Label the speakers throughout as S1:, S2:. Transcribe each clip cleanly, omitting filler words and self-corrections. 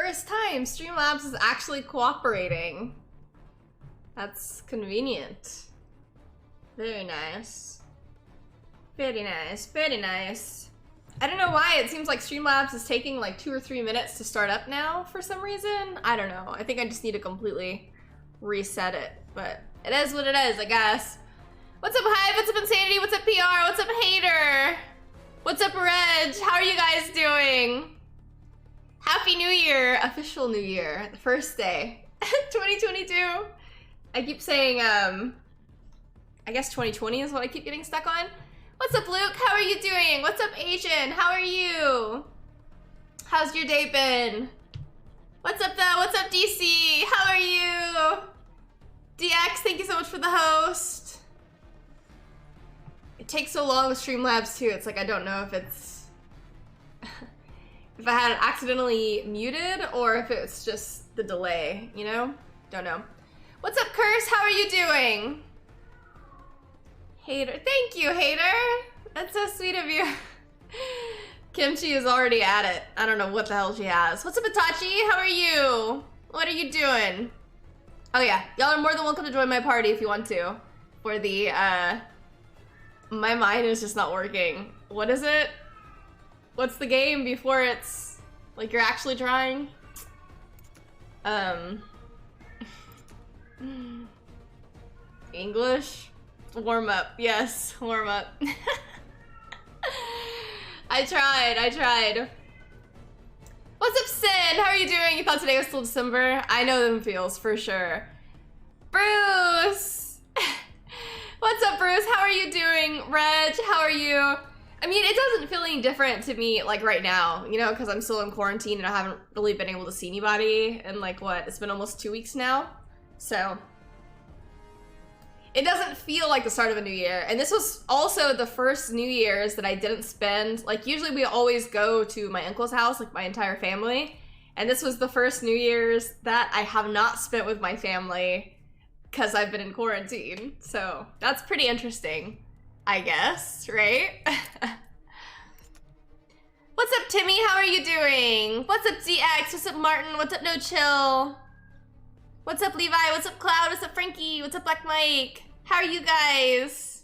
S1: first time Streamlabs is actually cooperating. That's convenient. Very nice. Very nice, very nice. I don't know why, it seems like Streamlabs is taking like 2 or 3 minutes to start up now for some reason. I don't know, I think I just need to completely reset it, but it is what it is, I guess. What's up, Hive? What's up, Insanity? What's up, PR? What's up, Hater? What's up, Reg? How are you guys doing? Happy New Year, official New Year, the first day, 2022. I keep saying, I guess 2020 is what I keep getting stuck on. What's up, Luke? How are you doing? What's up, Asian? How are you? How's your day been? What's up, though? What's up, DC? How are you? DX, thank you so much for the host. It takes so long with Streamlabs, too. It's like, I don't know if it's... if I had it accidentally muted or if it's just the delay, you know? Don't know. What's up, Curse? How are you doing? Hater. Thank you, Hater. That's so sweet of you. Kimchi is already at it. I don't know what the hell she has. What's up, Itachi? How are you? What are you doing? Oh yeah, y'all are more than welcome to join my party if you want to. For the, my mind is just not working. What is it? What's the game before it's, like, you're actually trying? English? Warm up. Yes, warm up. I tried. What's up, Sin? How are you doing? You thought today was still December? I know them feels, for sure. Bruce! What's up, Bruce? How are you doing? Reg, how are you? I mean, it doesn't feel any different to me, like, right now, you know, because I'm still in quarantine and I haven't really been able to see anybody in, like, what? It's been almost 2 weeks now, so... It doesn't feel like the start of a new year. And this was also the first New Year's that I didn't spend, like usually we always go to my uncle's house, like my entire family. And this was the first New Year's that I have not spent with my family because I've been in quarantine. So that's pretty interesting, I guess, right? What's up, Timmy? How are you doing? What's up, ZX? What's up, Martin? What's up, No Chill? What's up, Levi? What's up, Cloud? What's up, Frankie? What's up, Black Mike? How are you guys?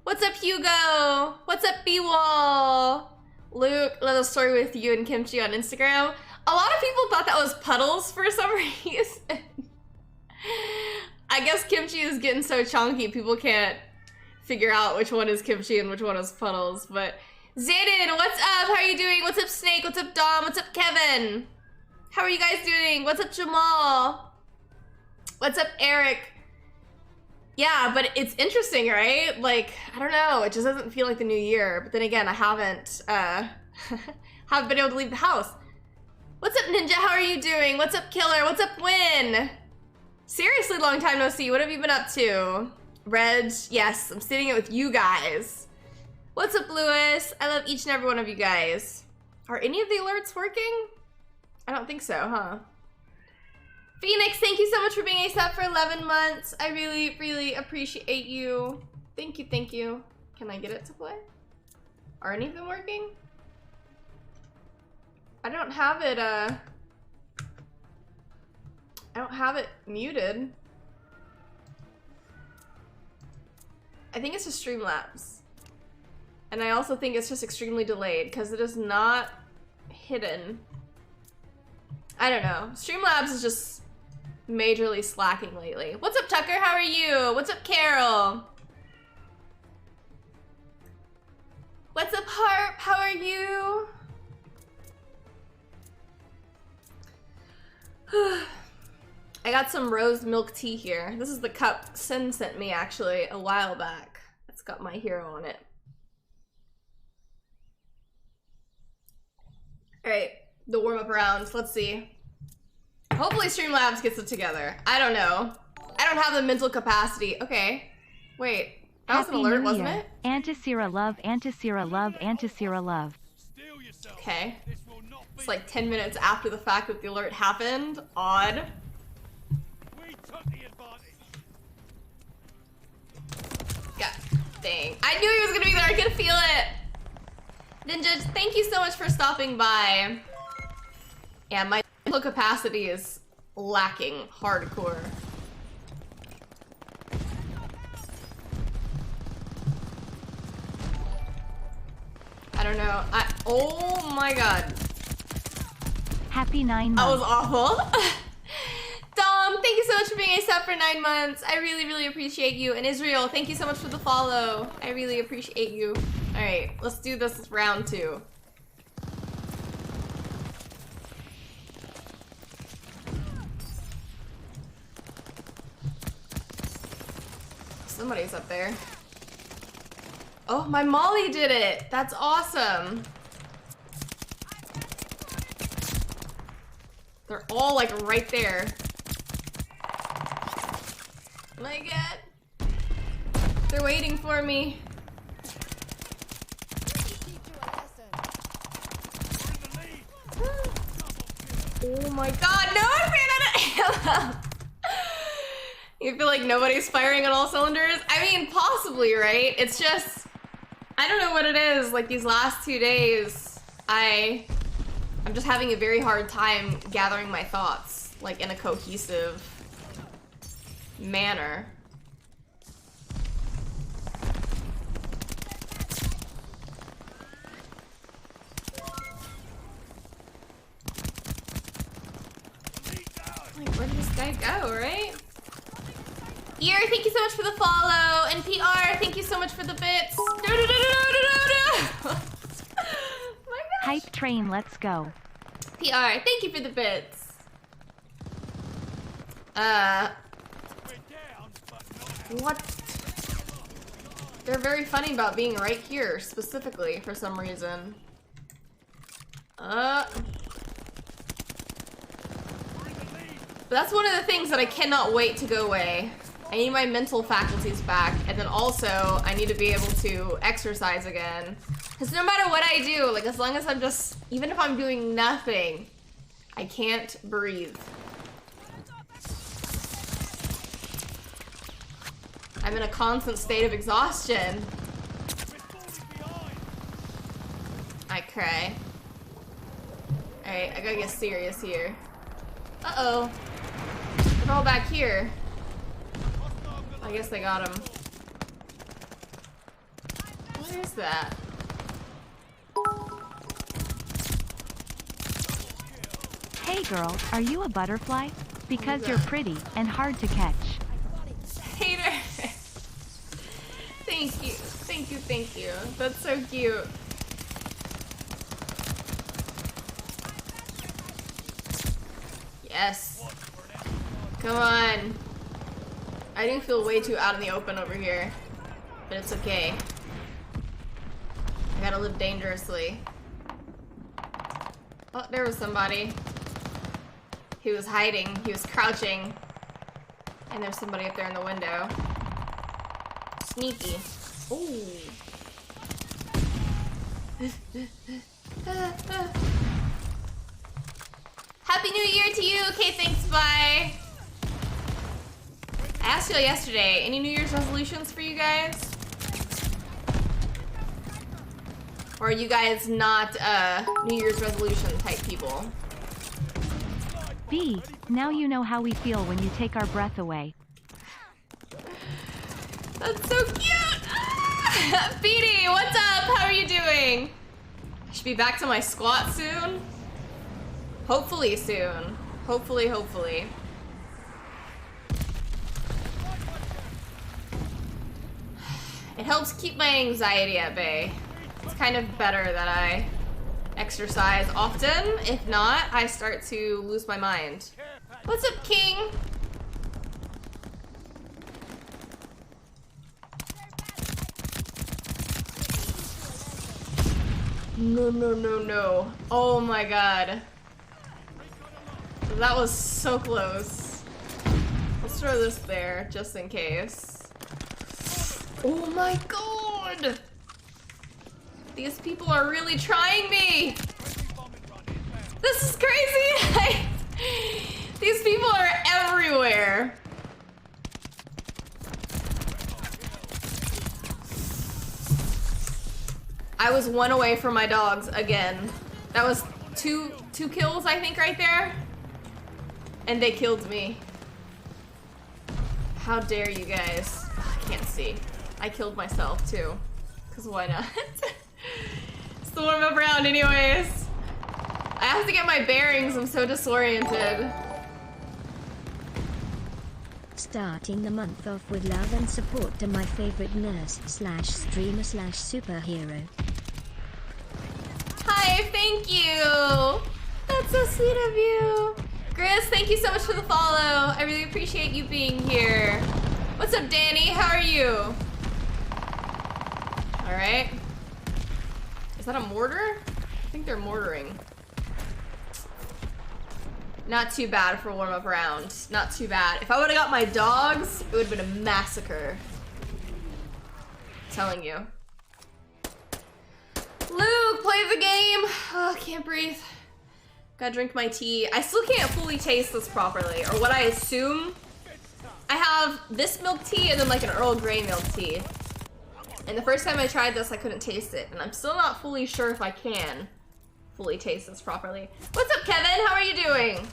S1: What's up, Hugo? What's up, B-Wall? Luke, little story with you and Kimchi on Instagram. A lot of people thought that was Puddles for some reason. I guess Kimchi is getting so chunky, people can't figure out which one is Kimchi and which one is Puddles. But Zayden, what's up? How are you doing? What's up, Snake? What's up, Dom? What's up, Kevin? How are you guys doing? What's up, Jamal? What's up, Eric? Yeah, but it's interesting, right? Like, I don't know, it just doesn't feel like the new year. But then again, I haven't been able to leave the house. What's up, Ninja? How are you doing? What's up, Killer? What's up, Win? Seriously, long time no see. What have you been up to? Reg, yes, I'm sitting it with you guys. What's up, Lewis? I love each and every one of you guys. Are any of the alerts working? I don't think so, huh? Phoenix, thank you so much for being a sub for 11 months. I really, really appreciate you. Thank you, thank you. Can I get it to play? Are any of them working? I don't have it, I don't have it muted. I think it's just Streamlabs. And I also think it's just extremely delayed because it is not hidden. I don't know. Streamlabs is just majorly slacking lately. What's up, Tucker? How are you? What's up, Carol? What's up, Harp? How are you? I got some rose milk tea here. This is the cup Sin sent me actually a while back. It's got my hero on it. All right, the warm-up rounds. Let's see. Hopefully Streamlabs gets it together. I don't know. I don't have the mental capacity. Okay. Wait, that was an alert, wasn't it?
S2: Antisera love, Antisera love, Antisera love.
S1: Okay. It's like 10 minutes after the fact that the alert happened. Odd. God dang. I knew he was gonna be there. I could feel it. Ninja, thank you so much for stopping by. Yeah, my mental capacity is lacking hardcore. I don't know. Oh my god.
S2: Happy 9 months.
S1: That was awful. Dom, thank you so much for being a sub for 9 months. I really, really appreciate you. And Israel, thank you so much for the follow. I really appreciate you. Alright, let's do this round 2. Somebody's up there. Oh, my Molly did it! That's awesome! They're all like right there. Oh my god. They're waiting for me. Oh my god, no, I ran out of ammo! You feel like nobody's firing on all cylinders? I mean, possibly, right? It's just, I don't know what it is. Like these last 2 days, I'm just having a very hard time gathering my thoughts, like in a cohesive manner. Like, where did this guy go, right? Ear, thank you so much for the follow, and PR, thank you so much for the bits. No, no, no, no, no, no, no. My gosh.
S2: Hype train, let's go.
S1: PR, thank you for the bits. What? They're very funny about being right here, specifically, for some reason. But that's one of the things that I cannot wait to go away. I need my mental faculties back, and then also, I need to be able to exercise again. Because no matter what I do, like as long as I'm just, even if I'm doing nothing, I can't breathe. I'm in a constant state of exhaustion. I cry. Alright, I gotta get serious here. Uh-oh. They're all back here. I guess they got him. What is that?
S2: Hey girl, are you a butterfly? Because you're pretty and hard to catch.
S1: Hater! Thank you. Thank you, thank you. That's so cute. Yes. Come on. I do feel way too out in the open over here. But it's okay. I gotta live dangerously. Oh, there was somebody. He was hiding. He was crouching. And there's somebody up there in the window. Sneaky. Ooh. Happy New Year to you! Okay, thanks, bye! I asked y'all yesterday, any New Year's resolutions for you guys? Or are you guys not New Year's resolution type people?
S2: B, now you know how we feel when you take our breath away.
S1: That's so cute! Ah! Beanie, what's up? How are you doing? I should be back to my squat soon. Hopefully soon. Hopefully, hopefully. It helps keep my anxiety at bay. It's kind of better that I exercise often. If not, I start to lose my mind. What's up, King? No, no, no, no. Oh my god. That was so close. Let's throw this there, just in case. Oh my god! These people are really trying me! This is crazy! These people are everywhere! I was one away from my dogs again. That was 2 kills, I think, right there. And they killed me. How dare you guys? I can't see. I killed myself too. Cause why not? It's the warm-up round anyways. I have to get my bearings, I'm so disoriented.
S3: Starting the month off with love and support to my favorite nurse / streamer / superhero.
S1: Hi, thank you. That's so sweet of you. Grizz, thank you so much for the follow. I really appreciate you being here. What's up, Danny? How are you? All right. Is that a mortar? I think they're mortaring. Not too bad for a warm-up round. Not too bad. If I would've got my dogs, it would've been a massacre. I'm telling you. Luke, play the game. Oh, can't breathe. Gotta drink my tea. I still can't fully taste this properly, or what I assume. I have this milk tea and then like an Earl Grey milk tea. And the first time I tried this, I couldn't taste it. And I'm still not fully sure if I can fully taste this properly. What's up, Kevin? How are you doing?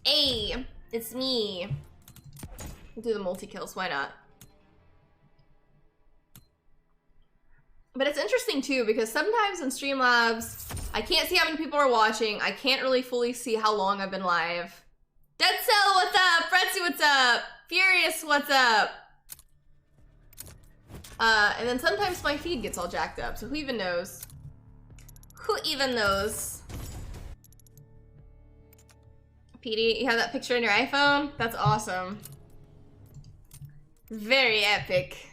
S1: Hey, it's me. We'll do the multi-kills, why not? But it's interesting too, because sometimes in Streamlabs, I can't see how many people are watching. I can't really fully see how long I've been live. Dead Cell, what's up? Fretzy, what's up? Furious, what's up? And then sometimes my feed gets all jacked up, so who even knows? Who even knows? PD, you have that picture on your iPhone? That's awesome. Very epic.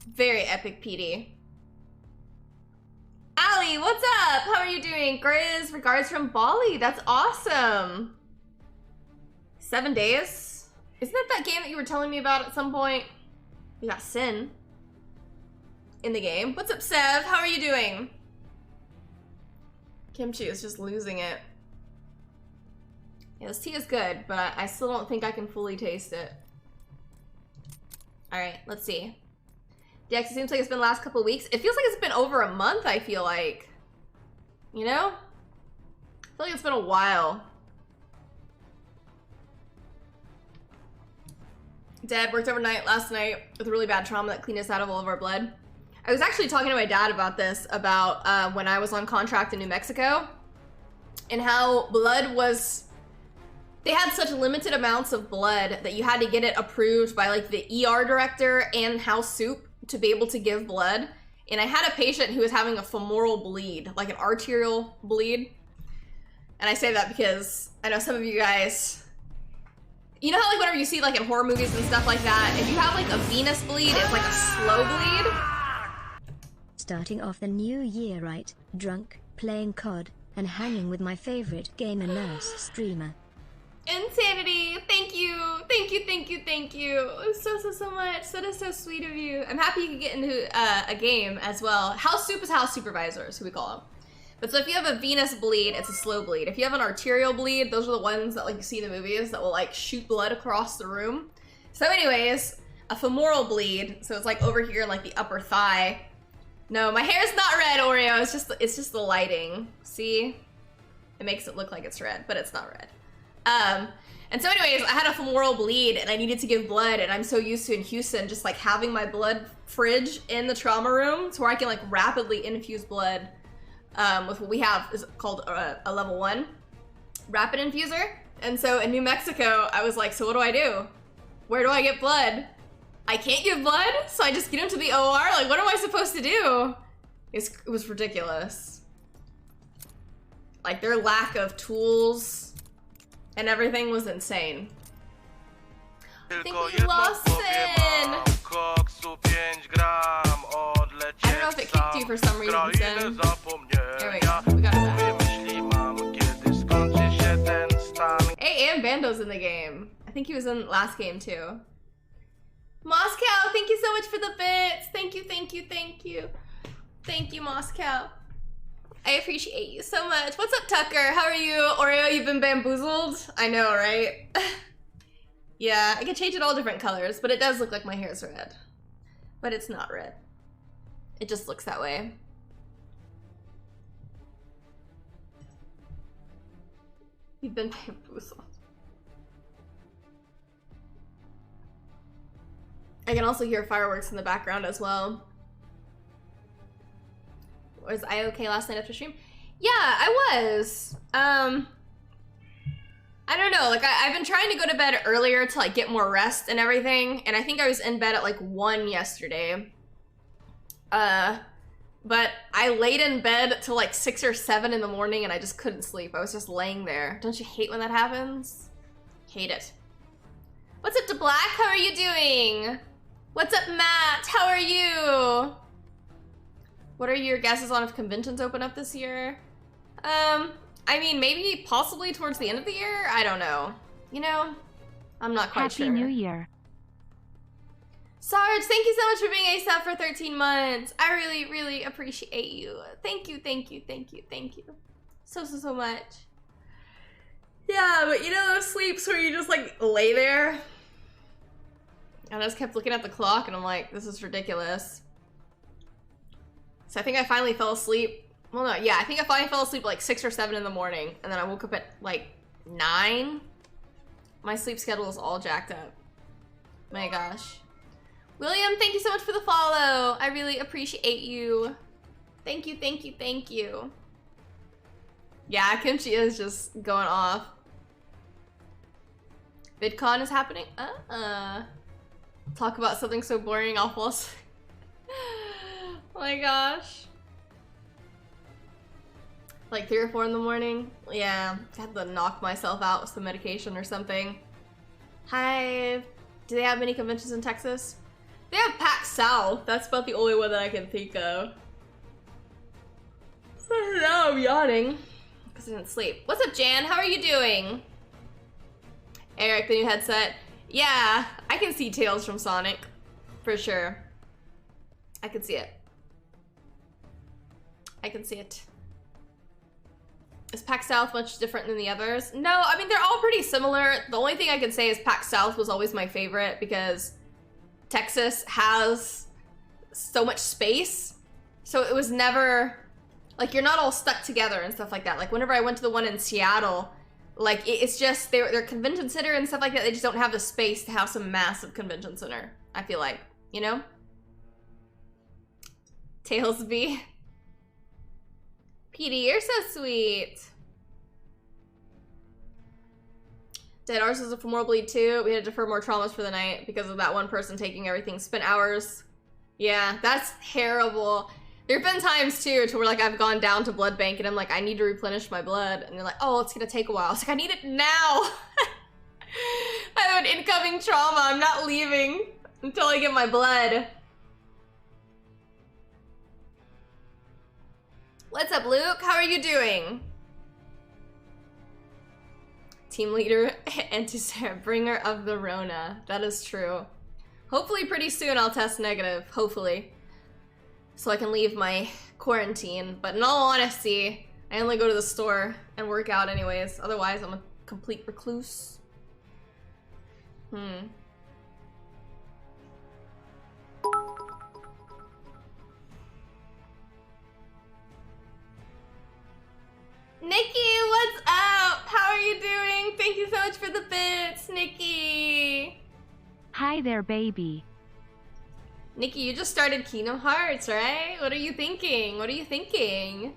S1: Very epic, PD. Ali, what's up? How are you doing? Grizz, regards from Bali. That's awesome. 7 days? Isn't that game that you were telling me about at some point? We got Sin in the game. What's up, Sev? How are you doing? Kimchi is just losing it. Yeah, this tea is good, but I still don't think I can fully taste it. All right, let's see. Yeah, it seems like it's been the last couple of weeks. It feels like it's been over a month, I feel like. You know? I feel like it's been a while. Dad worked overnight last night with a really bad trauma that cleaned us out of all of our blood. I was actually talking to my dad about this, about when I was on contract in New Mexico, and how blood was... They had such limited amounts of blood that you had to get it approved by like the ER director and House Soup to be able to give blood. And I had a patient who was having a femoral bleed, like an arterial bleed. And I say that because I know some of you guys, you know how like whenever you see like in horror movies and stuff like that, if you have like a venous bleed, it's like a slow bleed.
S3: Starting off the new year right, drunk, playing COD, and hanging with my favorite gamer nurse streamer.
S1: Insanity, thank you, thank you, thank you, thank you so much. That is so sweet of you. I'm happy you could get into a game as well. House Soup is house supervisors, who we call them. But so if you have a venous bleed, it's a slow bleed. If you have an arterial bleed, those are the ones that like you see in the movies that will like shoot blood across the room. So anyways, a femoral bleed, so it's like over here in like the upper thigh. No, my hair's not red, Oreo. It's just the lighting. See? It makes it look like it's red, but it's not red. And so anyways, I had a femoral bleed and I needed to give blood, and I'm so used to in Houston just like having my blood fridge in the trauma room to where I can like rapidly infuse blood with what we have is called a level 1 rapid infuser. And so in New Mexico, I was like, so what do I do? Where do I get blood? I can't give blood, so I just get into the OR. Like, what am I supposed to do? It was ridiculous. Like their lack of tools and everything was insane. I think we lost Sin. I don't know if it kicked you for some reason, Sin. There we go. We got it. Hey, and Bando's in the game. I think he was in last game too. Moscow, thank you so much for the bits. Thank you, thank you, thank you. Thank you, Moscow. I appreciate you so much. What's up, Tucker? How are you? Oreo, you've been bamboozled? I know, right? Yeah, I can change it all different colors, but it does look like my hair is red. But it's not red. It just looks that way. You've been bamboozled. I can also hear fireworks in the background as well. Was I okay last night after stream? Yeah, I was. I don't know, like I've been trying to go to bed earlier to like get more rest and everything, and I think I was in bed at like 1 yesterday. But I laid in bed till like 6 or 7 in the morning and I just couldn't sleep. I was just laying there. Don't you hate when that happens? Hate it. What's up to Black? How are you doing? What's up, Matt? How are you? What are your guesses on if conventions open up this year? I mean, maybe possibly towards the end of the year? I don't know. You know, I'm not quite sure.
S2: Happy New Year.
S1: Sarge, thank you so much for being a sub for 13 months. I really, really appreciate you. Thank you, thank you, thank you, thank you. So much. Yeah, but you know those sleeps where you just like lay there? And I just kept looking at the clock and I'm like, this is ridiculous. So I think I finally fell asleep. Well, no, yeah, I think I finally fell asleep at like 6 or 7 in the morning. And then I woke up at like 9. My sleep schedule is all jacked up. My gosh. William, thank you so much for the follow. I really appreciate you. Thank you, thank you, thank you. Yeah, Kimchi is just going off. VidCon is happening? Talk about something so boring, I'll fall asleep. Oh my gosh. Like 3 or 4 in the morning? Yeah, I had to knock myself out with some medication or something. Hi. Do they have many conventions in Texas? They have PAX South. That's about the only one that I can think of. Now I'm yawning because I didn't sleep. What's up, Jan? How are you doing? Eric, the new headset. Yeah, I can see Tails from Sonic. For sure. I can see it. I can see it. Is PAX South much different than the others? No, I mean, they're all pretty similar. The only thing I can say is PAX South was always my favorite because Texas has so much space. So it was never, like, you're not all stuck together and stuff like that. Like, whenever I went to the one in Seattle, like, it's just, their convention center and stuff like that, they just don't have the space to have some massive convention center, I feel like, you know? Tailsby. PD, you're so sweet. Dead, ours was a femoral bleed too. We had to defer more traumas for the night because of that one person taking everything. Spent hours. Yeah, that's terrible. There have been times too to where like I've gone down to blood bank and I'm like, I need to replenish my blood. And they're like, oh, it's gonna take a while. It's like, I need it now. I have an incoming trauma. I'm not leaving until I get my blood. What's up, Luke? How are you doing? Team leader, Antisera, bringer of the Rona. That is true. Hopefully pretty soon I'll test negative, hopefully. So I can leave my quarantine. But in all honesty, I only go to the store and work out anyways. Otherwise, I'm a complete recluse. Nikki, what's up? How are you doing? Thank you so much for the bits, Nikki.
S2: Hi there, baby.
S1: Nikki, you just started Kingdom Hearts, right? What are you thinking? What are you thinking?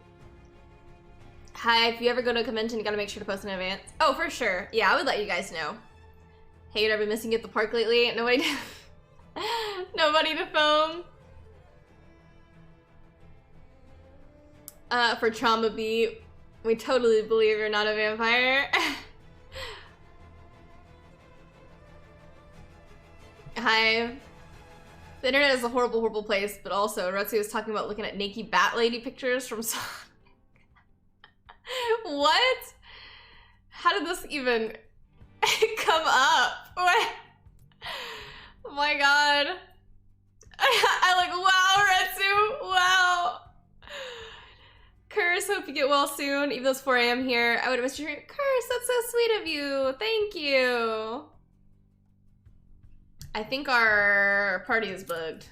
S1: Hi, if you ever go to a convention, you gotta make sure to post in advance. Oh, for sure. Yeah, I would let you guys know. Hey, I've been missing you at the park lately. Nobody nobody to film. For Trauma Beat. We totally believe you're not a vampire. Hi. The internet is a horrible, horrible place, but also Retsu was talking about looking at naked bat lady pictures from Sonic. What? How did this even come up? What? Oh my god. I like, wow, Retsu, wow. Curse, hope you get well soon. Even though it's 4 AM here, I would have missed your stream. Curse, that's so sweet of you. Thank you. I think our party is bugged.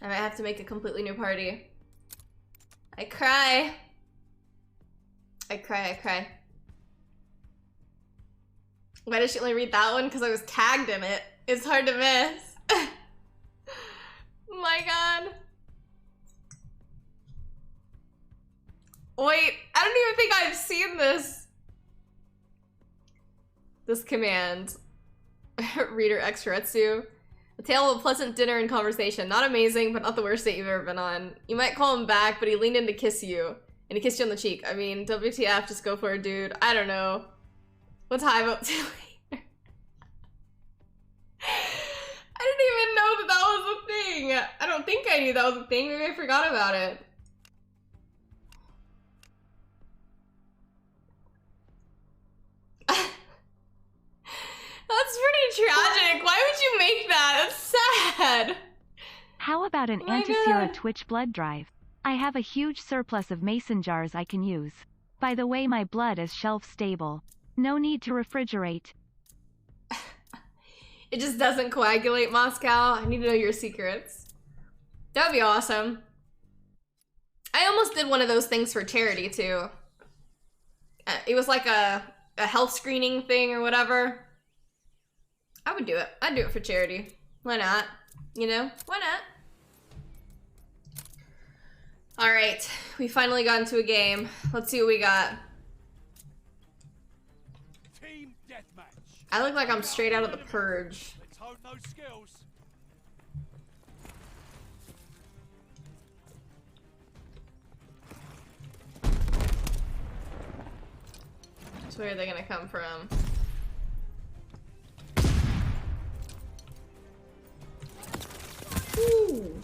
S1: I might have to make a completely new party. I cry. I cry, I cry. Why did she only read that one? Because I was tagged in it. It's hard to miss. My god. Wait, I don't even think I've seen this. This command. Reader Extretsu. A tale of a pleasant dinner and conversation. Not amazing, but not the worst date you've ever been on. You might call him back, but he leaned in to kiss you. And he kissed you on the cheek. I mean, WTF, just go for it, dude. I don't know. What's Hive up to later? I didn't even know that that was a thing. I don't think I knew that was a thing. Maybe I forgot about it. That's pretty tragic. Why would you make that? That's sad.
S2: How about an
S1: My
S2: Antisera
S1: God.
S2: Twitch blood drive? I have a huge surplus of mason jars I can use. By the way, my blood is shelf stable. No need to refrigerate.
S1: It just doesn't coagulate, Moscow. I need to know your secrets. That would be awesome. I almost did one of those things for charity, too. It was like a health screening thing or whatever. I would do it. I'd do it for charity. Why not? You know? Why not? Alright. We finally got into a game. Let's see what we got.
S4: Team deathmatch.
S1: I look like I'm straight out of the purge.
S4: Let's hope no skills.
S1: So where are they gonna come from? Ooh.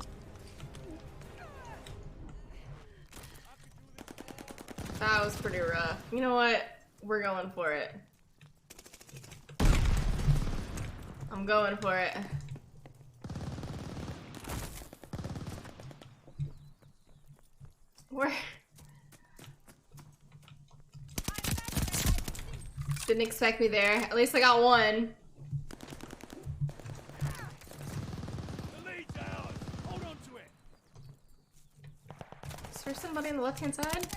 S1: That was pretty rough. You know what? We're going for it. I'm going for it. Where? Didn't expect me there. At least I got one.
S4: The lead's ours. Hold on to it.
S1: Is there somebody on the left-hand side?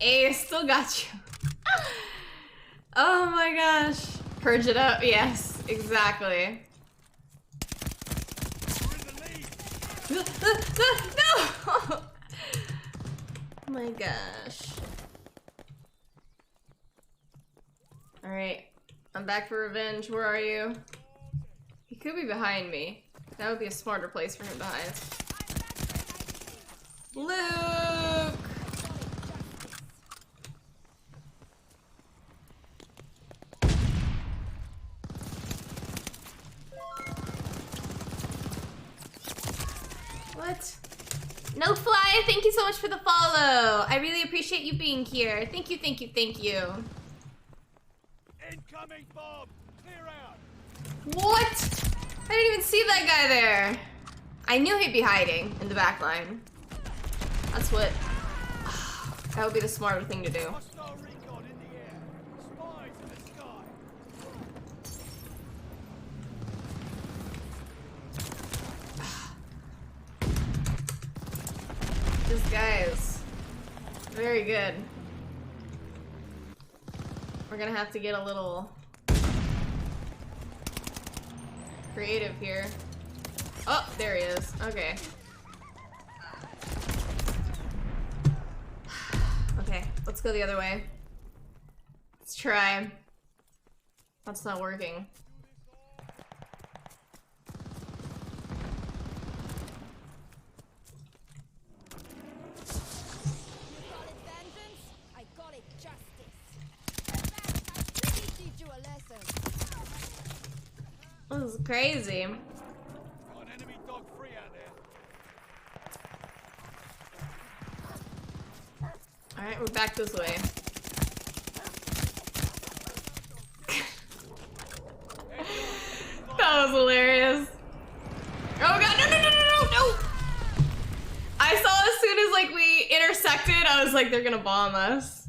S1: Hey, I still got you. Oh my gosh. Purge it up. Yes, exactly.
S4: We're in the lead.
S1: No! Oh my gosh. Alright. I'm back for revenge. Where are you? He could be behind me. That would be a smarter place for him to hide. Luke! What? No Fly, thank you so much for the follow. I really appreciate you being here. Thank you, thank you, thank you.
S4: Incoming bomb. Clear out.
S1: What? I didn't even see that guy there. I knew he'd be hiding in the back line. That's what... That would be the smarter thing to do.
S4: Hostile recon in the air. Spies in the sky.
S1: This guy is very good. We're gonna have to get a little creative here. Oh, there he is. Okay. Okay, let's go the other way. Let's try. That's not working.
S5: I call it justice. I really teach you a lesson.
S1: This is crazy.
S4: Got an enemy dog free out there.
S1: Alright, we're back this way. That was hilarious. Oh god, no! I saw as soon as like we intersected, I was like, they're gonna bomb us.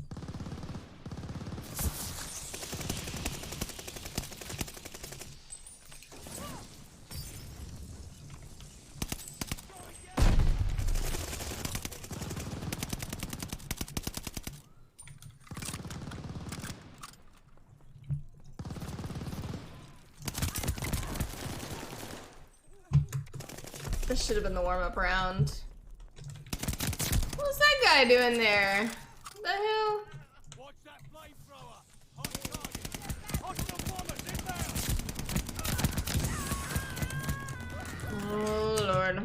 S1: This should have been the warm-up round. What's that guy doing there? What the hell?
S4: Watch that flamethrower. Hot target. Hostile bombers inbound.
S1: Oh lord.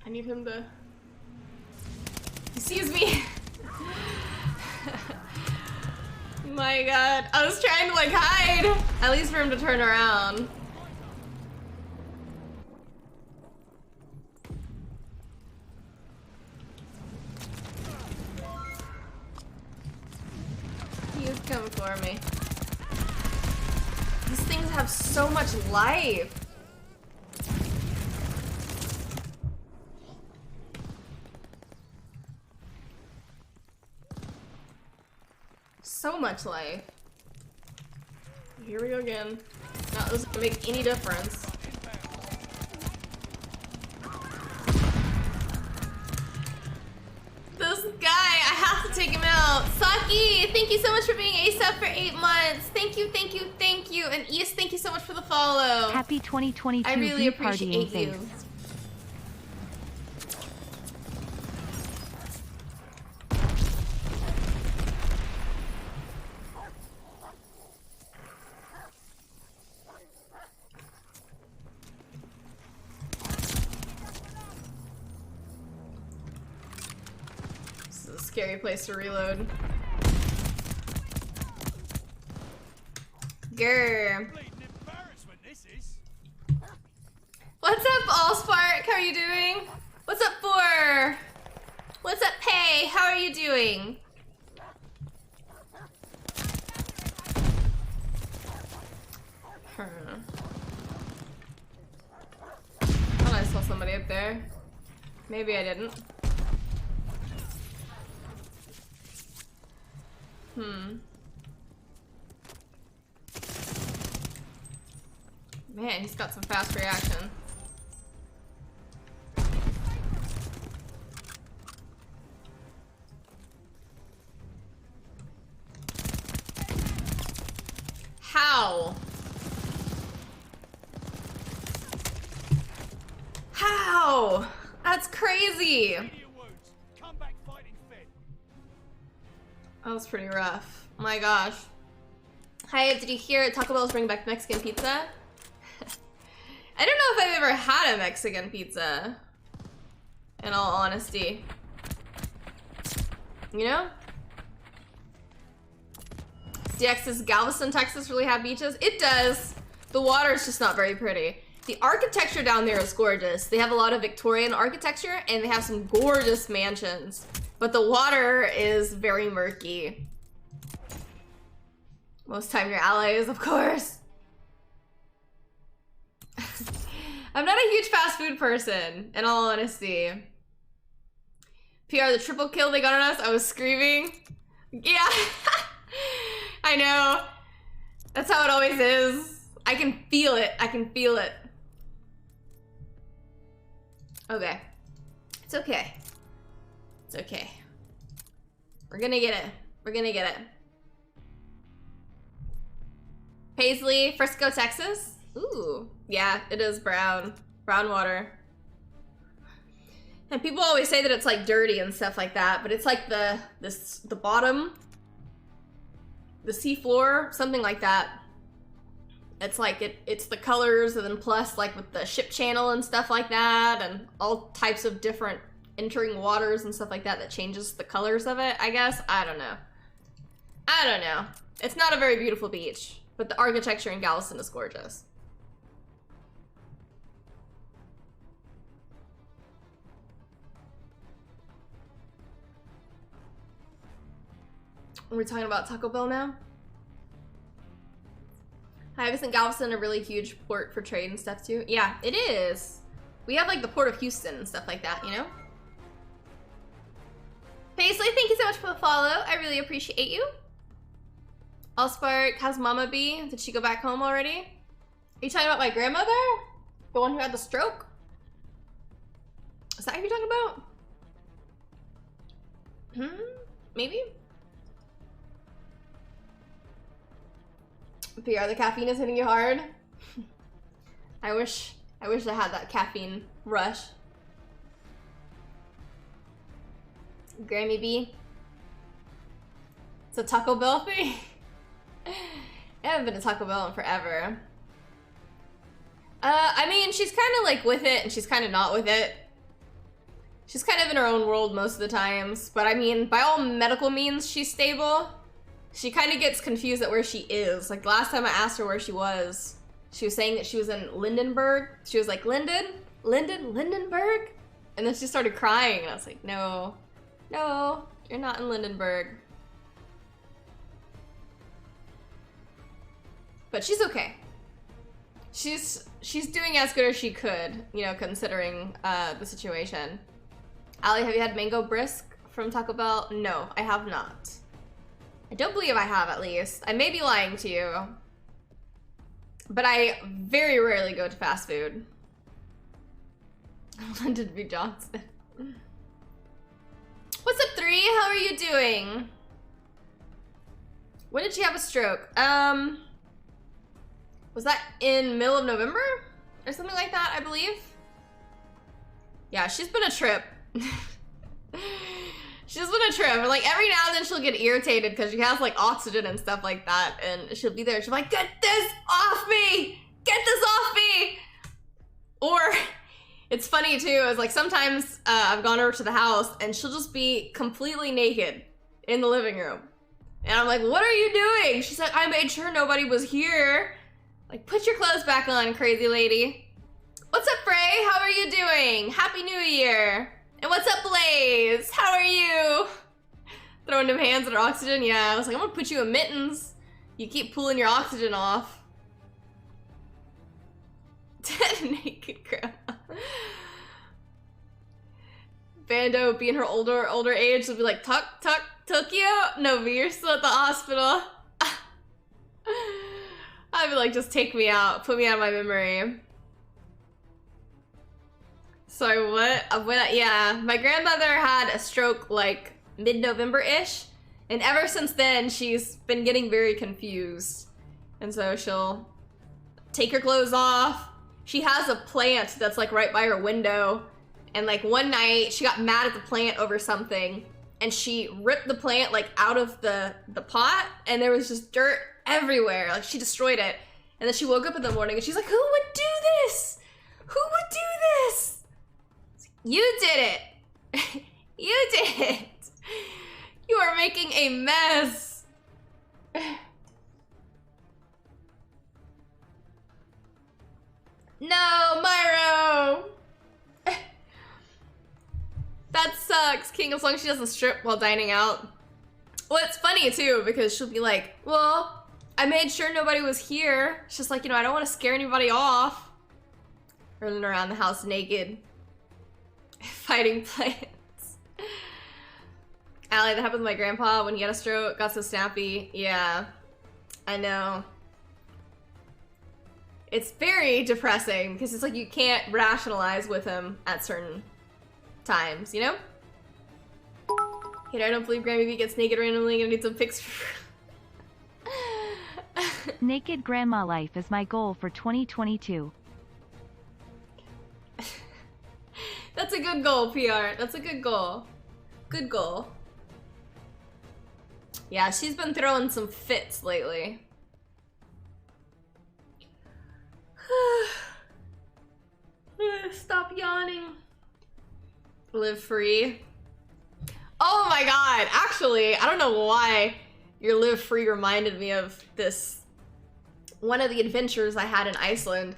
S1: I need him to... He sees me! My god. I was trying to like hide! At least for him to turn around. He is coming for me. These things have so much life. So much life. Here we go again. Not this is gonna make any difference. This guy, I have to take him out. Saki, thank you so much for being ASAP for 8 months. Thank you, thank you, thank you. And East, thank you so much for the follow.
S2: Happy 2022
S1: I really
S2: Party
S1: appreciate
S2: and
S1: you.
S2: Safe.
S1: Scary place to reload. Grr.
S4: Bleeding embarrassment, this is.
S1: What's up, Allspark? How are you doing? What's up, Four? What's up, Pay? How are you doing? Thought I saw somebody up there. Maybe I didn't. Man, he's got some fast reaction. How? How? That's crazy.
S4: Your wounds. Come back fighting fit.
S1: That was pretty rough. My gosh. Hi, did you hear Taco Bell's bringing back Mexican pizza? I don't know if I've ever had a Mexican pizza. In all honesty. You know? DX says Galveston, Texas really have beaches? It does. The water is just not very pretty. The architecture down there is gorgeous. They have a lot of Victorian architecture and they have some gorgeous mansions. But the water is very murky. Most time your allies, of course. I'm not a huge fast food person, in all honesty. PR, the triple kill they got on us, I was screaming. Yeah, I know. That's how it always is. I can feel it, I can feel it. Okay. It's okay. It's okay. We're gonna get it. We're gonna get it. Paisley, Frisco, Texas? Ooh, yeah, it is brown. Brown water. And people always say that it's like dirty and stuff like that, but it's like the bottom, the sea floor, something like that. It's like it's the colors and then plus like with the ship channel and stuff like that and all types of different entering waters and stuff like that that changes the colors of it, I guess. I don't know. I don't know. It's not a very beautiful beach, but the architecture in Galveston is gorgeous. We're talking about Taco Bell now? Hi, isn't Galveston a really huge port for trade and stuff too? Yeah, it is. We have like the Port of Houston and stuff like that, you know? Paisley, thank you so much for the follow. I really appreciate you. Allspark, how's Mama B? Did she go back home already? Are you talking about my grandmother? The one who had the stroke? Is that who you're talking about? Maybe? PR, the caffeine is hitting you hard. I wish I had that caffeine rush. Grammy B. It's a Taco Bell thing. I haven't been to Taco Bell in forever. I mean, she's kind of like with it and she's kind of not with it. She's kind of in her own world most of the times, but I mean, by all medical means, she's stable. She kind of gets confused at where she is. Like last time I asked her where she was saying that she was in Lindenberg. She was like, Lindenberg? And then she started crying and I was like, no, you're not in Lindenberg. But she's okay. She's doing as good as she could, you know, considering the situation. Allie, have you had mango brisk from Taco Bell? No, I have not. I don't believe I have, at least. I may be lying to you. But I very rarely go to fast food. London B. Johnson. What's up, 3? How are you doing? When did she have a stroke? Was that in middle of November? Or something like that, I believe? Yeah, she's been a trip. She's been a trip. And like every now and then she'll get irritated because she has like oxygen and stuff like that. And she'll be there. She'll be like, get this off me! Get this off me! Or it's funny too, is like sometimes I've gone over to the house and she'll just be completely naked in the living room. And I'm like, what are you doing? She's like, I made sure nobody was here. Like, put your clothes back on, crazy lady. What's up, Frey? How are you doing? Happy New Year. And what's up, Blaze? How are you? Throwing them hands at her oxygen? Yeah, I was like, I'm gonna put you in mittens. You keep pulling your oxygen off. Dead naked grandma. Bando, being her older age, will be like, tuck, Tokyo? No, but you're still at the hospital. I'd be like, just take me out. Put me out of my memory. Sorry, what? Yeah, my grandmother had a stroke like mid-November-ish. And ever since then, she's been getting very confused. And so she'll take her clothes off. She has a plant that's like right by her window. And like one night, she got mad at the plant over something. And she ripped the plant like out of the pot. And there was just dirt everywhere. Like she destroyed it. And then she woke up in the morning and she's like, who would do this? Who would do this? You did it. You did it. You are making a mess. No, Myro. That sucks, King, as long as she doesn't strip while dining out. Well, it's funny too, because she'll be like, well, I made sure nobody was here. It's just like, you know, I don't want to scare anybody off. Running around the house naked. Fighting plants. Allie, that happened with my grandpa when he had a stroke, got so snappy. Yeah, I know. It's very depressing because it's like you can't rationalize with him at certain times, you know? Hey, I don't believe Grammy B gets naked randomly. Gonna need some pics.
S2: Naked grandma life is my goal for 2022.
S1: That's a good goal, PR. That's a good goal. Good goal. Yeah, she's been throwing some fits lately. Stop yawning. Live free. Oh my god, actually, I don't know why your live free reminded me of this. One of the adventures I had in Iceland.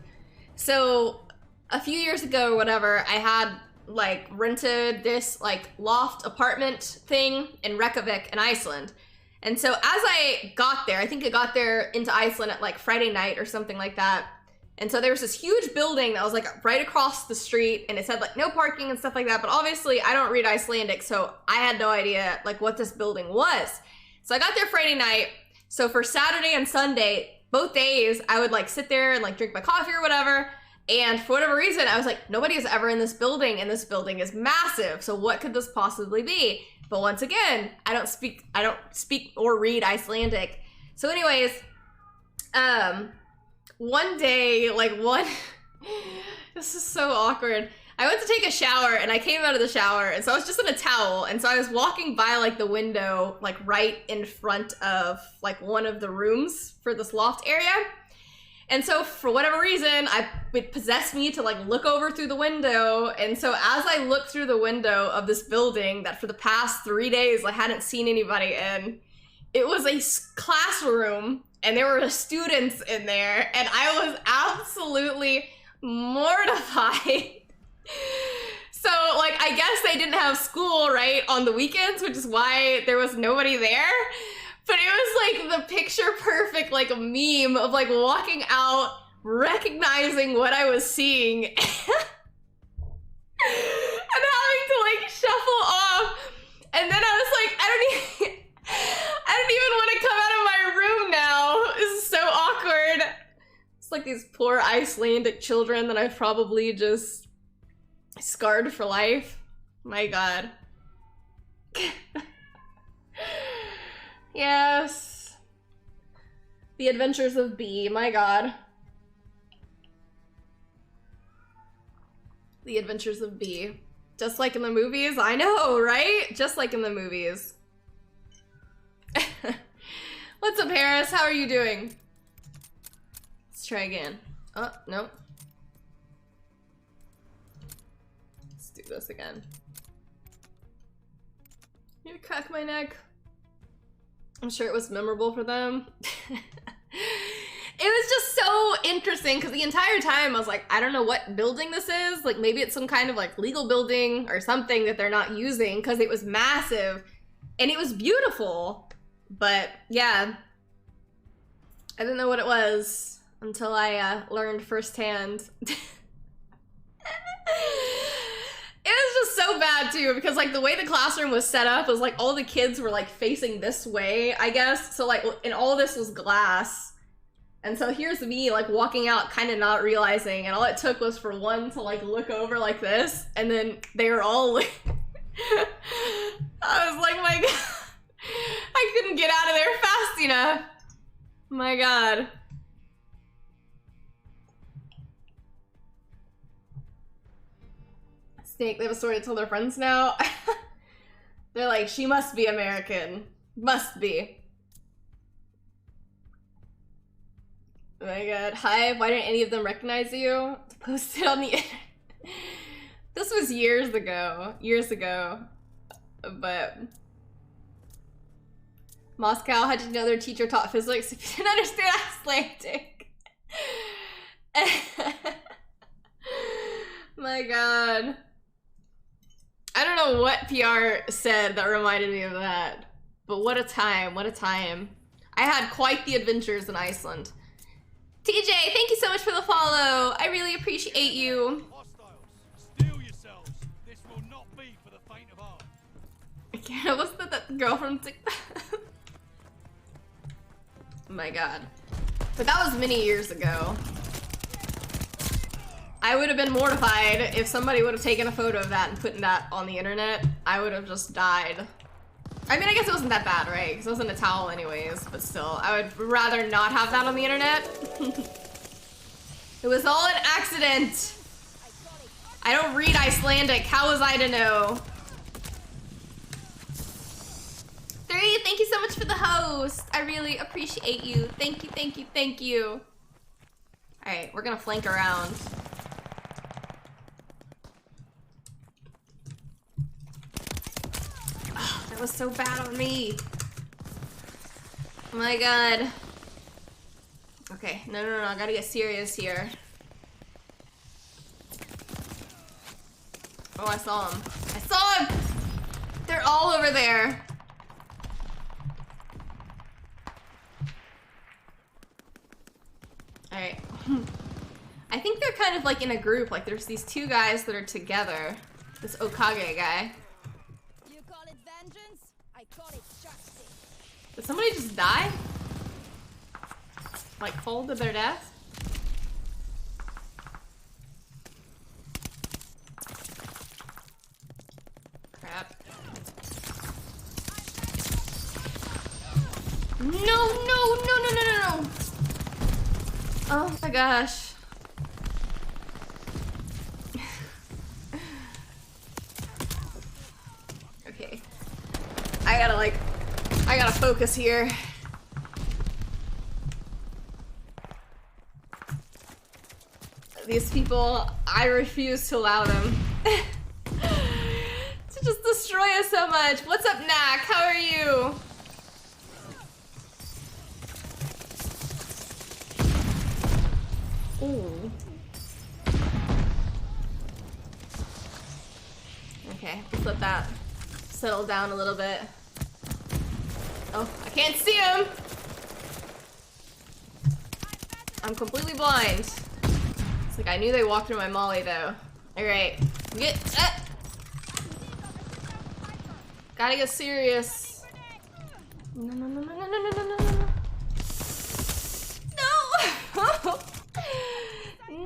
S1: So, a few years ago or whatever, I had like rented this like loft apartment thing in Reykjavik in Iceland. And so as I got there, I think I got there into Iceland at like Friday night or something like that. And so there was this huge building that was like right across the street and it said like no parking and stuff like that. But obviously I don't read Icelandic, so I had no idea like what this building was. So I got there Friday night. So for Saturday and Sunday, both days, I would like sit there and like drink my coffee or whatever. And for whatever reason, I was like, nobody is ever in this building and this building is massive. So what could this possibly be? But once again, I don't speak or read Icelandic. So anyways, One day, like this is so awkward. I went to take a shower and I came out of the shower and so I was just in a towel and so I was walking by like the window like right in front of like one of the rooms for this loft area. And so for whatever reason, it possessed me to like look over through the window. And so as I looked through the window of this building that for the past 3 days I hadn't seen anybody in, it was a classroom and there were students in there and I was absolutely mortified. So like I guess they didn't have school right on the weekends, which is why there was nobody there. But it was like the picture perfect like a meme of like walking out, recognizing what I was seeing and having to like shuffle off. And then I was like, I don't even want to come out of my room now. This is so awkward. It's like these poor Icelandic children that I've probably just scarred for life. My God. Yes. The Adventures of Bee. My God. The Adventures of Bee. Just like in the movies. I know, right? Just like in the movies. What's up, Harris? How are you doing? Let's try again. Oh, no. Let's do this again. I'm gonna crack my neck. I'm sure it was memorable for them. It was just so interesting because the entire time I was like, I don't know what building this is. Like maybe it's some kind of like legal building or something that they're not using because it was massive and it was beautiful. But yeah, I didn't know what it was until I learned firsthand. It was just so bad too because like the way the classroom was set up was like all the kids were like facing this way, I guess. So like, and all this was glass. And so here's me like walking out kind of not realizing, and all it took was for one to like look over like this and then they were all like I was like, my God. I couldn't get out of there fast enough. My God. Snake, they have a story to tell their friends now. They're like, she must be American. Must be. Oh my God. Hi, why didn't any of them recognize you? Post it on the internet. This was years ago. Years ago. But Moscow, how did you know their teacher taught physics if you didn't understand Icelandic? My God. I don't know what PR said that reminded me of that. But what a time, what a time. I had quite the adventures in Iceland. TJ, thank you so much for the follow. I really appreciate you.
S4: Hostiles, steel yourselves. This will not be for the faint of heart.
S1: Yeah, what's that girl from TikTok? Oh my God. But that was many years ago. I would have been mortified if somebody would have taken a photo of that and put that on the internet. I would have just died. I mean, I guess it wasn't that bad, right? Because it wasn't a towel anyways, but still. I would rather not have that on the internet. It was all an accident. I don't read Icelandic. How was I to know? 3, thank you so much for the host. I really appreciate you. Thank you, thank you, thank you. All right, we're gonna flank around. Oh, that was so bad on me. Oh my God. Okay, no, I gotta get serious here. Oh, I saw him. I saw him! They're all over there. Alright. I think they're kind of like in a group. Like there's these two guys that are together. This Okage guy.
S5: You call it vengeance? I call it justice.
S1: Did somebody just die? Like fall to their death? Crap. No. Oh my gosh. Okay. I gotta focus here. These people, I refuse to allow them to just destroy us so much. What's up, Knack? How are you? Ooh. Okay, let's let that settle down a little bit. Oh, I can't see him! I'm completely blind. It's like I knew they walked through my molly though. Alright, get gotta get serious. No, no, no, no, no, no, no, no, no. No!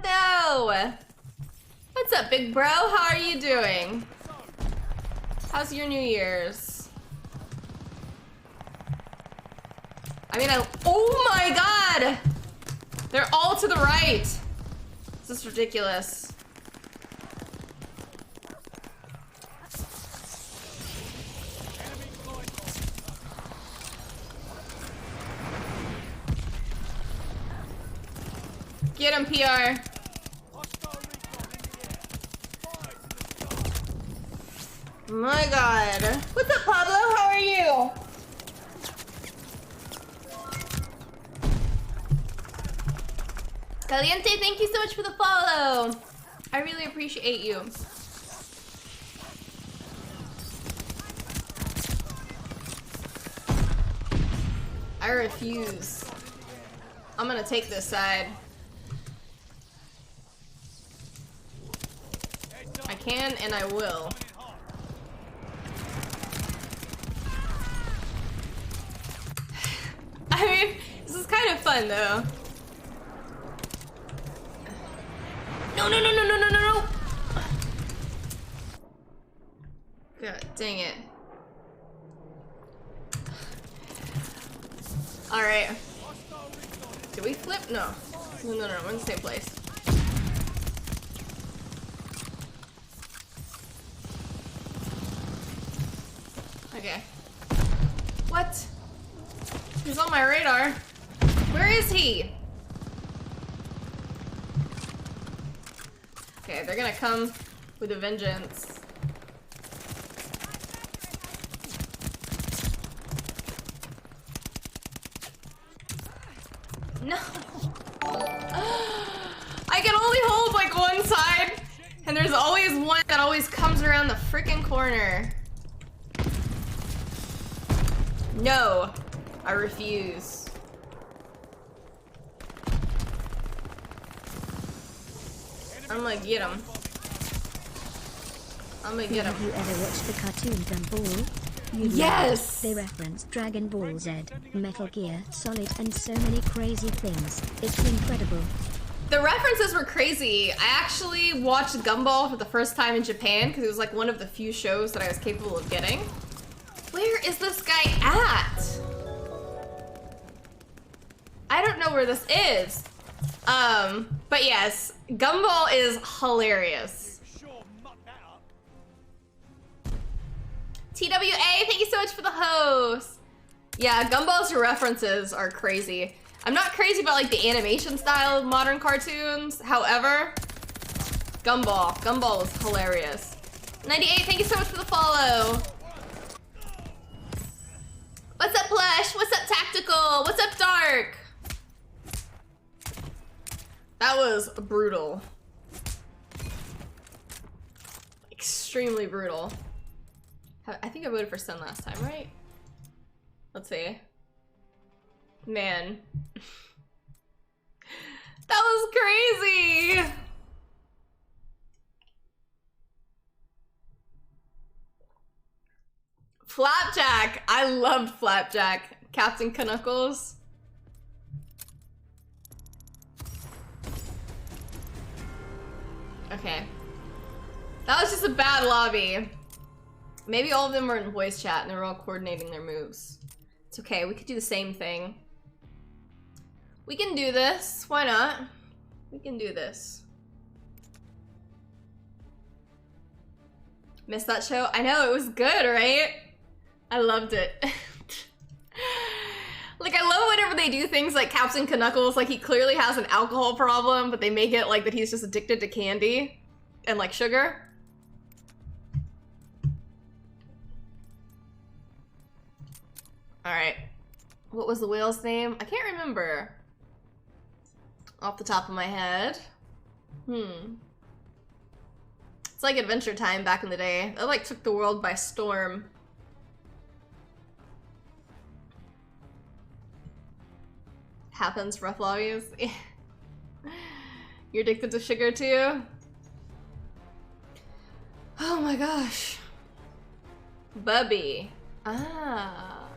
S1: No! What's up, big bro? How are you doing? How's your New Year's? I mean, oh my god! They're all to the right! This is ridiculous. Get him, PR. My god. What's up, Pablo? How are you? Caliente, thank you so much for the follow. I really appreciate you. I refuse. I'm gonna take this side. I can and I will. I mean, this is kind of fun though. No, no, no, no, no, no, no, no! God dang it. Alright. Did we flip? No. No, no, no, we're in the same place. Okay. What? He's on my radar. Where is he? Okay, they're gonna come with a vengeance. No! I can only hold like one side, and there's always one that always comes around the freaking corner. No, I refuse. I'm gonna get him. I'm gonna get him.
S3: Have you ever watched the cartoon Gumball?
S1: Yes!
S3: They reference Dragon Ball Z, Metal Gear Solid, and so many crazy things. It's incredible.
S1: The references were crazy. I actually watched Gumball for the first time in Japan because it was like one of the few shows that I was capable of getting. Where is this guy at? I don't know where this is. But yes, Gumball is hilarious. TWA, thank you so much for the host. Yeah, Gumball's references are crazy. I'm not crazy about like the animation style of modern cartoons. However, Gumball is hilarious. 98, thank you so much for the follow. What's up, Plush? What's up, Tactical? What's up, Dark? That was brutal. Extremely brutal. I think I voted for Sun last time, right? Let's see. Man. That was crazy! Flapjack! I loved Flapjack. Captain Knuckles. Okay. That was just a bad lobby. Maybe all of them were in voice chat and they were all coordinating their moves. It's okay, we could do the same thing. We can do this. Why not? We can do this. Missed that show? I know, it was good, right? I loved it. Like, I love whenever they do things like Captain Knuckles, like he clearly has an alcohol problem, but they make it like that he's just addicted to candy and like sugar. All right. What was the whale's name? I can't remember off the top of my head. It's like Adventure Time back in the day. That like took the world by storm. Happens, rough lobbies. You're addicted to sugar too? Oh my gosh. Bubby. Ah.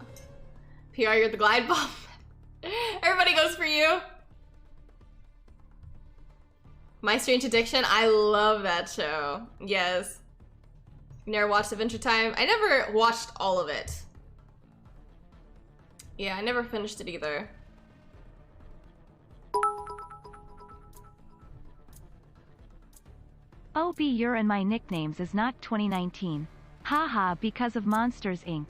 S1: PR, you're the glide bomb. Everybody goes for you. My Strange Addiction. I love that show. Yes. You never watched Adventure Time? I never watched all of it. Yeah, I never finished it either.
S2: OB You're in My Nicknames is not 2019. Haha, because of Monsters Inc.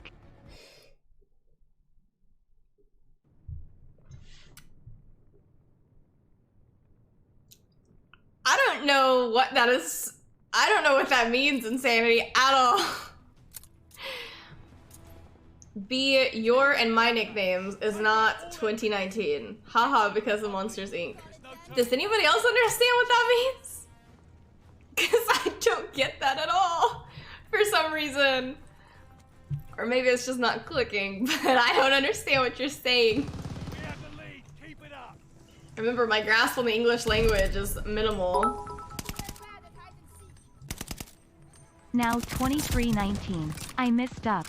S1: I don't know what that is. I don't know what that means, Insanity, at all. B, Your and My Nicknames is not 2019. Haha, because of Monsters Inc. Does anybody else understand what that means? Because I don't get that at all, for some reason. Or maybe it's just not clicking, but I don't understand what you're saying.
S4: We have the lead. Keep it up.
S1: Remember, my grasp on the English language is minimal.
S2: Now 2319. I messed up.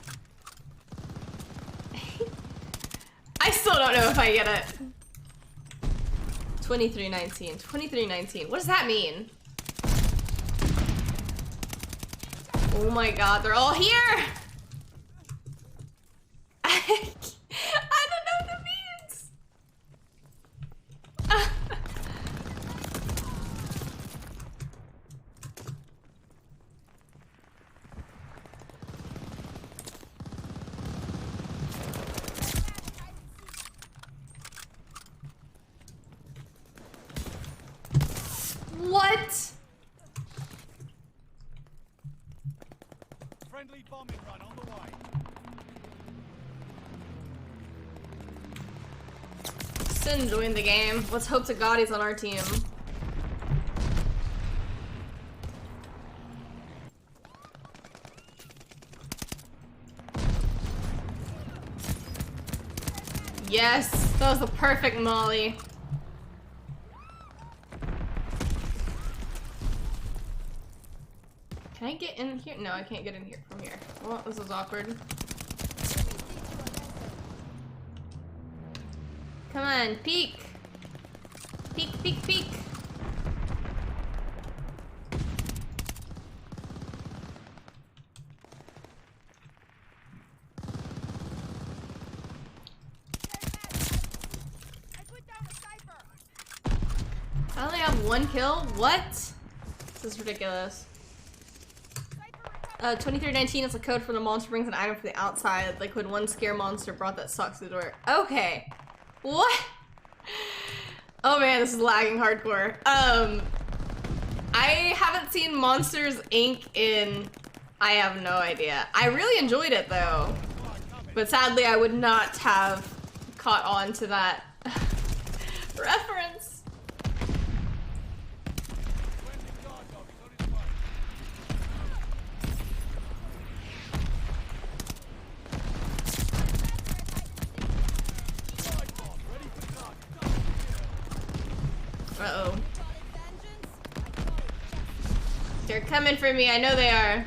S1: I still don't know if I get it. 2319. 2319. What does that mean? Oh my god, they're all here! I don't know what that means! What?
S4: Friendly bombing run on the way.
S1: Sin joined the game. Let's hope to God he's on our team. Yes, that was the perfect molly. Can I get in here? No, I can't get in here from here. Well, this is awkward. Come on, peek! Peek, peek, peek! I only have one kill? What? This is ridiculous. 2319 is a code for the monster brings an item from the outside, like when one scare monster brought that socks to the door. Okay. What? Oh man, this is lagging hardcore. I haven't seen Monsters Inc. in... I have no idea. I really enjoyed it though. But sadly I would not have caught on to that reference. Uh-oh. They're coming for me, I know they are.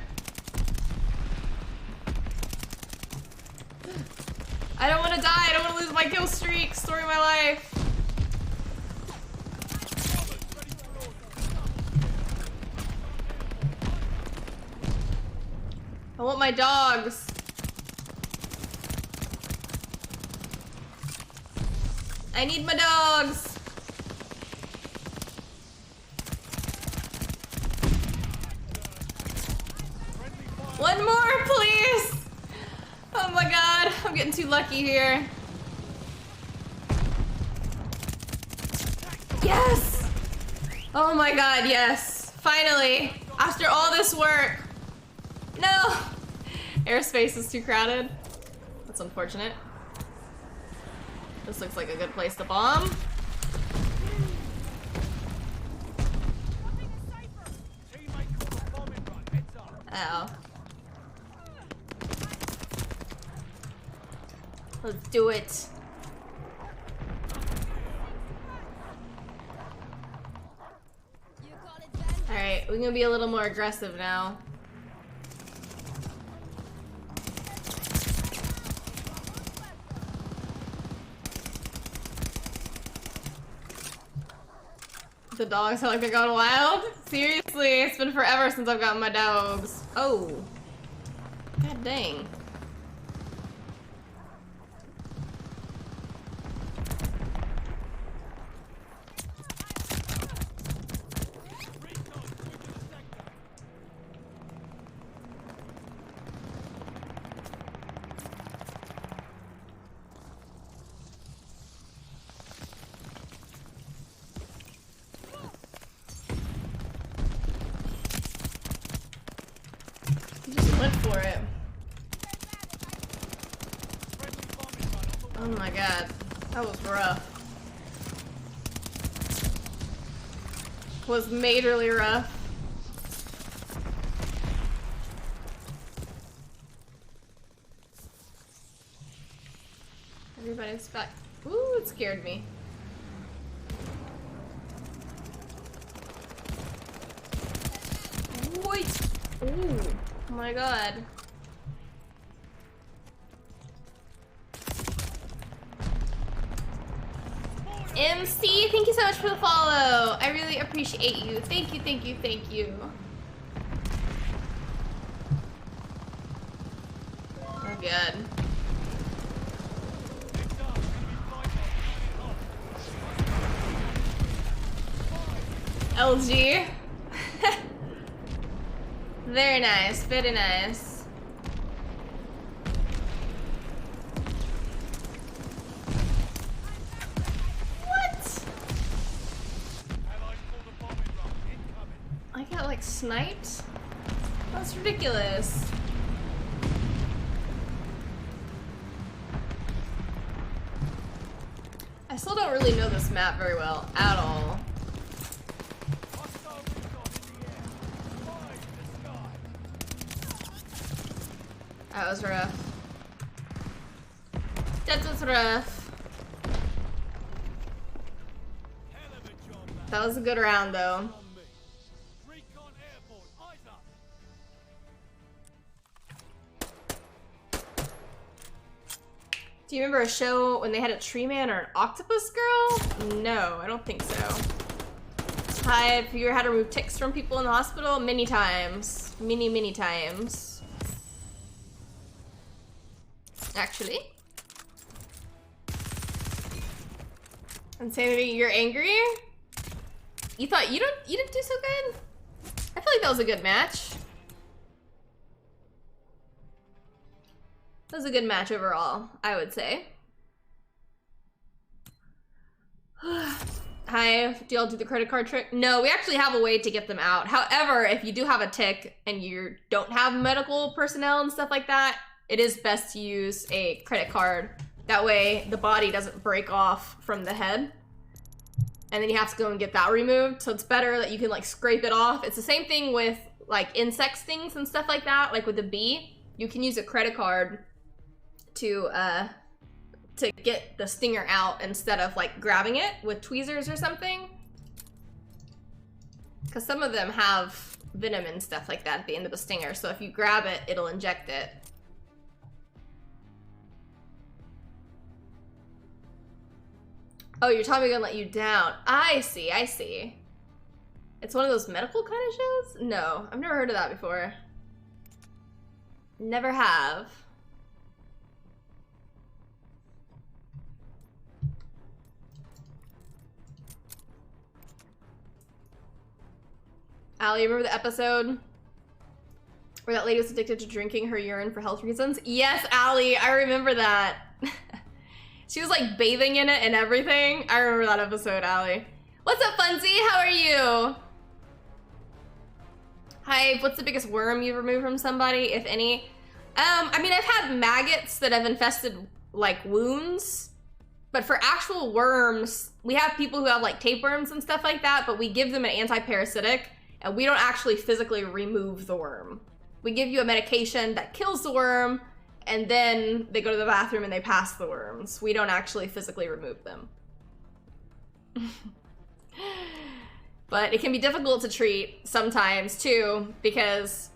S1: I don't want to die, I don't want to lose my kill streak. Story of my life. I want my dogs. I need my dogs. One more, please. Oh my god, I'm getting too lucky here. Yes! Oh my god, yes. Finally, after all this work. No! Airspace is too crowded. That's unfortunate. This looks like a good place to bomb. Oh. Let's do it. Alright, we're gonna be a little more aggressive now. The dogs sound like they're going wild? Seriously, it's been forever since I've gotten my dogs. Oh. God dang. Went for it. Oh my god, that was rough. Was majorly rough. Everybody's back. Ooh, it scared me. Wait. Ooh. Oh my god. MC, thank you so much for the follow. I really appreciate you. Thank you, thank you, thank you. Oh god. LG. Very nice, very nice. What? I got like sniped? That's ridiculous. I still don't really know this map very well at all. That was rough. That was rough. That was a good round, though. Do you remember a show when they had a tree man or an octopus girl? No, I don't think so. Hi, have you ever had to remove ticks from people in the hospital? Many times. Many times. Actually. Insanity, you're angry? You thought you didn't do so good? I feel like that was a good match. That was a good match overall, I would say. Hi, do y'all do the credit card trick? No, we actually have a way to get them out. However, if you do have a tick and you don't have medical personnel and stuff like that, it is best to use a credit card. That way the body doesn't break off from the head. And then you have to go and get that removed. So it's better that you can like scrape it off. It's the same thing with like insect stings and stuff like that. Like with the bee, you can use a credit card to get the stinger out instead of like grabbing it with tweezers or something. Because some of them have venom and stuff like that at the end of the stinger. So if you grab it, it'll inject it. Oh, your Tommy gonna let you down. I see, I see. It's one of those medical kind of shows? No, I've never heard of that before. Never have. Allie, remember the episode where that lady was addicted to drinking her urine for health reasons? Yes, Allie, I remember that. She was like bathing in it and everything. I remember that episode, Allie. What's up, Funzy? How are you? Hi, what's the biggest worm you've removed from somebody, if any? I mean, I've had maggots that have infested like wounds, but for actual worms, we have people who have like tapeworms and stuff like that, but we give them an anti-parasitic and we don't actually physically remove the worm. We give you a medication that kills the worm and then they go to the bathroom and they pass the worms. We don't actually physically remove them. But it can be difficult to treat sometimes too, because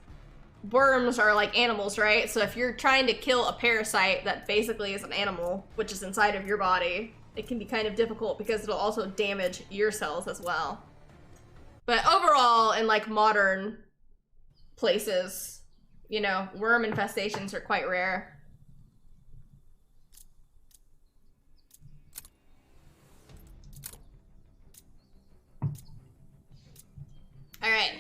S1: worms are like animals, right? So if you're trying to kill a parasite that basically is an animal, which is inside of your body, it can be kind of difficult because it'll also damage your cells as well. But overall, in like modern places, you know, worm infestations are quite rare. All right,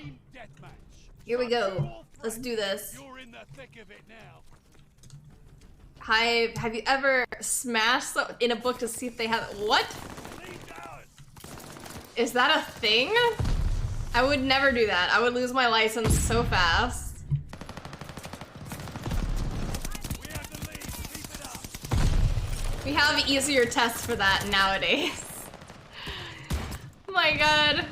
S1: here we go. Let's do this.
S4: You're in the thick of it now.
S1: Hi, have you ever smashed something in a book to see if they have what? Is that a thing? I would never do that. I would lose my license so fast.
S4: We have the lead. Keep it up.
S1: We have easier tests for that nowadays. Oh my god.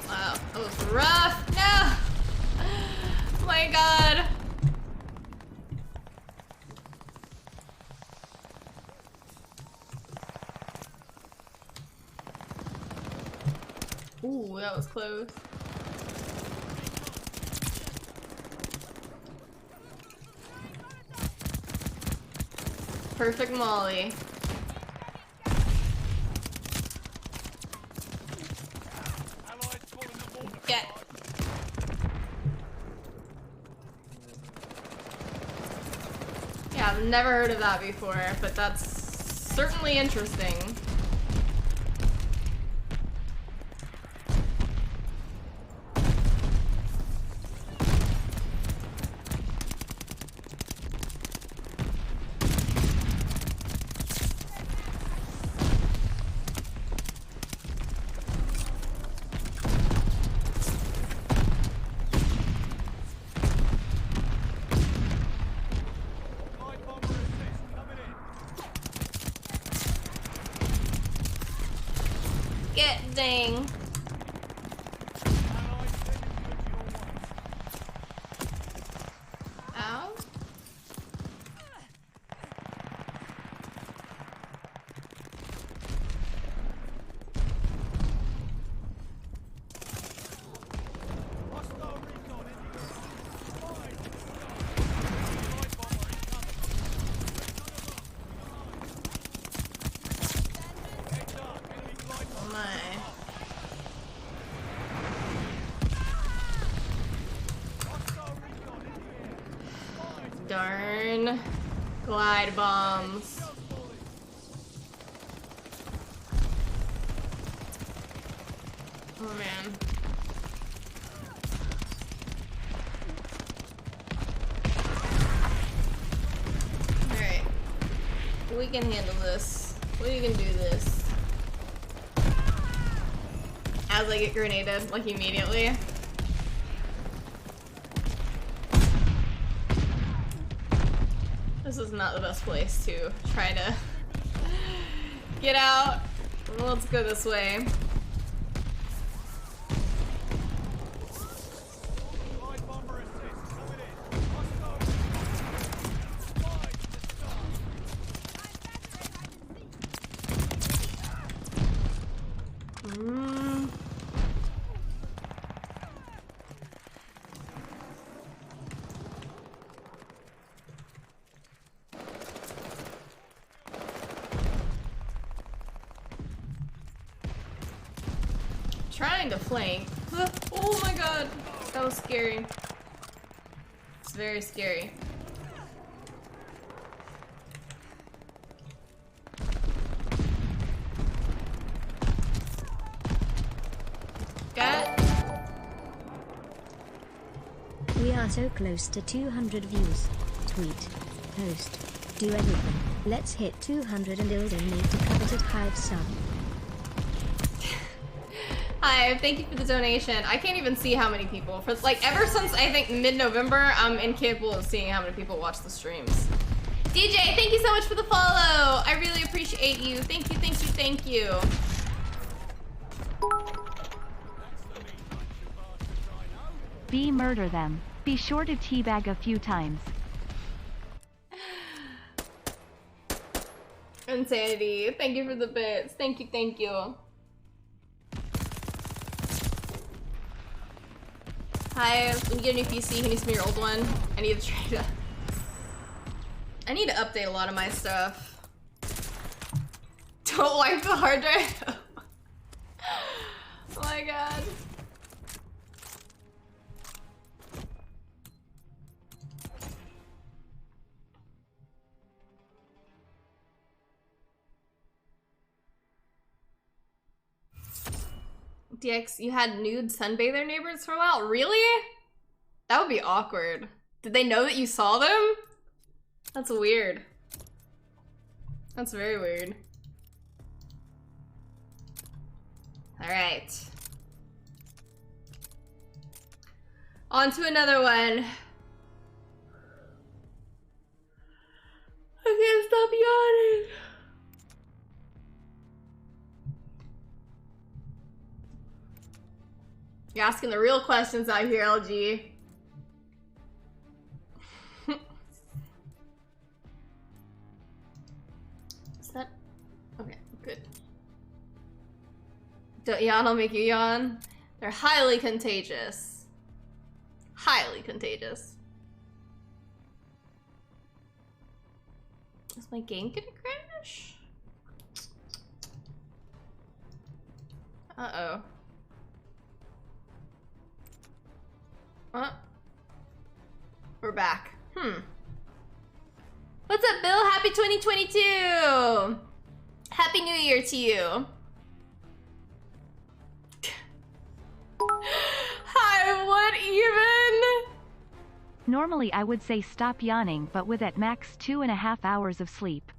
S1: Wow, that was rough. No! Oh my god. Ooh, that was close. Perfect Molly. Get. Yeah, I've never heard of that before, but that's certainly interesting. Get dang. Ow. Oh my. Darn. Glide bombs. Oh man. Alright. We can handle this. We can do this. As I get grenaded, like immediately. This is not the best place to try to get out. Let's go this way. trying to flank. Oh my god. That was scary. It's very scary. Got it.
S3: We are so close to 200 views. Tweet, post, do everything. Let's hit 200 and Ilden need to coveted Hive sub.
S1: Hi, thank you for the donation. I can't even see how many people. For like ever since I think mid-November, I'm incapable of seeing how many people watch the streams. DJ, thank you so much for the follow. I really appreciate you. Thank you, thank you, thank you.
S2: B, murder them. Be sure to teabag a few times.
S1: Insanity. Thank you for the bits. Thank you, thank you. Hi, when you get a new PC, can you send me your old one? I need to try to... I need to update a lot of my stuff. Don't wipe the hard drive. Oh my god. DX, you had nude sunbather neighbors for a while? Really? That would be awkward. Did they know that you saw them? That's weird. That's very weird. Alright. On to another one. I can't stop yawning. You're asking the real questions out here, LG. Is that... Okay, good. Don't yawn, I'll make you yawn. They're highly contagious. Highly contagious. Is my game gonna crash? Uh-oh. We're back. What's up, Bill? Happy 2022! Happy New Year to you. Hi, what even?
S2: Normally I would say stop yawning, but with at max 2.5 hours of sleep,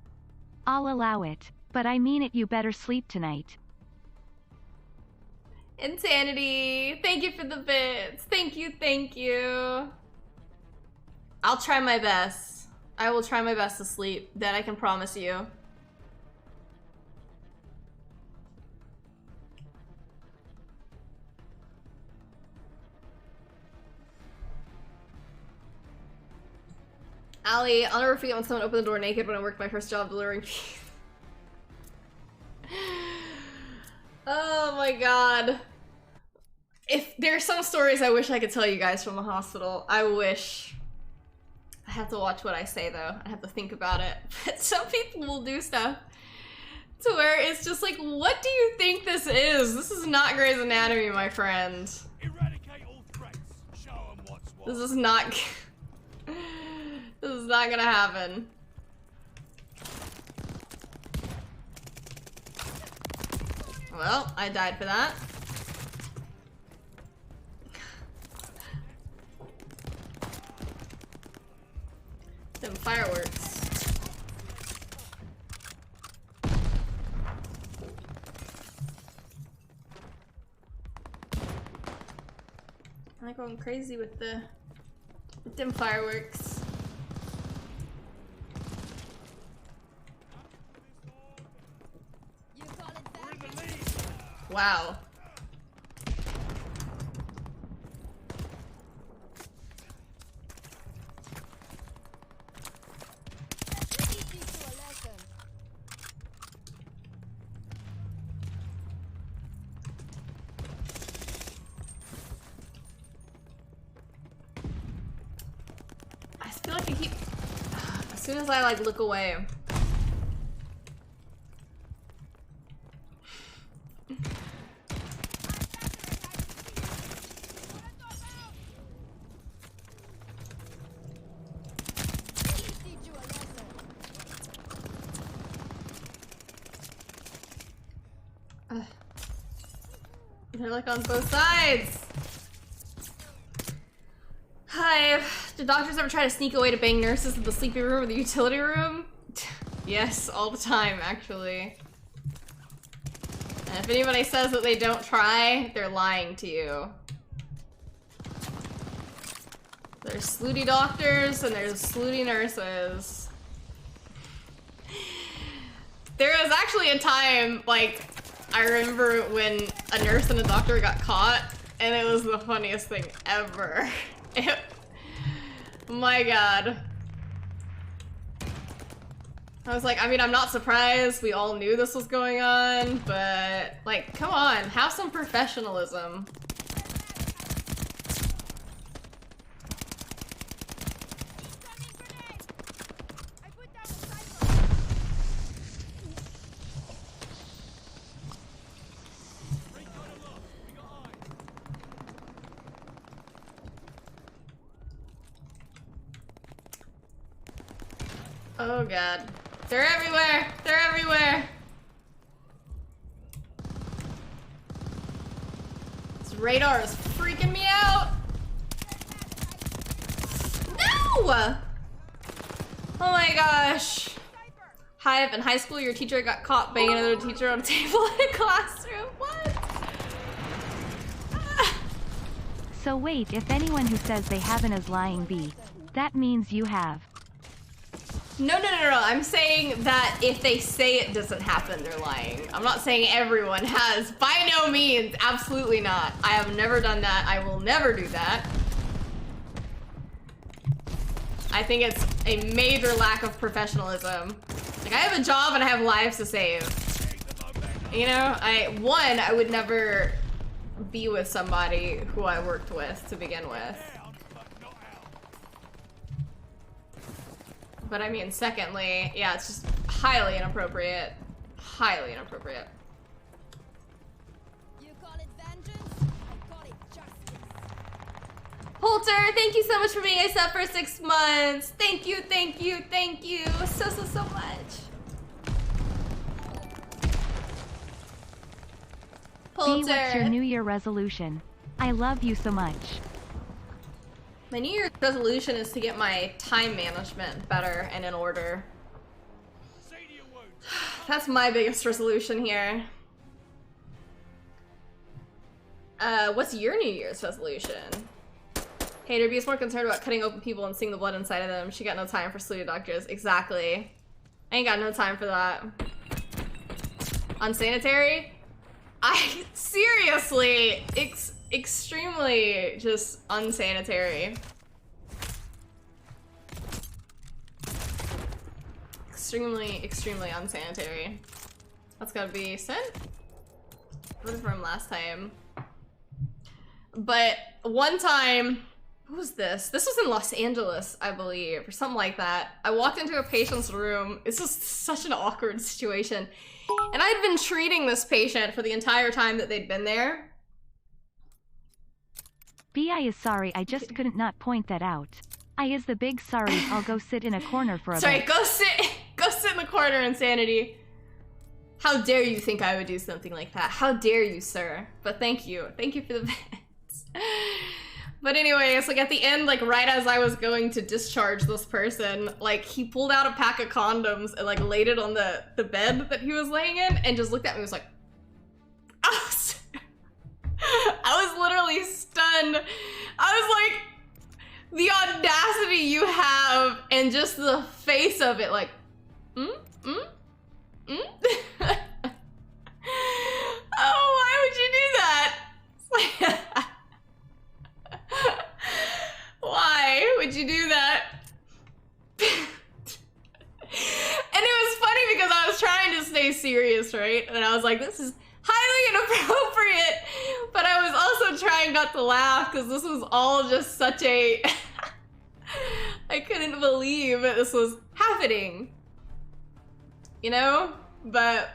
S2: I'll allow it. But I mean it, you better sleep tonight.
S1: Insanity. Thank you for the bits. Thank you, thank you. I'll try my best. I will try my best to sleep. That I can promise you. Allie, I'll never forget when someone opened the door naked when I worked my first job delivering pizza. Oh my god. If there's some stories I wish I could tell you guys from the hospital. I wish. I have to watch what I say though. I have to think about it. But some people will do stuff to where it's just like, what do you think this is? This is not Grey's Anatomy, my friend.
S4: Eradicate all threats. Show 'em what's what.
S1: This is not... This is not gonna happen. Well, I died for that. Them fireworks. I'm going crazy with them fireworks.
S5: You call it
S4: We're in
S5: that?
S4: the lead.
S1: Wow.
S5: We teach you a lesson.
S1: I feel like I keep... As soon as I like look away. They're like on both sides. Hi. Do doctors ever try to sneak away to bang nurses in the sleeping room or the utility room? Yes, all the time, actually. And if anybody says that they don't try, they're lying to you. There's slutty doctors and there's slutty nurses. There was actually a time, like, I remember when a nurse and a doctor got caught, and it was the funniest thing ever. My god. I was like, I mean, I'm not surprised. We all knew this was going on, but, like, come on, have some professionalism. Oh god. They're everywhere! They're everywhere! This radar is freaking me out! No! Oh my gosh. Hive, in high school your teacher got caught banging another teacher on a table in a classroom. What?
S2: So wait, if anyone who says they haven't is lying, B, that means you have.
S1: No. I'm saying that if they say it doesn't happen, they're lying. I'm not saying everyone has. By no means. Absolutely not. I have never done that. I will never do that. I think it's a major lack of professionalism. Like, I have a job and I have lives to save. You know, I would never be with somebody who I worked with to begin with. But I mean, secondly, yeah, it's just highly inappropriate. Highly inappropriate.
S5: You call it vengeance? I call it justice.
S1: Poulter, thank you so much for being a sub for 6 months. Thank you so much. Poulter.
S2: B, what's your New Year resolution? I love you so much.
S1: My New Year's resolution is to get my time management better and in order. That's my biggest resolution here. What's your New Year's resolution? Hater B is more concerned about cutting open people and seeing the blood inside of them. She got no time for slutty doctors. Exactly. I ain't got no time for that. Unsanitary? Seriously, extremely just unsanitary. Extremely unsanitary. That's gotta be sent? What is from last time? But one time, what was this? This was in Los Angeles, I believe, or something like that. I walked into a patient's room. It's just such an awkward situation. And I'd been treating this patient for the entire time that they'd been there.
S2: B.I. is sorry, I just couldn't not point that out. I is the big sorry, I'll go sit in a corner for a
S1: Sorry,
S2: bit.
S1: go sit in the corner, Insanity. How dare you think I would do something like that? How dare you, sir? But thank you for the bits. But anyways, like at the end, like right as I was going to discharge this person, like he pulled out a pack of condoms and like laid it on the bed that he was laying in and just looked at me and was like, I was literally stunned. I was like, the audacity you have and just the face of it, like, Oh, why would you do that? Why would you do that? And it was funny because I was trying to stay serious, right? And I was like, this is highly inappropriate, but I was also trying not to laugh because this was all just such a... I couldn't believe this was happening. You know? But...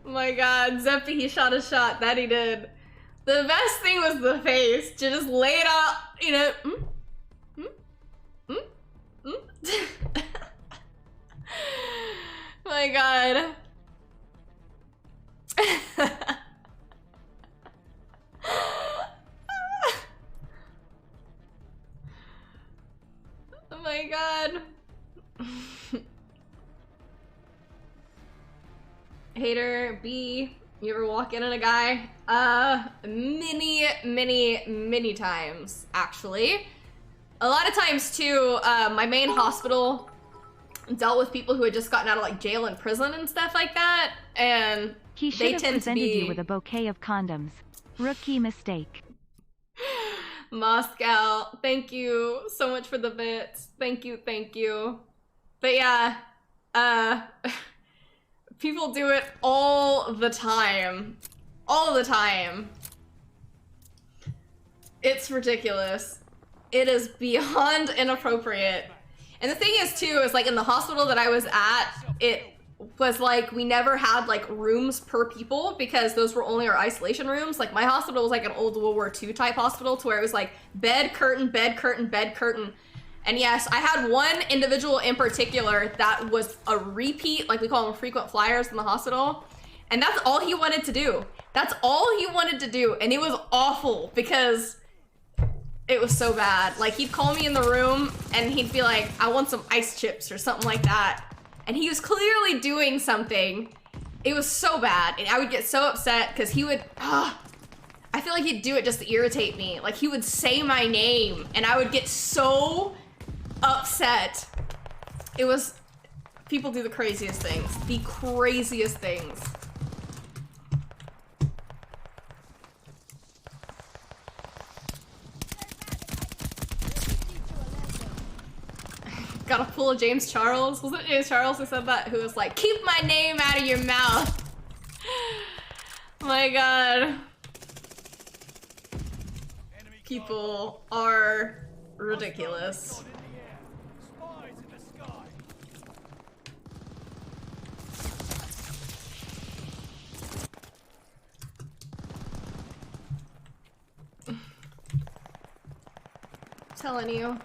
S1: My god, Zeppy, he shot a shot. That he did. The best thing was the face. To just lay it out, you know. My god. Oh my god. Hater B, you ever walk in on a guy? Many times, actually. A lot of times too, my main hospital dealt with people who had just gotten out of like jail and prison and stuff like that, and
S2: He
S1: they
S2: should have
S1: tend to
S2: presented
S1: be
S2: you with a bouquet of condoms. Rookie mistake.
S1: Moscow. Thank you so much for the bits. Thank you, thank you. But yeah, people do it all the time. All the time. It's ridiculous. It is beyond inappropriate. And the thing is too, is like in the hospital that I was at, it was like we never had like rooms per people because those were only our isolation rooms. Like my hospital was like an old World War II type hospital to where it was like bed, curtain, bed, curtain, bed, curtain. And yes, I had one individual in particular that was a repeat, like we call them frequent flyers in the hospital. And that's all he wanted to do. That's all he wanted to do. And it was awful because it was so bad. Like he'd call me in the room and he'd be like, I want some ice chips or something like that. And he was clearly doing something. It was so bad. And I would get so upset because he would, I feel like he'd do it just to irritate me. Like he would say my name and I would get so upset. It was, people do the craziest things. The craziest things. Got a pull of James Charles. Was it James Charles who said that? Who was like, keep my name out of your mouth. Oh my god. People are ridiculous.
S4: Spies in the sky.
S1: Telling you.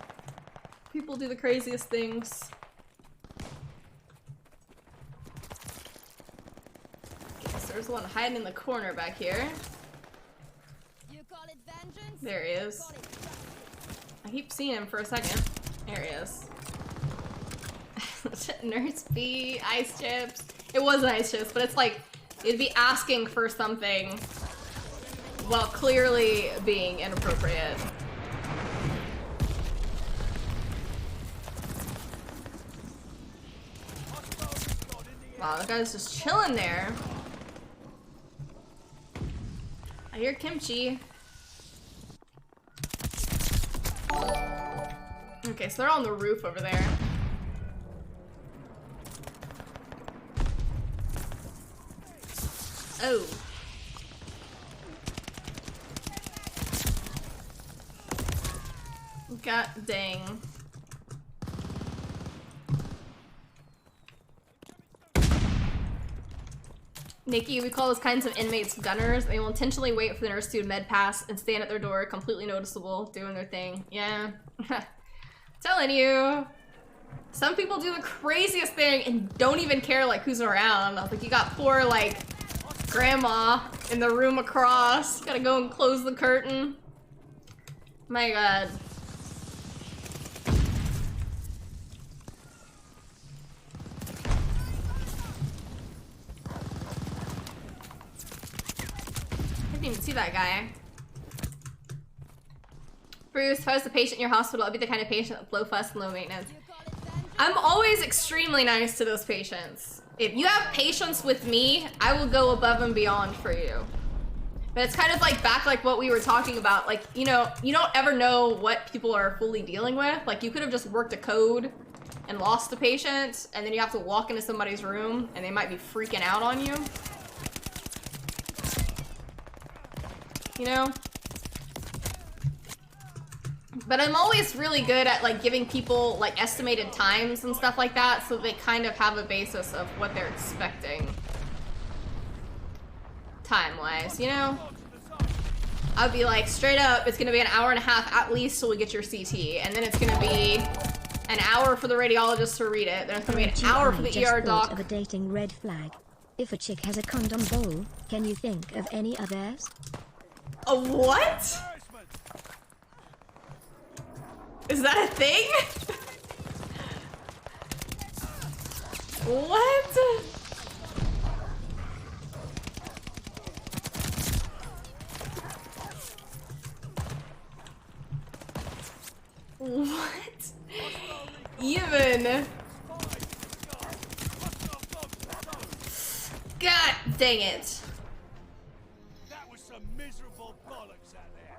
S1: People do the craziest things. Okay, so there's one hiding in the corner back here.
S5: You call it vengeance?
S1: There he is.
S5: Call it justice.
S1: I keep seeing him for a second. There he is. Nurse B, ice chips. It wasn't ice chips, but it's like, it'd be asking for something while clearly being inappropriate. Wow, that guy's just chilling there. I hear kimchi. Okay, so they're on the roof over there. Oh. God dang. Nikki, we call those kinds of inmates gunners. They will intentionally wait for the nurse to med pass and stand at their door, completely noticeable, doing their thing. Yeah. Telling you. Some people do the craziest thing and don't even care like who's around. Like you got poor like grandma in the room across. Gotta go and close the curtain. My god. I didn't even see that guy. Bruce, if I was the patient in your hospital, I'd be the kind of patient with low fuss and low maintenance.
S5: You call it vengeance?
S1: I'm always extremely nice to those patients. If you have patience with me, I will go above and beyond for you. But it's kind of like back like what we were talking about. Like, you know, you don't ever know what people are fully dealing with. Like you could have just worked a code and lost a patient, and then you have to walk into somebody's room and they might be freaking out on you. You know? But I'm always really good at like giving people like estimated times and stuff like that so they kind of have a basis of what they're expecting. Time-wise, you know? I'd be like, straight up, it's gonna be an hour and a half at least till we get your CT. And then it's gonna be an hour for the radiologist to read it. Then it's gonna be an hour for the ER doc.
S3: Of a dating red flag. If a chick has a condom bowl, can you think of any others?
S1: A what?
S4: Embarrassment.
S1: Is that a thing? What? What? Even? God dang it.
S4: That was some miserable bollocks out there.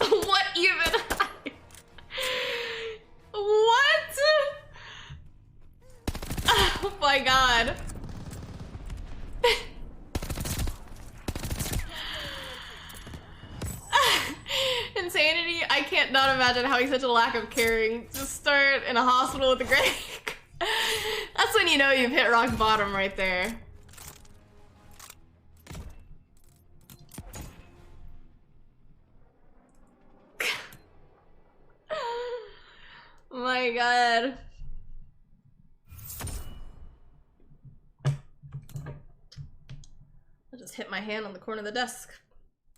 S1: What even? What? Oh my god. Insanity. I can't not imagine having such a lack of caring to start in a hospital with a grave. That's when you know you've hit rock bottom right there. My god. I just hit my hand on the corner of the desk.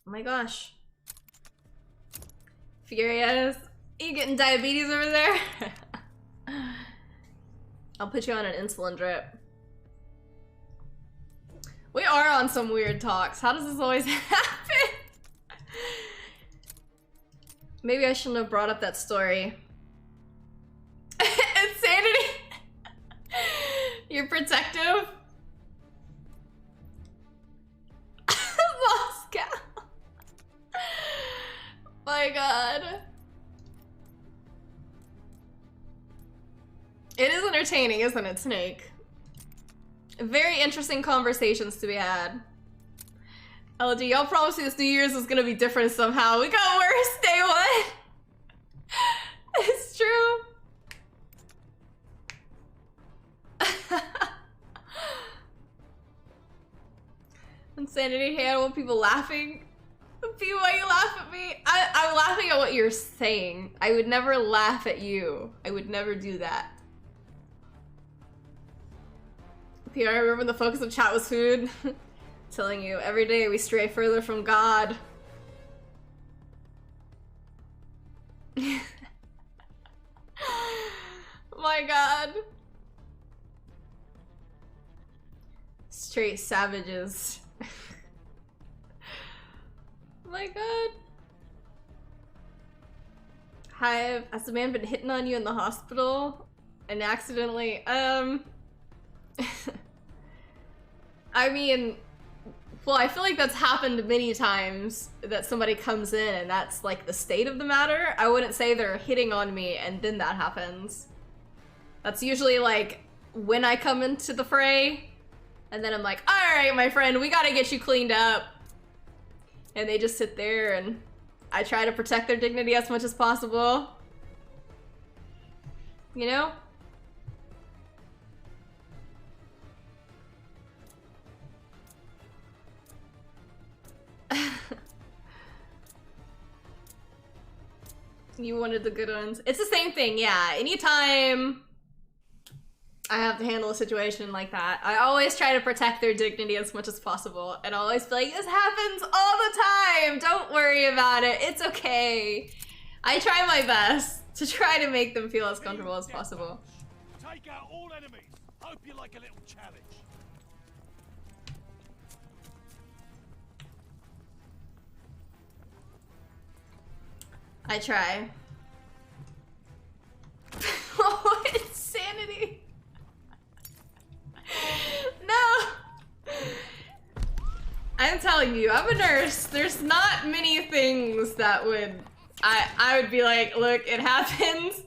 S1: Oh my gosh. Furious. Are you getting diabetes over there? I'll put you on an insulin drip. We are on some weird talks. How does this always happen? Maybe I shouldn't have brought up that story. Insanity. You're protective. Moscow. My god. It is entertaining, isn't it, Snake? Very interesting conversations to be had. LG, y'all promised me this New Year's was gonna be different somehow. We got worse day one. It's true. Insanity. Hey, I don't want people laughing. P, why you laugh at me? I'm laughing at what you're saying. I would never laugh at you. I would never do that. P, I remember when the focus of chat was food. Telling you, every day we stray further from God. My god. Straight savages. My god. Has the man been hitting on you in the hospital and accidentally, I mean, well, I feel like that's happened many times, that somebody comes in and that's like the state of the matter. I wouldn't say they're hitting on me and then that happens. That's usually like when I come into the fray and then I'm like, all right, my friend, we gotta get you cleaned up. And they just sit there and I try to protect their dignity as much as possible. You know? You wanted the good ones. It's the same thing, yeah. Anytime I have to handle a situation like that, I always try to protect their dignity as much as possible. And I'll always be like, this happens all the time! Don't worry about it. It's okay. I try my best to try to make them feel as comfortable as possible.
S4: Take out all enemies. Hope you like a little challenge.
S1: I try. Oh, insanity. No! I'm telling you, I'm a nurse. There's not many things that would... I would be like, look, it happens.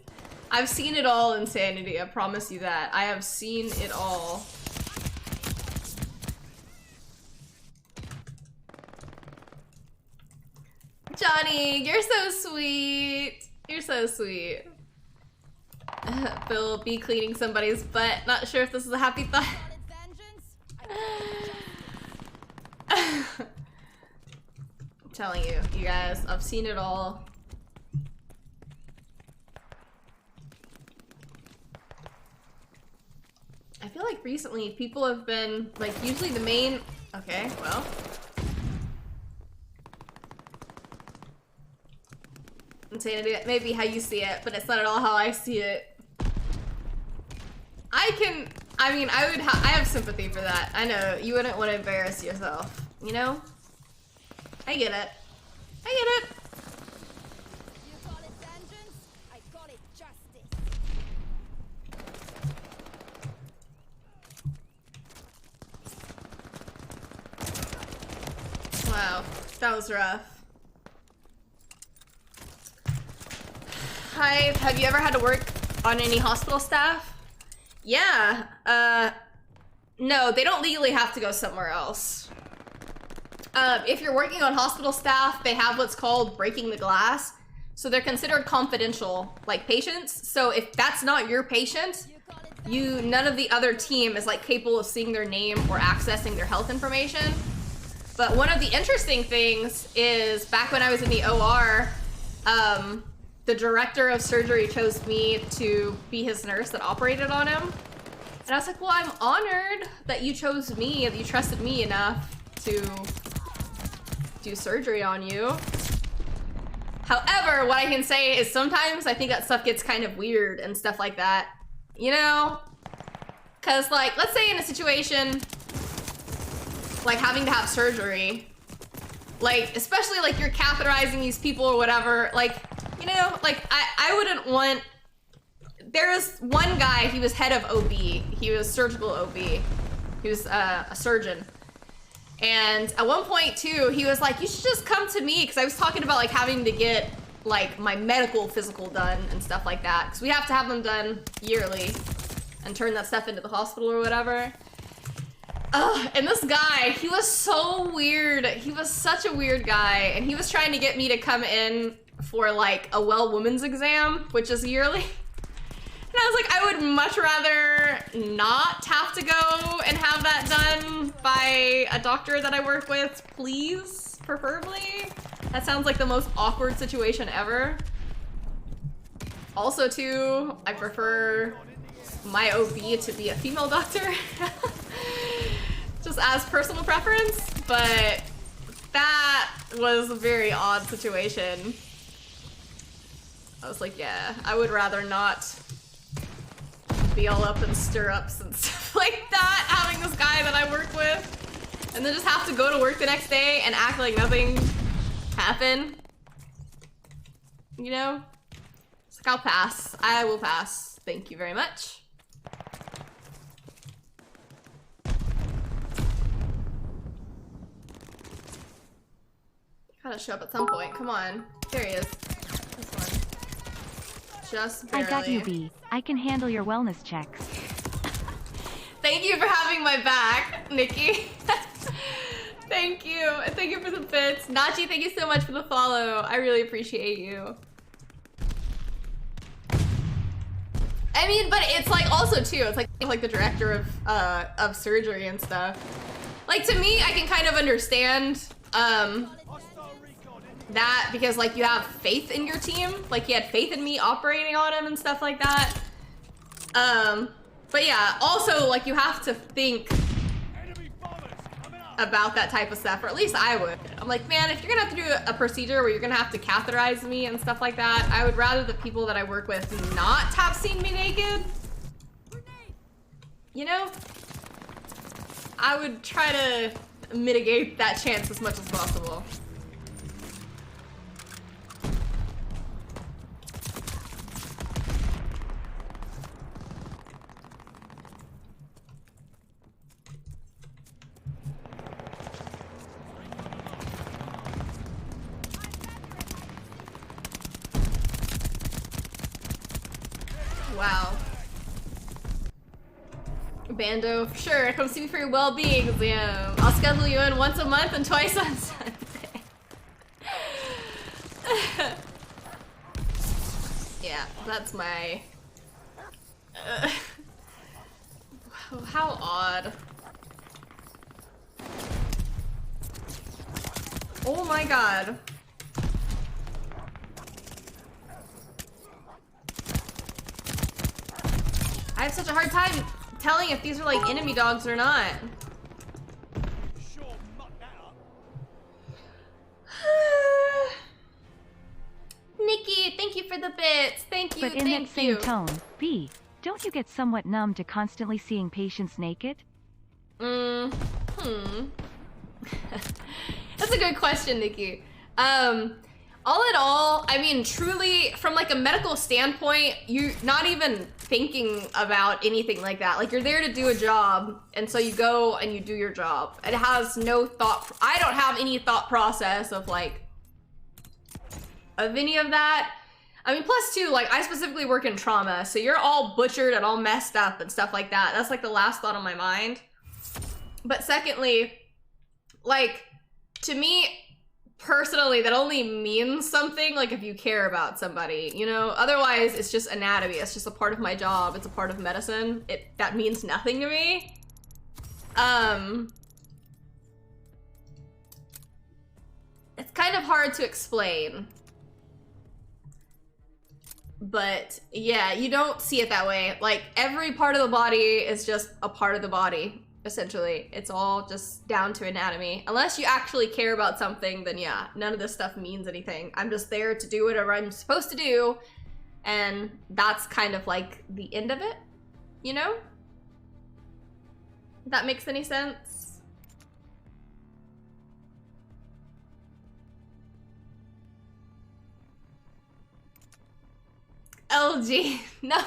S1: I've seen it all, Insanity. I promise you that. I have seen it all. Johnny, you're so sweet. You're so sweet. Bill be cleaning somebody's butt. Not sure if this is a happy thought. I'm telling you, you guys, I've seen it all. feel like recently people have been, like, usually the main... Okay, well. Insanity, that may be how you see it, but it's not at all how I see it. I have sympathy for that. I know, you wouldn't want to embarrass yourself, you know? I get it. I get it.
S5: You call it vengeance? I call it justice.
S1: Wow, that was rough. Hi, have you ever had to work on any hospital staff? Yeah, no, they don't legally have to go somewhere else. If you're working on hospital staff, they have what's called breaking the glass. So they're considered confidential, like patients. So if that's not your patient, none of the other team is like capable of seeing their name or accessing their health information. But one of the interesting things is back when I was in the OR, the director of surgery chose me to be his nurse that operated on him. And I was like, well, I'm honored that you chose me, that you trusted me enough to do surgery on you. However, what I can say is sometimes I think that stuff gets kind of weird and stuff like that. You know? Cause like, let's say in a situation like having to have surgery, like, especially like you're catheterizing these people or whatever, like, you know, like I wouldn't want, there was one guy, he was head of OB, he was surgical OB, he was a surgeon. And at one point too, he was like, you should just come to me, because I was talking about like having to get like my medical physical done and stuff like that, because we have to have them done yearly and turn that stuff into the hospital or whatever. And this guy, he was so weird. He was such a weird guy, and he was trying to get me to come in for like a well woman's exam, which is yearly. And I was like, I would much rather not have to go and have that done by a doctor that I work with, please, preferably. That sounds like the most awkward situation ever. Also too, I prefer my OB to be a female doctor. Just as personal preference, but that was a very odd situation. I was like, yeah, I would rather not be all up in stirrups and stuff like that, having this guy that I work with, and then just have to go to work the next day and act like nothing happened. You know? It's like, I'll pass. I will pass. Thank you very much. Gotta show up at some point. Come on. There he is. This one. Just barely.
S2: I got you, B. I can handle your wellness checks.
S1: Thank you for having my back, Nikki. Thank you. Thank you for the bits. Nachi, thank you so much for the follow. I really appreciate you. I mean, but it's like also too, it's like the director of surgery and stuff. Like, to me, I can kind of understand that, because like you have faith in your team, like you had faith in me operating on him and stuff like that. But yeah, also like you have to think about that type of stuff, or at least I would. I'm like, man, if you're gonna have to do a procedure where you're gonna have to catheterize me and stuff like that, I would rather the people that I work with not have seen me naked. You know? I would try to mitigate that chance as much as possible. Wow. Bando, for sure. Come see me for your well-being, Liam. I'll schedule you in once a month and twice on Sunday. Yeah, that's my... how odd. Oh my god. I have such a hard time telling if these are like enemy dogs or not.
S4: Sure, muck that up.
S1: Nikki, thank you for the bits. Thank you,
S2: But in that same tone, B, don't you get somewhat numb to constantly seeing patients naked?
S1: That's a good question, Nikki. All in all, I mean, truly, from like a medical standpoint, you're not even thinking about anything like that. Like, you're there to do a job, and so you go and you do your job. It has no thought. I don't have any thought process of like, of any of that. I mean, plus too, like, I specifically work in trauma, so you're all butchered and all messed up and stuff like that. That's like the last thought on my mind. But secondly, like, to me, personally, that only means something, like, if you care about somebody, you know? Otherwise, it's just anatomy. It's just a part of my job. It's a part of medicine. That means nothing to me. It's kind of hard to explain. But, yeah, you don't see it that way. Like, every part of the body is just a part of the body. Essentially, it's all just down to anatomy. Unless you actually care about something, then yeah, none of this stuff means anything. I'm just there to do whatever I'm supposed to do, and that's kind of like the end of it, you know? If that makes any sense? LG, no.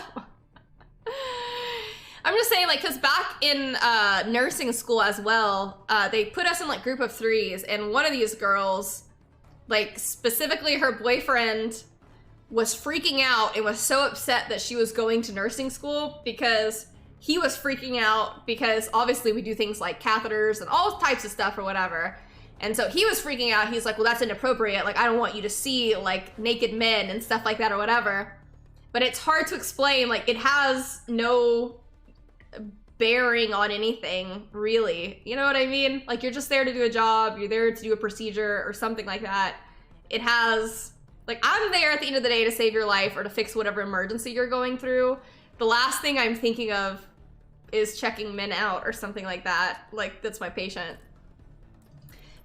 S1: I'm just saying, like, because back in nursing school as well, they put us in, like, group of threes, and one of these girls, like, specifically her boyfriend was freaking out and was so upset that she was going to nursing school because he was freaking out because obviously we do things like catheters and all types of stuff or whatever. And so he was freaking out. He's like, well, that's inappropriate. Like, I don't want you to see, like, naked men and stuff like that or whatever. But it's hard to explain. Like, it has no bearing on anything, really. You know what I mean? Like, you're just there to do a job, you're there to do a procedure or something like that. It has, like, I'm there at the end of the day to save your life or to fix whatever emergency you're going through. The last thing I'm thinking of is checking men out or something like that. Like, that's my patient.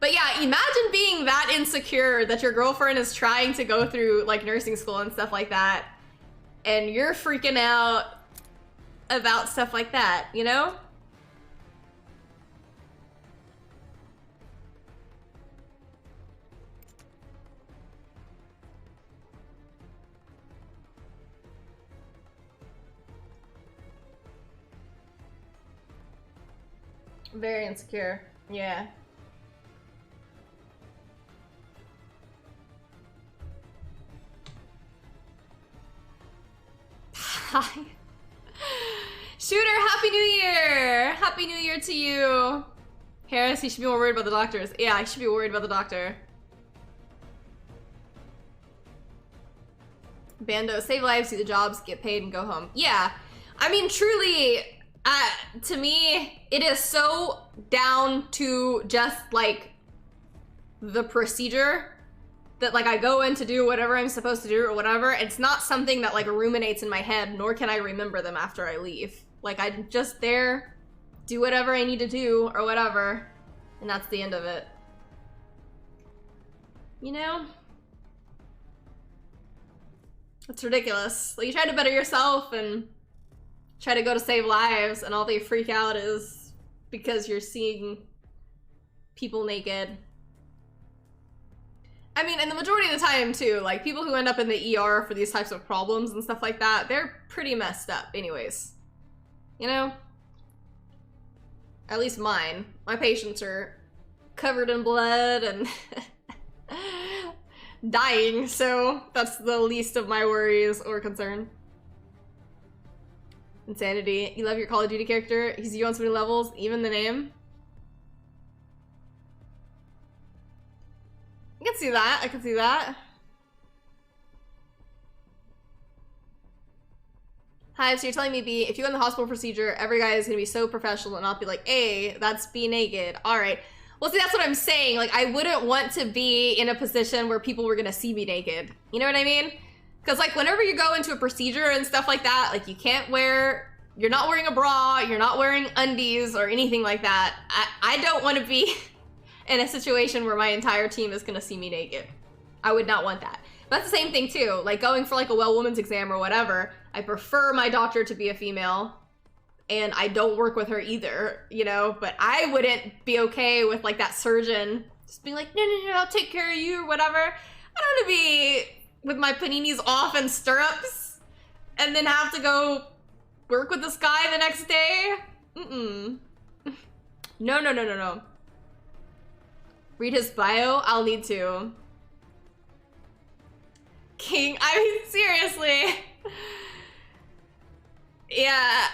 S1: But yeah, imagine being that insecure that your girlfriend is trying to go through, like, nursing school and stuff like that, and you're freaking out about stuff like that, you know? Very insecure, yeah. Hi. Shooter, Happy New Year! Happy New Year to you! Harris, you should be more worried about the doctors. Yeah, I should be worried about the doctor. Bando, save lives, do the jobs, get paid, and go home. Yeah, I mean, truly, to me, it is so down to just, like, the procedure that, like, I go in to do whatever I'm supposed to do or whatever. It's not something that, like, ruminates in my head, nor can I remember them after I leave. Like, I'm just there, do whatever I need to do or whatever, and that's the end of it. You know? It's ridiculous. Like, you try to better yourself and try to go to save lives, and all they freak out is because you're seeing people naked. I mean, and the majority of the time, too, like, people who end up in the ER for these types of problems and stuff like that, they're pretty messed up anyways. You know? At least mine. My patients are covered in blood and dying, so that's the least of my worries or concern. Insanity. You love your Call of Duty character? He's you on so many levels, even the name? I can see that. I can see that. Hi, so you're telling me, B, if you go in the hospital procedure, every guy is gonna be so professional and not be like, hey, that's be naked. All right. Well, see, that's what I'm saying. Like, I wouldn't want to be in a position where people were gonna see me naked. You know what I mean? Because, like, whenever you go into a procedure and stuff like that, like, you can't wear You're not wearing a bra, you're not wearing undies or anything like that. I don't want to be in a situation where my entire team is gonna see me naked. I would not want that. But that's the same thing too, like going for like a well woman's exam or whatever. I prefer my doctor to be a female, and I don't work with her either, you know, but I wouldn't be okay with like that surgeon just being like, no, I'll take care of you or whatever. I don't want to be with my paninis off and stirrups and then have to go work with this guy the next day. No. Read his bio? I'll need to. King, I mean, seriously. Yeah.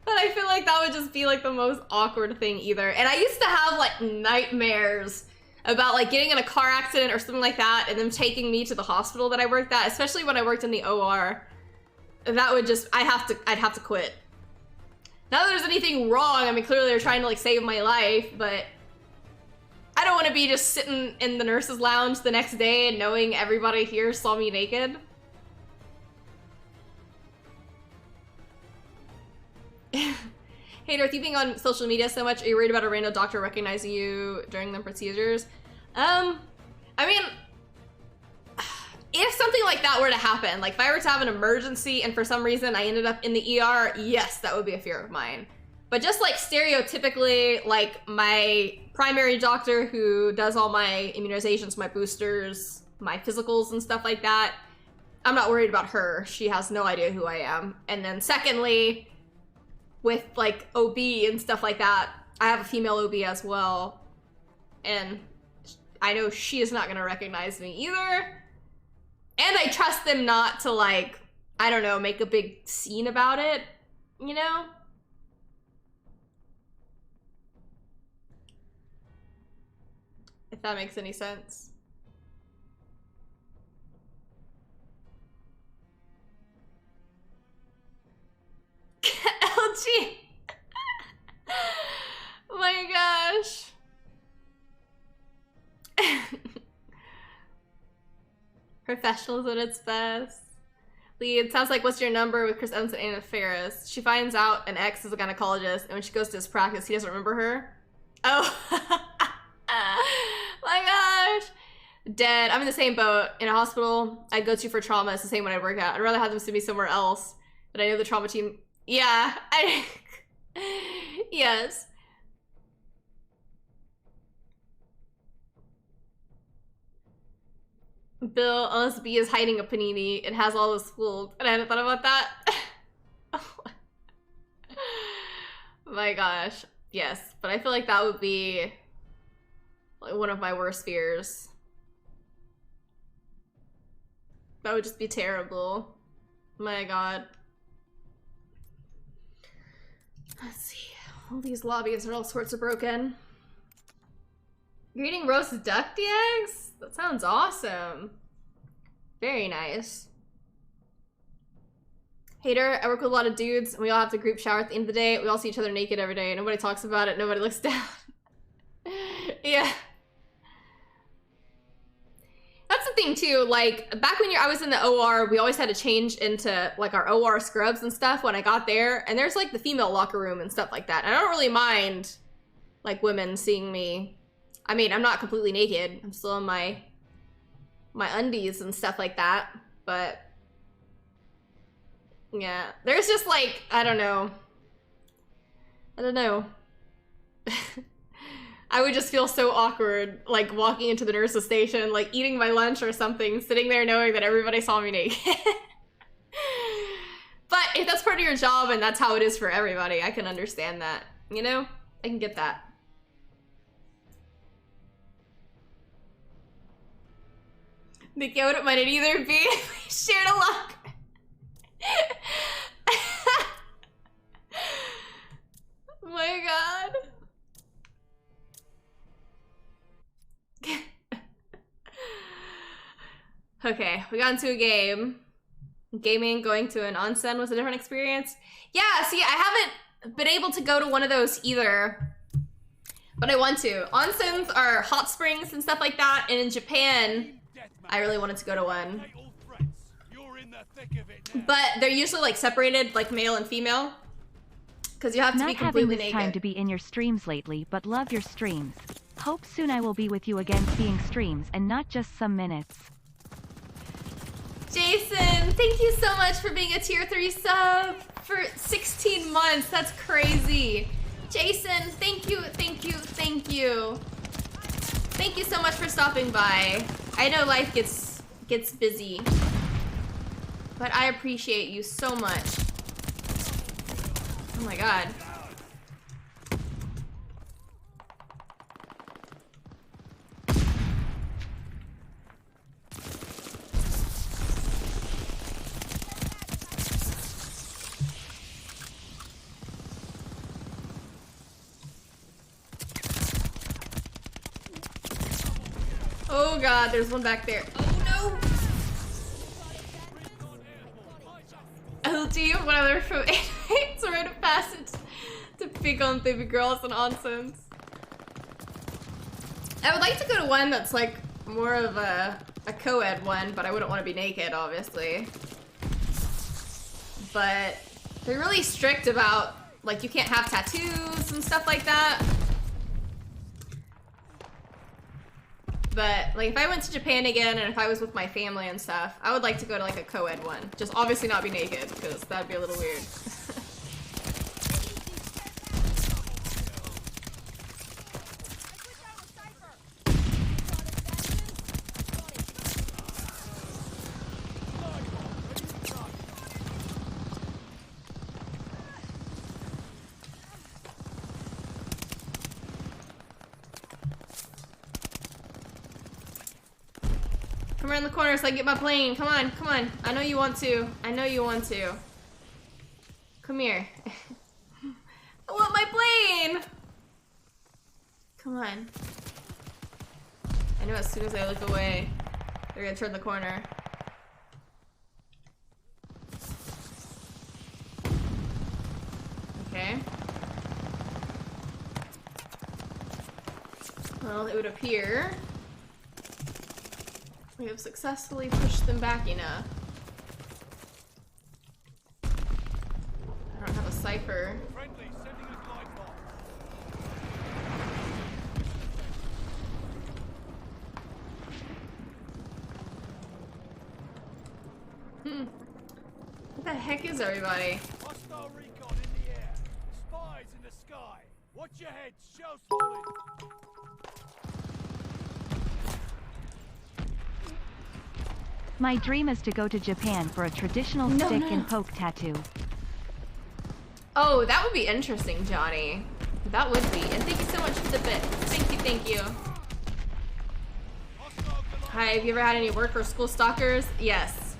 S1: But I feel like that would just be like the most awkward thing either. And I used to have like nightmares about like getting in a car accident or something like that and them taking me to the hospital that I worked at, especially when I worked in the OR. That would just, I'd have to quit. Not that there's anything wrong. I mean, clearly they're trying to like save my life, but I don't want to be just sitting in the nurse's lounge the next day and knowing everybody here saw me naked. Hey, Darth, you being on social media so much, are you worried about a random doctor recognizing you during the procedures? I mean, if something like that were to happen, like if I were to have an emergency and for some reason I ended up in the ER, yes, that would be a fear of mine. But just like stereotypically, like my primary doctor who does all my immunizations, my boosters, my physicals and stuff like that, I'm not worried about her. She has no idea who I am. And then secondly, with like OB and stuff like that, I have a female OB as well. And I know she is not gonna recognize me either. And I trust them not to like, I don't know, make a big scene about it, you know? If that makes any sense. LG! Oh my gosh. Professionals at its best. Lee, it sounds like what's your number with Chris Evans and Anna Faris. She finds out an ex is a gynecologist, and when she goes to his practice, he doesn't remember her. Oh. My gosh. Dead. I'm in the same boat. In a hospital I'd go to for trauma. It's the same one I work at. I'd rather have them send me somewhere else. But I know the trauma team. Yeah. Yes. Bill, unless B is hiding a panini, it has all those schools. And I hadn't thought about that. My gosh. Yes. But I feel like that would be like one of my worst fears. That would just be terrible. My god. Let's see. All these lobbies are all sorts of broken. You're eating roast duck DX? That sounds awesome. Very nice. Hater, I work with a lot of dudes, and we all have to group shower at the end of the day. We all see each other naked every day. Nobody talks about it. Nobody looks down. Yeah. That's the thing too, like back when I was in the OR, we always had to change into like our OR scrubs and stuff when I got there, and there's like the female locker room and stuff like that. And I don't really mind like women seeing me. I mean, I'm not completely naked. I'm still in my undies and stuff like that, but yeah, there's just like, I don't know. I would just feel so awkward, like walking into the nurse's station, like eating my lunch or something, sitting there knowing that everybody saw me naked. But if that's part of your job and that's how it is for everybody, I can understand that, you know? I can get that. Nikki, I wouldn't mind it either, B. We shared a locker. Oh my god. Okay, we got into a game. Gaming, going to an onsen was a different experience. Yeah, see, I haven't been able to go to one of those either, but I want to. Onsens are hot springs and stuff like that, and in Japan, I really wanted to go to one.
S4: the thick of it now.
S1: But they're usually like separated, like male and female. Because you have to
S2: Not
S1: be
S2: having
S1: completely
S2: this
S1: naked.
S2: time to be in your streams lately, but love your streams. Hope soon I will be with you again seeing streams and not just some minutes.
S1: Jason, thank you so much for being a tier 3 sub for 16 months. That's crazy. Jason, thank you, thank you, thank you. Thank you so much for stopping by. I know life gets busy, but I appreciate you so much. Oh my god. Oh god, there's one back there. Oh no! LG, one other from 8 it's a rite of passage to pick on baby girls and nonsense. I would like to go to one that's like more of a co-ed one, but I wouldn't want to be naked, obviously. But they're really strict about, like, you can't have tattoos and stuff like that. But, like, if I went to Japan again and if I was with my family and stuff, I would like to go to, like, a co-ed one. Just obviously not be naked, because that'd be a little weird. Come around the corner so I can get my plane. Come on, come on. I know you want to. I know you want to. Come here. I want my plane! Come on. I know as soon as I look away, they're gonna turn the corner. Okay. Well, it would appear we have successfully pushed them back enough. I don't have a cipher.
S4: Friendly, sending us light bomb.
S1: What the heck is everybody?
S4: Hostile recon in the air. Spies in the sky. Watch your heads. Shells falling.
S2: My dream is to go to Japan for a traditional stick and poke tattoo.
S1: Oh, that would be interesting, Johnny. That would be. And thank you so much for the bit. Thank you, thank you. Hi, have you ever had any work or school stalkers? Yes.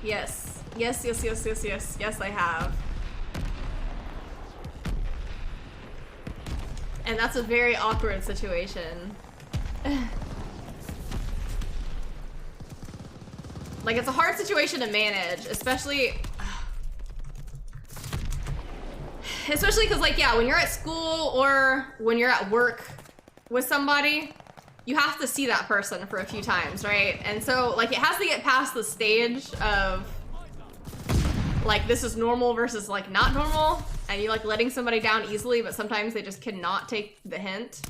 S1: Yes. Yes, yes, yes, yes, yes. Yes, I have. And that's a very awkward situation. Like, it's a hard situation to manage, especially because, like, yeah, when you're at school or when you're at work with somebody, you have to see that person for a few times, right? And so, like, it has to get past the stage of, like, this is normal versus, like, not normal, and you like letting somebody down easily, but sometimes they just cannot take the hint.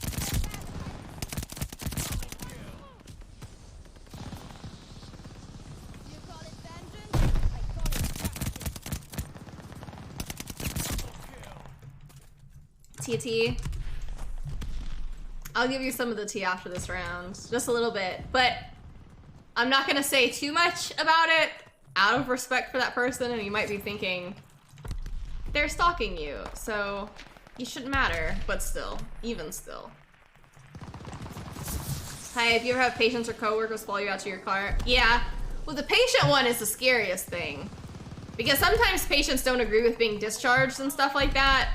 S1: TT. I'll give you some of the tea after this round. Just a little bit. But I'm not gonna say too much about it out of respect for that person, and you might be thinking, they're stalking you, so you shouldn't matter, but still, even still. Hi, have you ever had patients or coworkers follow you out to your car? Yeah. Well, the patient one is the scariest thing. Because sometimes patients don't agree with being discharged and stuff like that.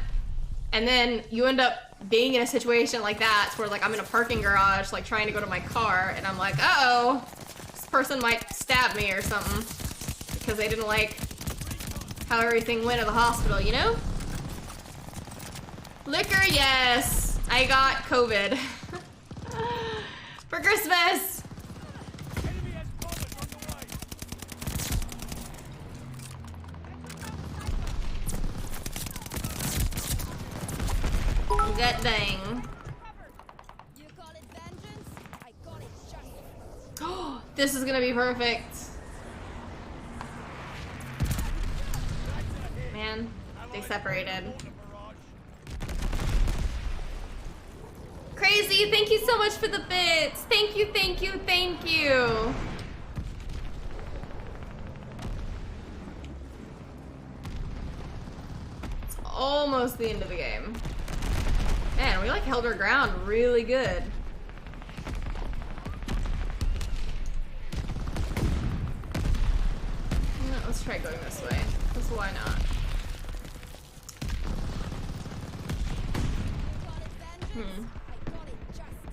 S1: And then you end up being in a situation like that where, like, I'm in a parking garage, like, trying to go to my car, and I'm like, uh-oh, this person might stab me or something because they didn't like how everything went at the hospital, you know? Liquor, yes! I got COVID. For Christmas!
S4: Enemy has bombers on the way.
S1: Good thing.
S5: You call it vengeance? I call it justice.
S1: This is gonna be perfect. Man, they separated. Crazy, thank you so much for the bits. Thank you, thank you, thank you. It's almost the end of the game. Man, we like held our ground really good. Let's try going this way, because why not?
S5: You call it vengeance? I call it justice.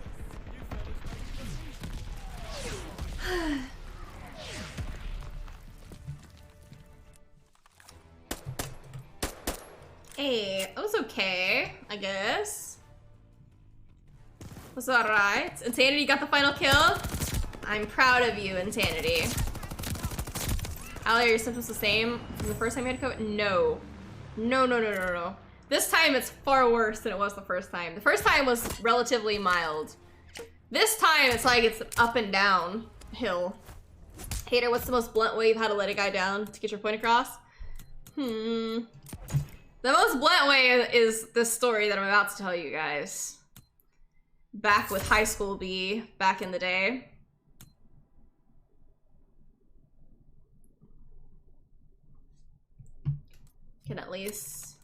S1: Hey, it was okay, I guess. Was alright. Insanity got the final kill. I'm proud of you, Insanity. Ali, are your symptoms the same from the first time you had COVID? No. No. This time it's far worse than it was the first time. The first time was relatively mild. This time it's like it's up and down hill. Hater, what's the most blunt way you've had to let a guy down to get your point across? The most blunt way is this story that I'm about to tell you guys. Back with high school B, back in the day. Can at least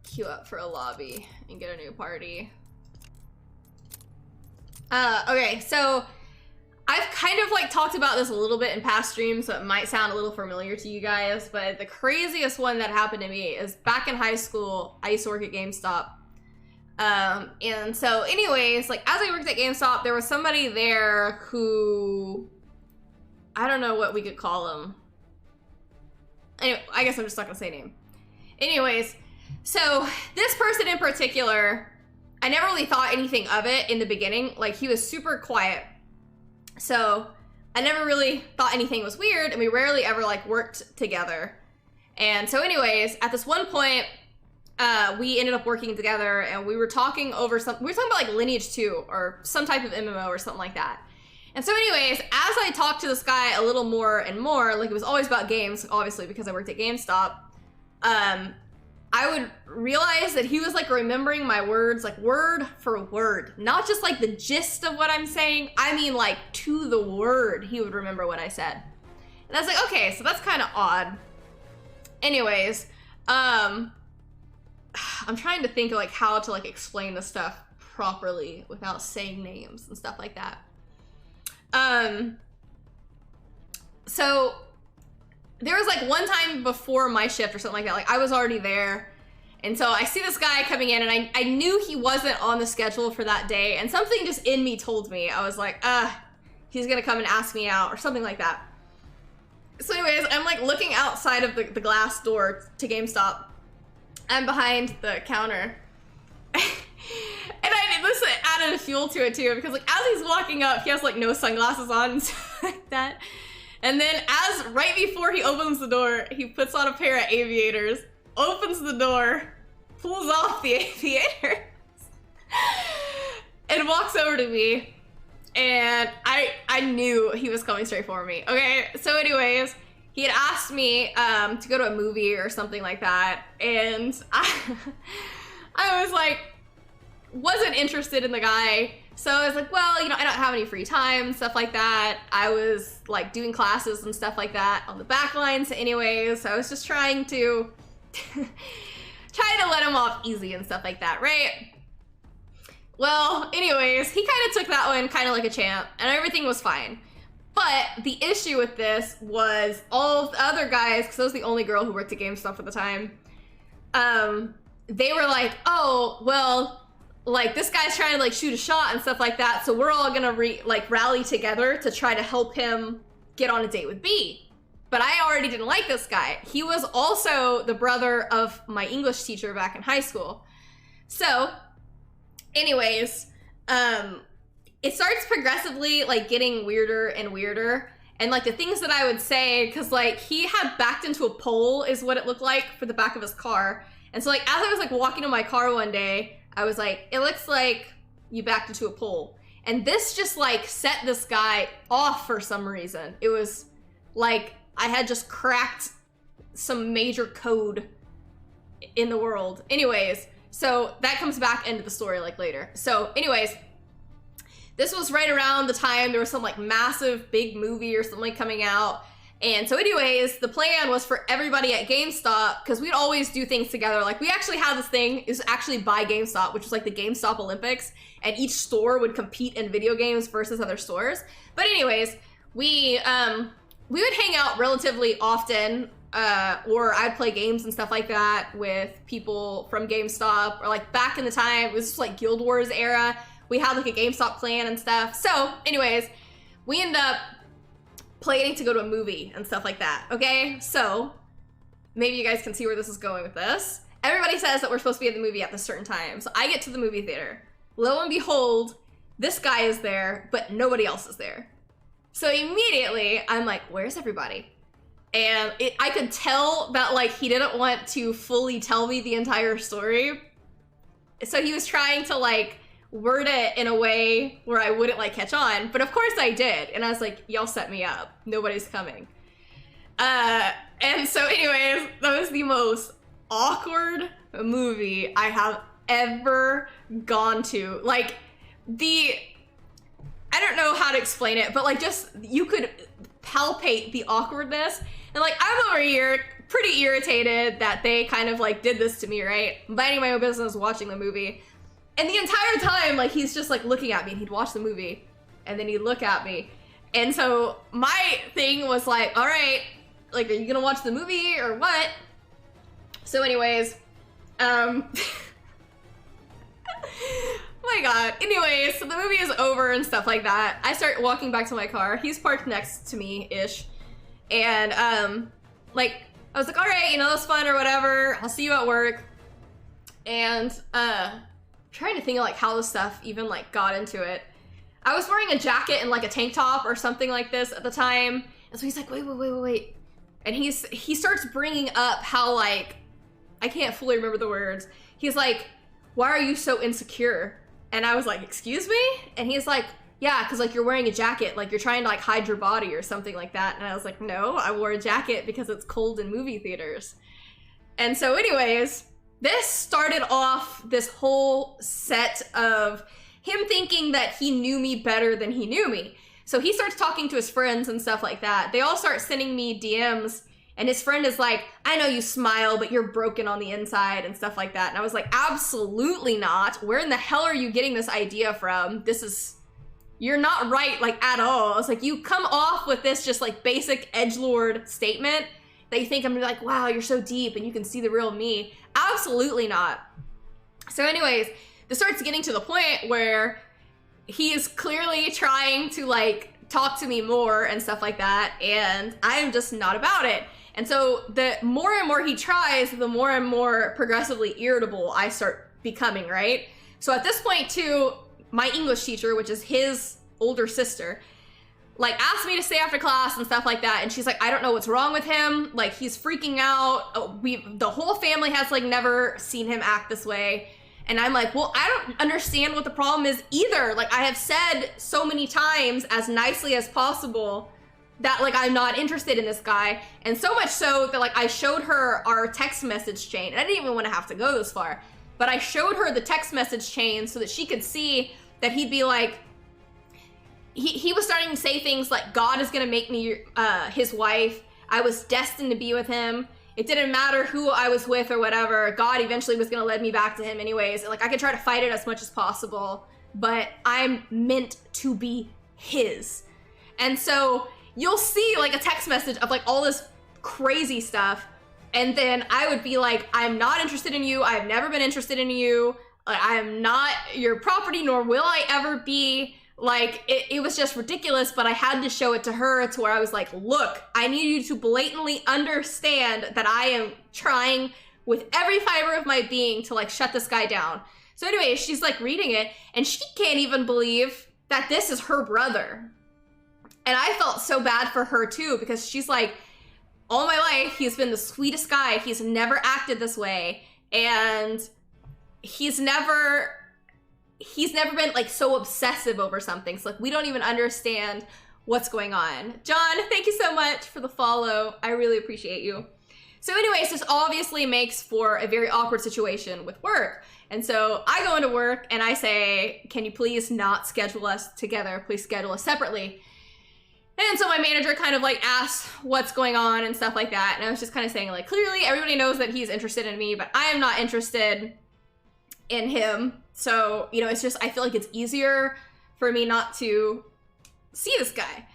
S1: queue up for a lobby and get a new party. Okay, so I've kind of like talked about this a little bit in past streams, so it might sound a little familiar to you guys, but the craziest one that happened to me is back in high school, I used to work at GameStop. And so anyways, like as I worked at GameStop, there was somebody there who, I don't know what we could call him. Anyway, I guess I'm just not gonna say name. Anyways, so this person in particular, I never really thought anything of it in the beginning. Like he was super quiet. So I never really thought anything was weird, and we rarely ever like worked together. And so anyways, at this one point, we ended up working together, and we were talking over we were talking about like Lineage 2 or some type of MMO or something like that. And so anyways, as I talked to this guy a little more and more, like it was always about games, obviously, because I worked at GameStop, I would realize that he was like remembering my words like word for word, not just like the gist of what I'm saying. I mean like to the word, he would remember what I said. And I was like, okay, so that's kind of odd. Anyways, I'm trying to think of like how to like explain this stuff properly without saying names and stuff like that. So there was like one time before my shift or something like that, like I was already there. And so I see this guy coming in, and I knew he wasn't on the schedule for that day. And something just in me told me, I was like, he's gonna come and ask me out or something like that. So anyways, I'm like looking outside of the glass door to GameStop. I'm behind the counter. And this added fuel to it too, because like as he's walking up, he has like no sunglasses on and stuff like that. And then right before he opens the door, he puts on a pair of aviators, opens the door, pulls off the aviators, and walks over to me. And I knew he was coming straight for me. Okay, so anyways, he had asked me to go to a movie or something like that. And I was like, wasn't interested in the guy. So I was like, well, you know, I don't have any free time, stuff like that. I was like doing classes and stuff like that on the back lines anyways. So I was just trying to let him off easy and stuff like that, right? Well, anyways, he kind of took that one kind of like a champ, and everything was fine. But the issue with this was all of the other guys, because I was the only girl who worked at GameStop at the time, they were like, oh, well, like this guy's trying to like shoot a shot and stuff like that, so we're all gonna rally together to try to help him get on a date with B. But I already didn't like this guy. He was also the brother of my English teacher back in high school. So anyways, it starts progressively like getting weirder and weirder. And like the things that I would say, because like he had backed into a pole is what it looked like for the back of his car. And so like as I was like walking to my car one day, I was like, it looks like you backed into a pole. And this just like set this guy off for some reason. It was like I had just cracked some major code in the world. Anyways, so that comes back into the story like later. So anyways, this was right around the time there was some like massive big movie or something coming out. And so anyways, the plan was for everybody at GameStop, because we'd always do things together. Like we actually had this thing, it was actually by GameStop, which was like the GameStop Olympics, and each store would compete in video games versus other stores. But anyways, we would hang out relatively often, or I'd play games and stuff like that with people from GameStop, or like back in the time, it was like Guild Wars era, we had like a GameStop clan and stuff. So anyways, we end up planning to go to a movie and stuff like that, okay? So maybe you guys can see where this is going with this. Everybody says that we're supposed to be at the movie at this certain time. So I get to the movie theater. Lo and behold, this guy is there, but nobody else is there. So immediately I'm like, where's everybody? And I could tell that like he didn't want to fully tell me the entire story. So he was trying to like word it in a way where I wouldn't like catch on, but of course I did. And I was like, y'all set me up. Nobody's coming. And so anyways, that was the most awkward movie I have ever gone to. Like I don't know how to explain it, but like just, you could palpate the awkwardness. And like, I'm over here pretty irritated that they kind of like did this to me, right? Minding my own business, watching the movie. And the entire time, like, he's just, like, looking at me, and he'd watch the movie, and then he'd look at me. And so my thing was like, all right, like, are you gonna watch the movie or what? So anyways, my God. Anyways, so the movie is over and stuff like that. I start walking back to my car. He's parked next to me-ish. And, like, I was like, all right, you know, that's fun or whatever. I'll see you at work. And, trying to think of like how this stuff even like got into it. I was wearing a jacket and like a tank top or something like this at the time. And so he's like, wait. And he starts bringing up how like, I can't fully remember the words. He's like, why are you so insecure? And I was like, excuse me? And he's like, yeah, because like you're wearing a jacket, like you're trying to like hide your body or something like that. And I was like, no, I wore a jacket because it's cold in movie theaters. And so anyways, this started off this whole set of him thinking that he knew me better than he knew me. So he starts talking to his friends and stuff like that. They all start sending me DMs, and his friend is like, I know you smile, but you're broken on the inside and stuff like that. And I was like, absolutely not. Where in the hell are you getting this idea from? You're not right, like, at all. I was like, you come off with this just like basic edgelord statement that you think I'm gonna be like, wow, you're so deep and you can see the real me. Absolutely not. So anyways, this starts getting to the point where he is clearly trying to like talk to me more and stuff like that, and I'm just not about it. And so the more and more he tries, the more and more progressively irritable I start becoming, right? So at this point too, my English teacher, which is his older sister, like asked me to stay after class and stuff like that, and she's like, I don't know what's wrong with him, like he's freaking out, the whole family has like never seen him act this way. And I'm like, well, I don't understand what the problem is either. Like I have said so many times as nicely as possible that like I'm not interested in this guy, and so much so that like I showed her our text message chain, and I didn't even want to have to go this far, but I showed her the text message chain so that she could see that he'd be like, he was starting to say things like, God is gonna make me his wife. I was destined to be with him. It didn't matter who I was with or whatever. God eventually was gonna lead me back to him anyways. Like I could try to fight it as much as possible, but I'm meant to be his. And so you'll see like a text message of like all this crazy stuff. And then I would be like, I'm not interested in you. I've never been interested in you. I am not your property, nor will I ever be. Like, it was just ridiculous, but I had to show it to her to where I was like, look, I need you to blatantly understand that I am trying with every fiber of my being to like shut this guy down. So anyway, she's like reading it, and she can't even believe that this is her brother. And I felt so bad for her too, because she's like, all my life, he's been the sweetest guy. He's never acted this way. and he's never been like so obsessive over something. So like we don't even understand what's going on. John, thank you so much for the follow. I really appreciate you. So anyways, this obviously makes for a very awkward situation with work. And so I go into work and I say, can you please not schedule us together? Please schedule us separately. And so my manager kind of like asks what's going on and stuff like that. And I was just kind of saying like, clearly everybody knows that he's interested in me, but I am not interested in him. So, you know, it's just, I feel like it's easier for me not to see this guy.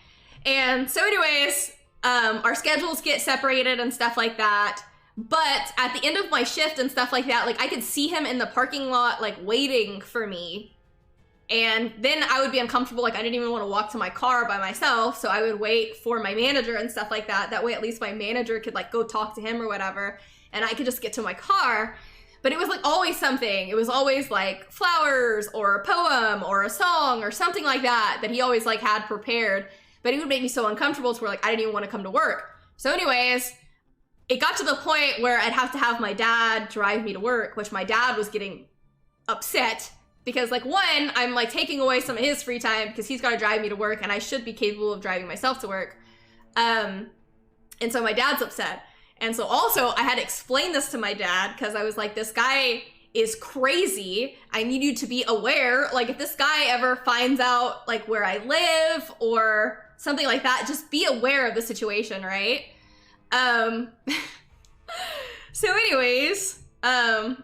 S1: And so anyways, our schedules get separated and stuff like that. But at the end of my shift and stuff like that, like I could see him in the parking lot, like waiting for me. And then I would be uncomfortable. Like I didn't even want to walk to my car by myself. So I would wait for my manager and stuff like that. That way, at least my manager could like go talk to him or whatever. And I could just get to my car. But it was like always something. It was always like flowers or a poem or a song or something like that he always like had prepared. But it would make me so uncomfortable to where like I didn't even want to come to work. So anyways, it got to the point where I'd have to have my dad drive me to work, which my dad was getting upset because like one, I'm like taking away some of his free time because he's got to drive me to work and I should be capable of driving myself to work. And so my dad's upset. And so also I had to explain this to my dad because I was like, this guy is crazy. I need you to be aware. Like if this guy ever finds out like where I live or something like that, just be aware of the situation, right? So anyways, at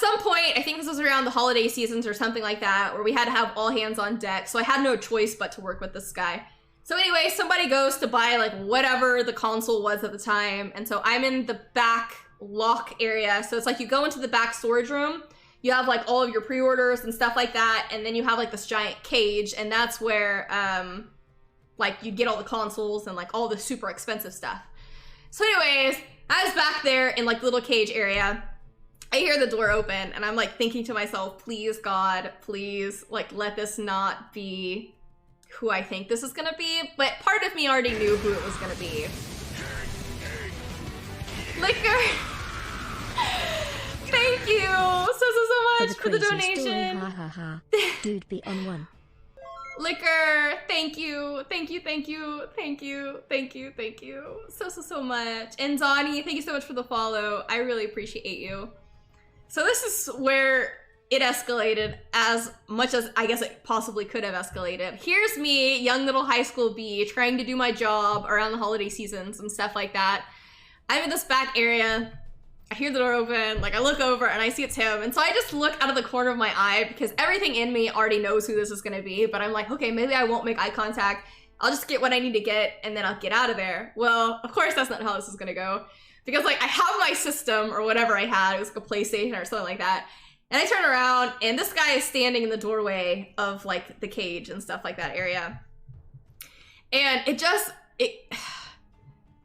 S1: some point, I think this was around the holiday seasons or something like that, where we had to have all hands on deck. So I had no choice but to work with this guy. So anyway, somebody goes to buy like whatever the console was at the time. And so I'm in the back lock area. So it's like you go into the back storage room, you have like all of your pre-orders and stuff like that. And then you have like this giant cage and that's where like you get all the consoles and like all the super expensive stuff. So anyways, I was back there in like the little cage area. I hear the door open and I'm like thinking to myself, please God, please like let this not be who I think this is gonna be. But part of me already knew who it was gonna be. Liquor. Thank you so much for the donation.
S3: Story, ha ha ha. Dude be on one.
S1: Liquor, thank you so much. And Donnie, thank you so much for the follow. I really appreciate you. So this is where it escalated as much as I guess it possibly could have escalated. Here's me, young little high school bee, trying to do my job around the holiday seasons and stuff like that. I'm in this back area. I hear the door open, like I look over and I see it's him. And so I just look out of the corner of my eye because everything in me already knows who this is gonna be. But I'm like, okay, maybe I won't make eye contact. I'll just get what I need to get and then I'll get out of there. Well, of course that's not how this is gonna go. Because like I have my system or whatever I had, it was like a PlayStation or something like that. And I turn around and this guy is standing in the doorway of like the cage and stuff like that area. And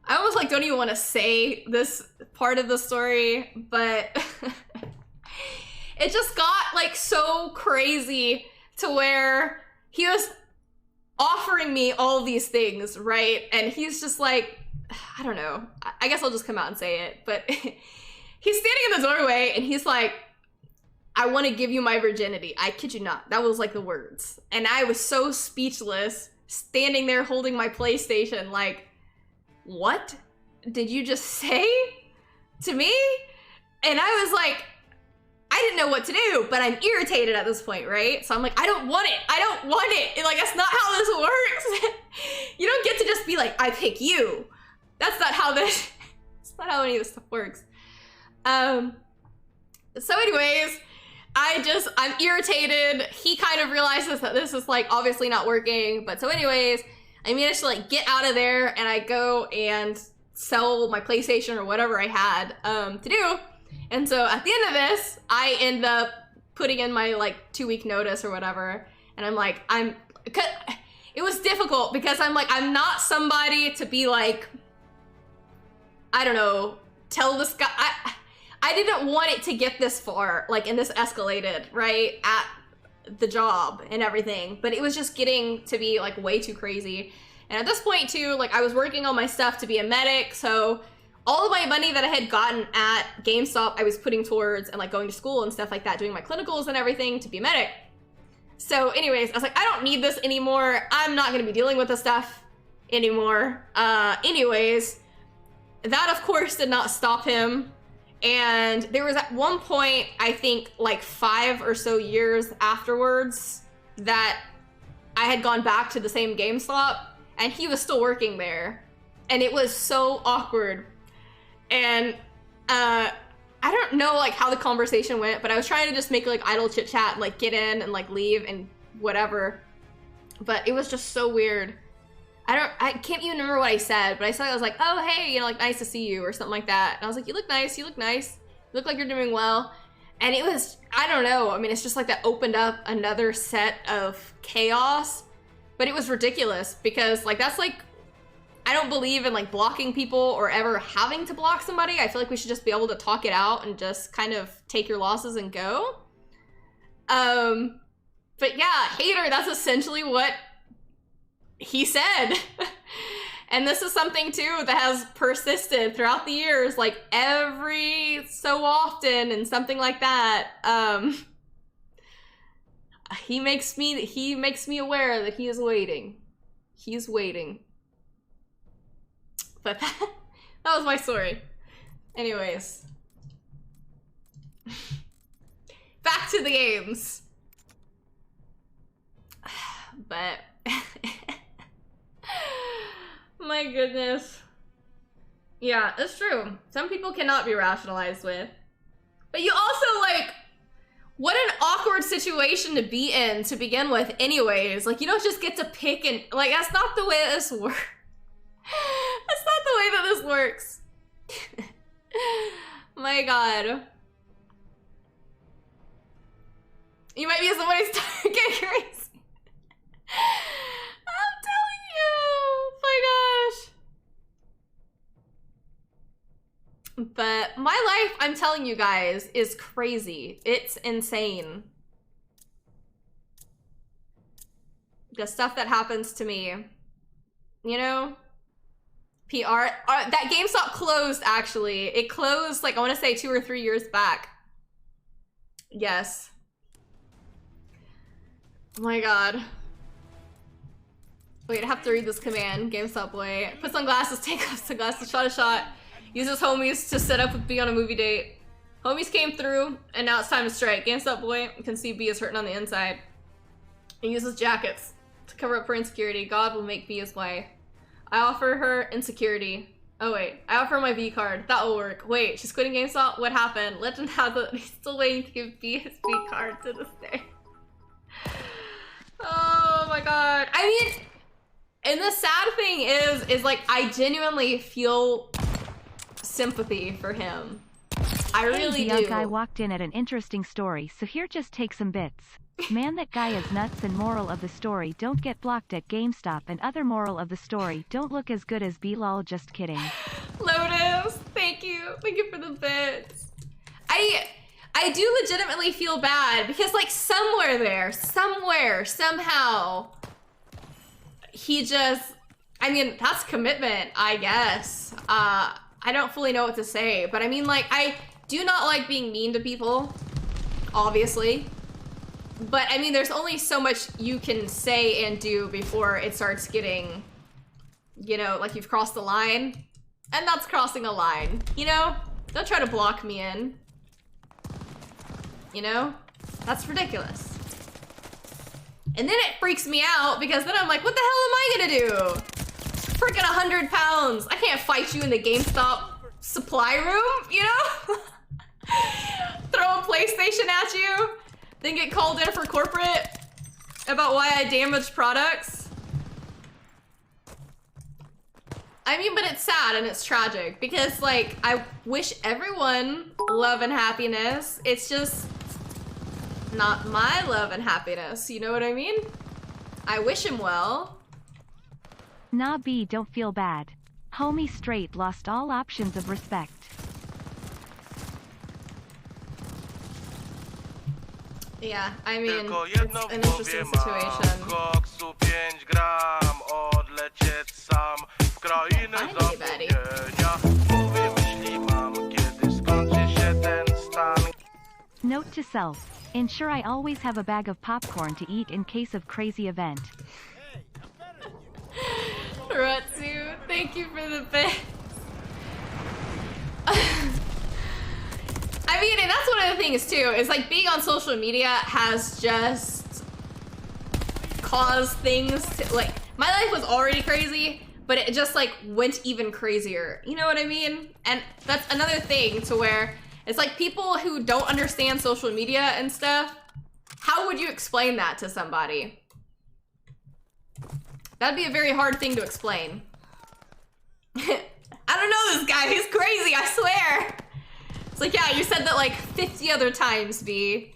S1: I almost like don't even want to say this part of the story, but it just got like so crazy to where he was offering me all these things, right? And he's just like, I don't know, I guess I'll just come out and say it, but he's standing in the doorway and he's like, I want to give you my virginity. I kid you not. That was like the words. And I was so speechless, standing there holding my PlayStation like, what did you just say to me? And I was like, I didn't know what to do, but I'm irritated at this point, right? So I'm like, I don't want it. I don't want it. And like, that's not how this works. You don't get to just be like, I pick you. That's not how that's not how any of this stuff works. So anyways, I'm irritated. He kind of realizes that this is like obviously not working. But so anyways, I managed to like get out of there and I go and sell my PlayStation or whatever I had to do. And so at the end of this, I end up putting in my like 2-week notice or whatever. And I'm like, it was difficult because I'm like, I'm not somebody to be like, I don't know, tell this guy, I didn't want it to get this far, like, and this escalated, right, at the job and everything, but it was just getting to be, like, way too crazy. And at this point, too, like, I was working on my stuff to be a medic, so all of my money that I had gotten at GameStop, I was putting towards and like going to school and stuff like that, doing my clinicals and everything to be a medic. So anyways, I was like, I don't need this anymore. I'm not gonna be dealing with this stuff anymore. Anyways, that of course did not stop him. And there was at one point, I think like 5 or so years afterwards, that I had gone back to the same GameStop and he was still working there. And it was so awkward. And I don't know like how the conversation went, but I was trying to just make like idle chit chat, like get in and like leave and whatever. But it was just so weird. I can't even remember what I said, but I was like, oh hey, you know, like nice to see you or something like that. And I was like, you look nice, you look nice. You look like you're doing well. And it was, I don't know. I mean, it's just like that opened up another set of chaos, but it was ridiculous because like, that's like, I don't believe in like blocking people or ever having to block somebody. I feel like we should just be able to talk it out and just kind of take your losses and go. But yeah, hater, that's essentially what he said. And this is something too that has persisted throughout the years, like every so often and something like that. He makes me aware that he is waiting. He's waiting. But that was my story. Anyways. Back to the games. But my goodness. Yeah, it's true. Some people cannot be rationalized with. But you also like, what an awkward situation to be in to begin with anyways. Like you don't just get to pick and like, that's not the way this works. That's not the way that this works. My god. You might be somebody's target, Grace. I'm telling you. My gosh. But my life, I'm telling you guys, is crazy. It's insane. The stuff that happens to me. You know? PR. That GameStop closed, actually. It closed, like, I want to say 2 or 3 years back. Yes. Oh my god. Wait, I have to read this command. GameStop boy. Put sunglasses, take off sunglasses, shot a shot. Uses homies to set up with B on a movie date. Homies came through, and now it's time to strike. GameStop boy, you can see B is hurting on the inside. He uses jackets to cover up for insecurity. God will make B his wife. I offer her insecurity. Oh wait, I offer her my V card. That will work. Wait, she's quitting GameStop? What happened? Legend has it. He's still waiting to give B his V card to this day. Oh my god. I mean, and the sad thing is like, I genuinely feel sympathy for him. I really do.
S2: Guy walked in at an interesting story, so here just take some bits. Man, that guy is nuts. And moral of the story, don't get blocked at GameStop. And other moral of the story, don't look as good as B-lol, just kidding.
S1: Lotus, thank you. Thank you for the bits. I do legitimately feel bad because like somewhere there, somehow, he just, I mean, that's commitment, I guess. I don't fully know what to say, but I mean like, I do not like being mean to people, obviously. But I mean, there's only so much you can say and do before it starts getting, you know, like you've crossed the line. And that's crossing a line, you know? Don't try to block me in. You know? That's ridiculous. And then it freaks me out because then I'm like, what the hell am I gonna do? Freaking 100 pounds. I can't fight you in the GameStop supply room, you know? Throw a PlayStation at you. Then get called in for corporate about why I damaged products. I mean, but it's sad and it's tragic because like, I wish everyone love and happiness. It's just not my love and happiness. You know what I mean? I wish him well.
S2: Nah, B, don't feel bad. Homie straight lost all options of respect.
S1: Yeah, I mean, it's an interesting situation. Finally, Betty.
S2: Note to self. Ensure I always have a bag of popcorn to eat in case of crazy event.
S1: Ratsu, thank you for the bit. I mean, and that's one of the things too, is like being on social media has just caused things to, like, my life was already crazy, but it just like went even crazier. You know what I mean? And that's another thing to where it's like people who don't understand social media and stuff, how would you explain that to somebody? That'd be a very hard thing to explain. I don't know this guy, he's crazy, I swear. It's like, yeah, you said that like 50 other times, B.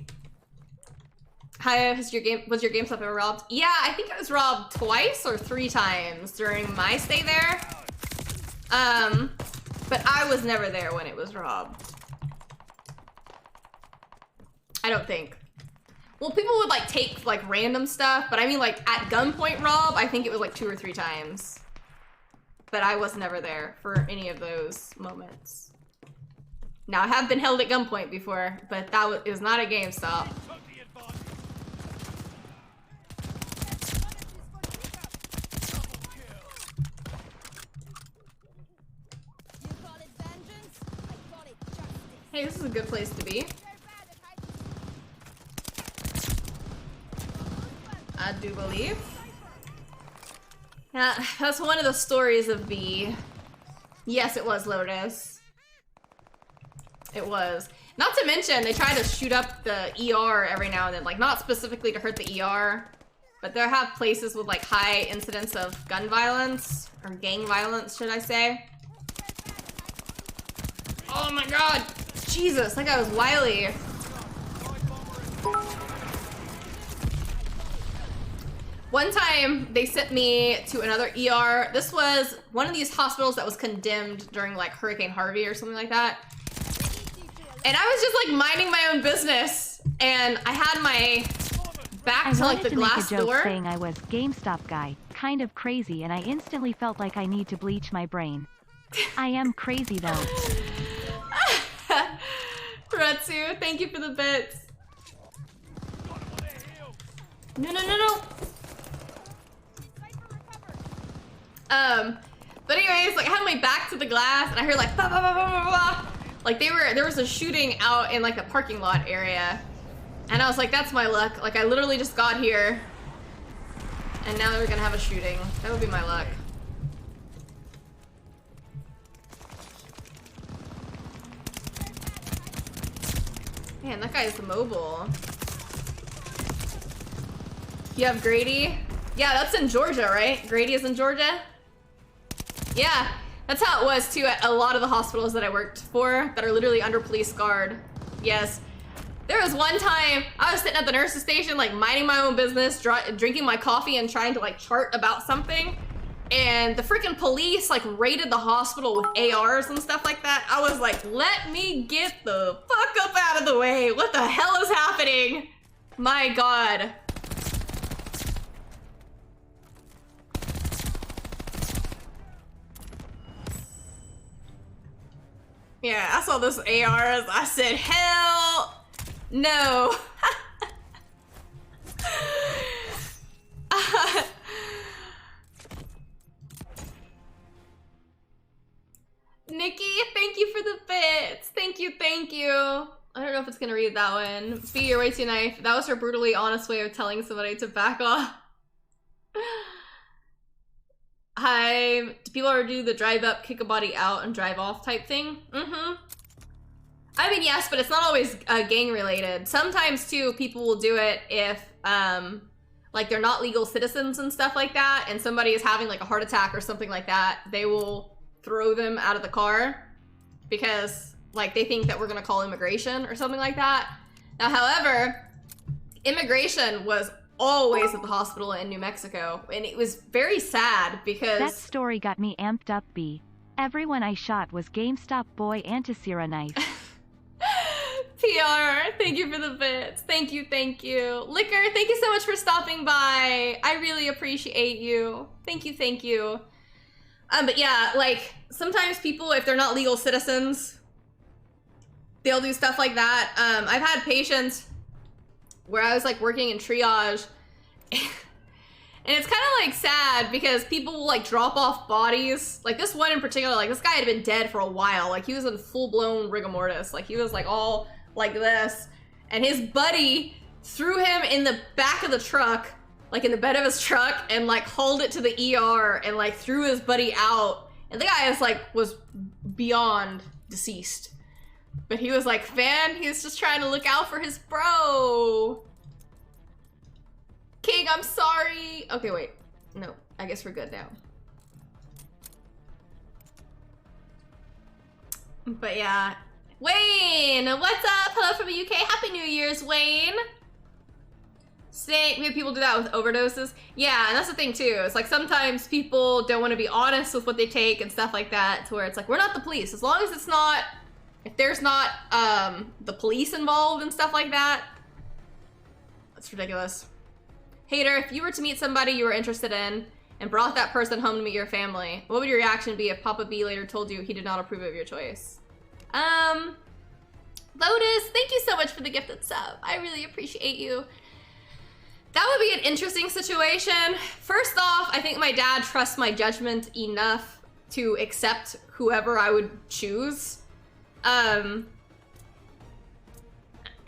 S1: Hi, was your GameStop ever robbed? Yeah, I think it was robbed twice or 3 times during my stay there. But I was never there when it was robbed. I don't think. Well, people would like take like random stuff, but I mean like at gunpoint rob, I think it was like 2 or 3 times. But I was never there for any of those moments. Now, I have been held at gunpoint before, but it was not a GameStop. Hey, this is a good place to be. I do believe. Yeah, that's one of the stories of B. Yes, it was Lotus. It was. Not to mention, they try to shoot up the ER every now and then. Like, not specifically to hurt the ER, but they have places with, like, high incidents of gun violence, or gang violence, should I say. Oh my god! Jesus, that guy was wily. One time, they sent me to another ER. This was one of these hospitals that was condemned during, like, Hurricane Harvey or something like that. And I was just, like, minding my own business. And I had my back to, like, the glass door. I wanted to make a joke
S2: saying I was GameStop guy, kind of crazy, and I instantly felt like I need to bleach my brain. I am crazy, though.
S1: Ratsu, thank you for the bits. No, no, no, no. But anyways, like I had my back to the glass and I heard like bah, bah, bah, bah, bah, bah. Like there was a shooting out in like a parking lot area. And I was like, that's my luck. Like I literally just got here and now we're gonna have a shooting. That would be my luck. Man, that guy is mobile. You have Grady? Yeah, that's in Georgia, right? Grady is in Georgia? Yeah, that's how it was too at a lot of the hospitals that I worked for that are literally under police guard. Yes. There was one time I was sitting at the nurse's station, like minding my own business, drinking my coffee and trying to like chart about something. And the freaking police like raided the hospital with ARs and stuff like that. I was like, let me get the fuck up out of the way. What the hell is happening? My God. Yeah, I saw those ARs. I said, hell no. Nikki, thank you for the bits. Thank you, thank you. I don't know if it's gonna read that one. B, you're way too nice. That was her brutally honest way of telling somebody to back off. Hi, do people ever do the drive up, kick a body out, and drive off type thing? Mm-hmm. I mean, yes, but it's not always gang related. Sometimes, too, people will do it if, like, they're not legal citizens and stuff like that, and somebody is having, like, a heart attack or something like that. They will throw them out of the car because, like, they think that we're gonna call immigration or something like that. Now, however, immigration was always at the hospital in New Mexico, and it was very sad because
S2: that story got me amped up. B. Everyone I shot was GameStop boy Antisera knife.
S1: PR, thank you for the bits. Thank you, thank you. Liquor, thank you so much for stopping by. I really appreciate you. Thank you, thank you. But yeah, like sometimes people, if they're not legal citizens, they'll do stuff like that. I've had patients where I was like working in triage and it's kind of like sad because people will like drop off bodies. Like this one in particular, like this guy had been dead for a while. Like he was in full-blown rigor mortis. Like he was like all like this, and his buddy threw him in the back of the truck, like in the bed of his truck, and like hauled it to the ER and like threw his buddy out. And the guy was beyond deceased. But he was like, man, he was just trying to look out for his bro. King, I'm sorry. Okay, wait. No, I guess we're good now. But yeah. Wayne, what's up? Hello from the UK. Happy New Year's, Wayne. Snake, we have people do that with overdoses. Yeah, and that's the thing too. It's like sometimes people don't want to be honest with what they take and stuff like that. To where it's like, we're not the police. As long as it's not, if there's not the police involved and stuff like that, that's ridiculous. Hater, if you were to meet somebody you were interested in and brought that person home to meet your family, what would your reaction be if Papa B later told you he did not approve of your choice? Lotus, thank you so much for the gifted sub. I really appreciate you. That would be an interesting situation. First off, I think my dad trusts my judgment enough to accept whoever I would choose.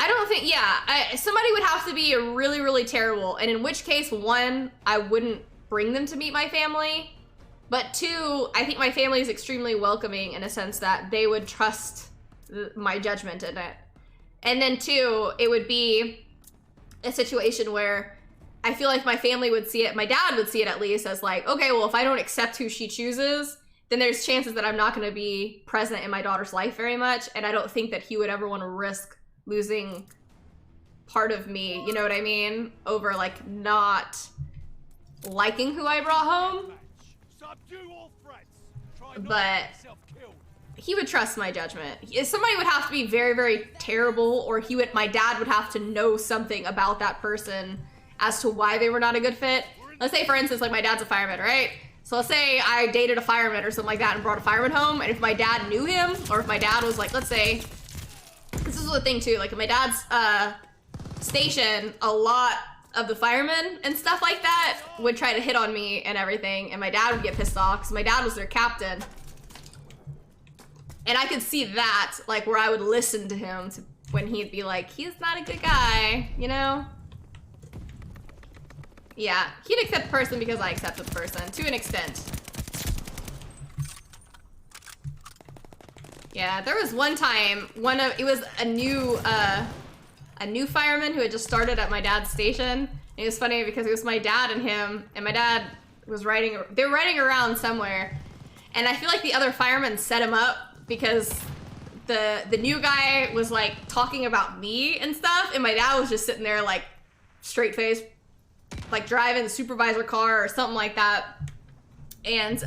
S1: I don't think, yeah, somebody would have to be really, really terrible. And in which case, one, I wouldn't bring them to meet my family. But two, I think my family is extremely welcoming in a sense that they would trust my judgment in it. And then two, it would be a situation where I feel like my family would see it, my dad would see it at least as like, okay, well, if I don't accept who she chooses, then there's chances that I'm not going to be present in my daughter's life very much. And I don't think that he would ever want to risk losing part of me, you know what I mean? Over like not liking who I brought home. But he would trust my judgment. Somebody would have to be very, very terrible, or my dad would have to know something about that person as to why they were not a good fit. Let's say, for instance, like my dad's a fireman, right? So let's say I dated a fireman or something like that and brought a fireman home, and if my dad knew him, or if my dad was like, let's say, this is the thing too, like in my dad's station, a lot of the firemen and stuff like that would try to hit on me and everything, and my dad would get pissed off because my dad was their captain. And I could see that, like where I would listen to him when he'd be like, he's not a good guy, you know? Yeah, he'd accept the person because I accept the person, to an extent. Yeah, there was one time, it was a new fireman who had just started at my dad's station. And it was funny because it was my dad and him, and my dad was they were riding around somewhere. And I feel like the other fireman set him up because the new guy was like talking about me and stuff, and my dad was just sitting there like straight faced, like driving the supervisor car or something like that. And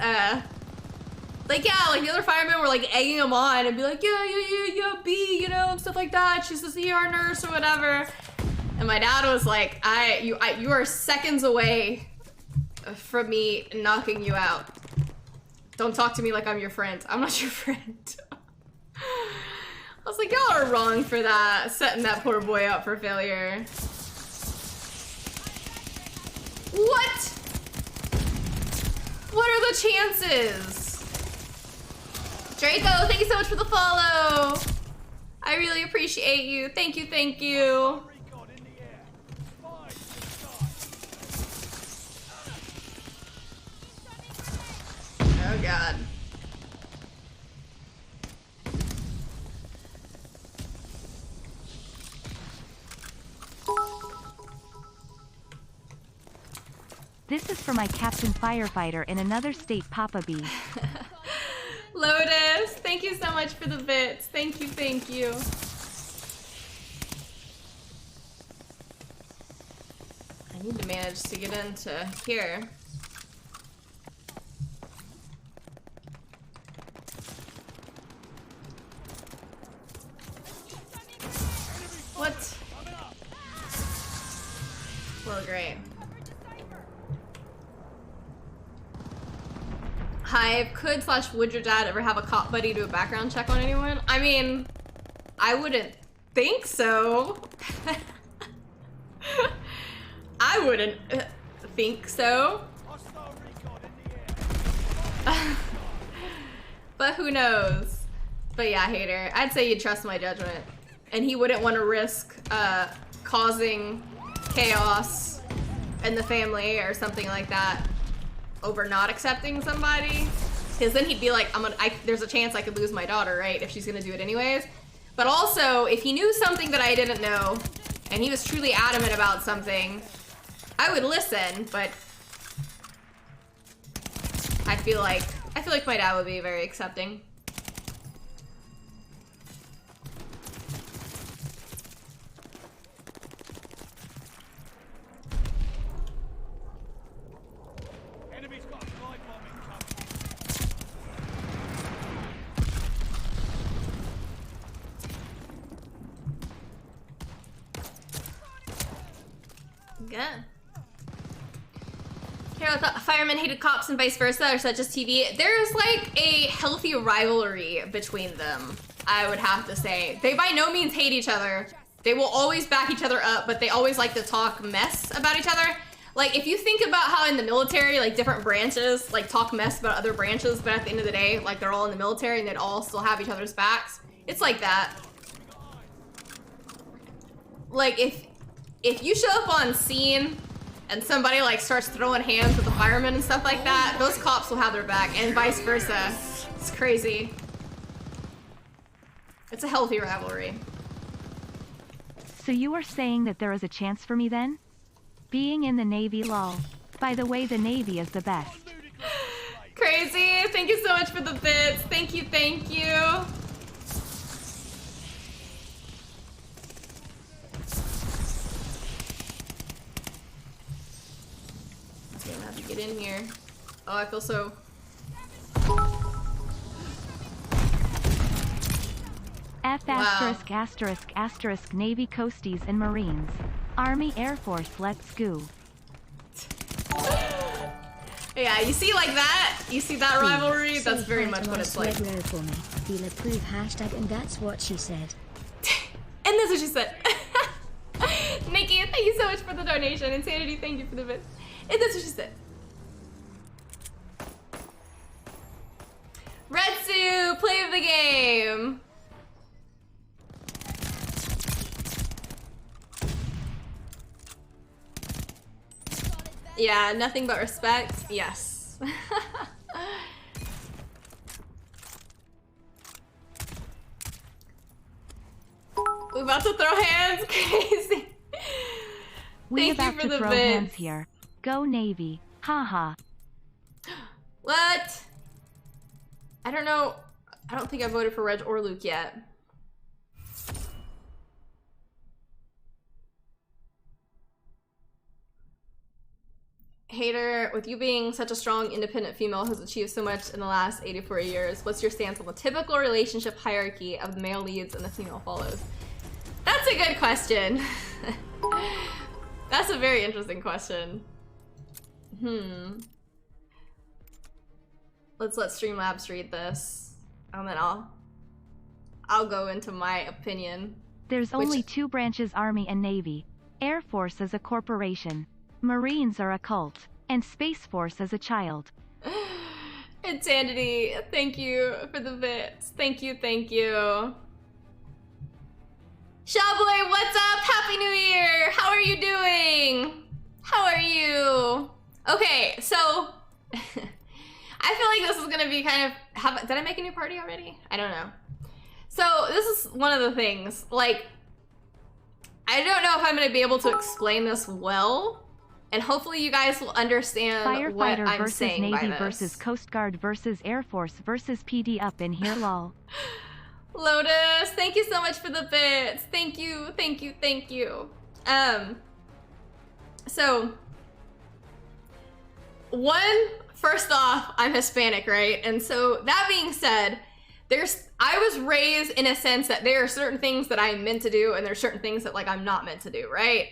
S1: like, yeah, like the other firemen were like egging him on and be like, yeah, B, you know, and stuff like that. She's this ER nurse or whatever. And my dad was like, you are seconds away from me knocking you out. Don't talk to me like I'm your friend. I'm not your friend. I was like, y'all are wrong for that, setting that poor boy up for failure. What? What are the chances? Draco, thank you so much for the follow. I really appreciate you. Thank you, thank you. Oh God.
S2: This is for my Captain Firefighter in another state, Papa B.
S1: Lotus, thank you so much for the bits. Thank you, thank you. I need to manage to get into here. What? Well, great. Hive, could/would your dad ever have a cop buddy do a background check on anyone? I mean, I wouldn't think so. I wouldn't think so.
S4: Hostile recon in the air.
S1: But who knows? But yeah, Hater, I'd say you'd trust my judgment. And he wouldn't want to risk causing chaos in the family or something like that over not accepting somebody. Because then he'd be like, there's a chance I could lose my daughter, right? If she's gonna do it anyways. But also, if he knew something that I didn't know, and he was truly adamant about something, I would listen, but I feel like my dad would be very accepting.
S4: Enemy's got a glide bomb incoming.
S1: Good. Carol thought firemen hated cops and vice versa, or is that just TV? There's like a healthy rivalry between them, I would have to say. They by no means hate each other. They will always back each other up, but they always like to talk mess about each other. Like, if you think about how in the military, like, different branches, like, talk mess about other branches, but at the end of the day, like, they're all in the military and they'd all still have each other's backs. It's like that. Like, if you show up on scene and somebody like starts throwing hands with the firemen and stuff like that, those cops will have their back, and vice versa. It's crazy. It's a healthy rivalry.
S2: So you are saying that there is a chance for me then? Being in the Navy, lol. By the way, the Navy is the best.
S1: Crazy, thank you so much for the bits. Thank you, thank you. Okay, I'm gonna have to get in here. Oh, I feel so...
S2: F asterisk asterisk asterisk Navy Coasties and Marines. Army Air Force, let's go.
S1: Yeah, you see like that? You see that rivalry?
S3: Say
S1: That's very
S3: hi
S1: much
S3: to
S1: what
S3: my
S1: it's like.
S3: sweat row for me. Feel approve hashtag, and that's what she said.
S1: And that's what she said. Nikki, thank you so much for the donation. Insanity, thank you for the bit. And that's what she said. Retsu, play of the game. Yeah, nothing but respect. Yes. We about to throw hands? Crazy.
S2: We
S1: Thank you
S2: about
S1: for
S2: to
S1: the
S2: throw
S1: bits.
S2: hands here. Go Navy. Haha.
S1: What? I don't know. I don't think I voted for Reg or Luke yet. Hater, with you being such a strong, independent female who's achieved so much in the last 84 years, what's your stance on the typical relationship hierarchy of the male leads and the female follows? That's a good question. That's a very interesting question. Let's let Streamlabs read this, and then I'll go into my opinion.
S2: There's only two branches, Army and Navy. Air Force is a corporation. Marines are a cult. And Space Force is a child.
S1: Insanity, thank you for the bits. Thank you, thank you. Shawboy, what's up? Happy New Year! How are you doing? How are you? Okay, so I feel like this is gonna be kind of, did I make a new party already? I don't know. So this is one of the things, like, I don't know if I'm gonna be able to explain this well, and hopefully you guys will understand what
S2: Firefighter
S1: I'm
S2: versus
S1: saying
S2: Navy
S1: by this.
S2: versus Coast Guard versus Air Force versus PD up in here, lol.
S1: Lotus, thank you so much for the bits. Thank you, thank you, thank you. So, first off, I'm Hispanic, right? And so that being said, I was raised in a sense that there are certain things that I'm meant to do and there's certain things that like I'm not meant to do, right?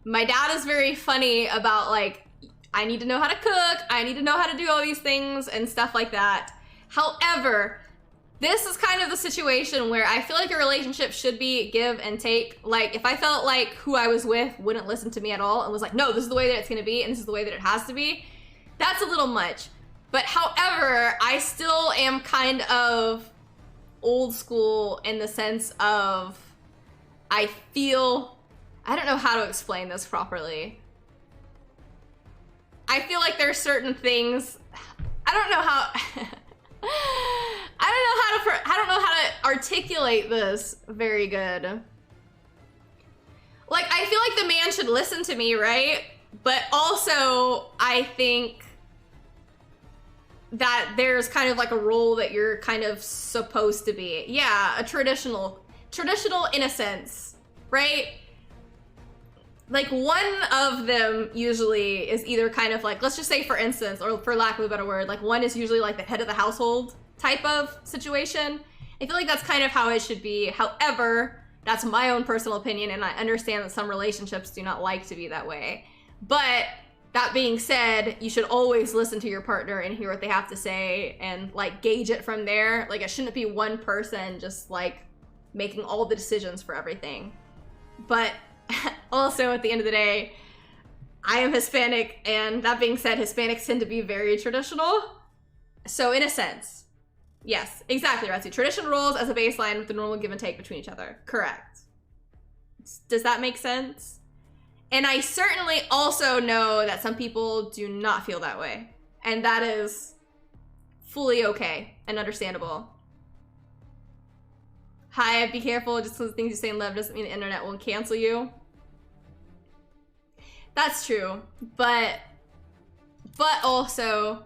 S1: My dad is very funny about like, I need to know how to cook, I need to know how to do all these things and stuff like that. However, this is kind of the situation where I feel like a relationship should be give and take. Like, if I felt like who I was with wouldn't listen to me at all and was like, no, this is the way that it's gonna be and this is the way that it has to be, that's a little much. But however, I still am kind of old school in the sense of I don't know how to explain this properly. I feel like there are certain things, I don't know how I don't know how to articulate this very good. Like, I feel like the man should listen to me, right? But also, I think that there's kind of like a role that you're kind of supposed to be. Yeah, a traditional in a sense, right? Like, one of them usually is either kind of like, let's just say for instance, or for lack of a better word, like one is usually like the head of the household type of situation. I feel like that's kind of how it should be. However, that's my own personal opinion, and I understand that some relationships do not like to be that way. But that being said, you should always listen to your partner and hear what they have to say and like gauge it from there. Like, it shouldn't be one person just like making all the decisions for everything. But also, at the end of the day, I am Hispanic, and that being said, Hispanics tend to be very traditional. So in a sense, yes, exactly, Ratsu. Tradition rules as a baseline with the normal give and take between each other. Correct. Does that make sense? And I certainly also know that some people do not feel that way. And that is fully okay and understandable. Hi, be careful. Just because the things you say in love doesn't mean the internet will cancel you. That's true. But also,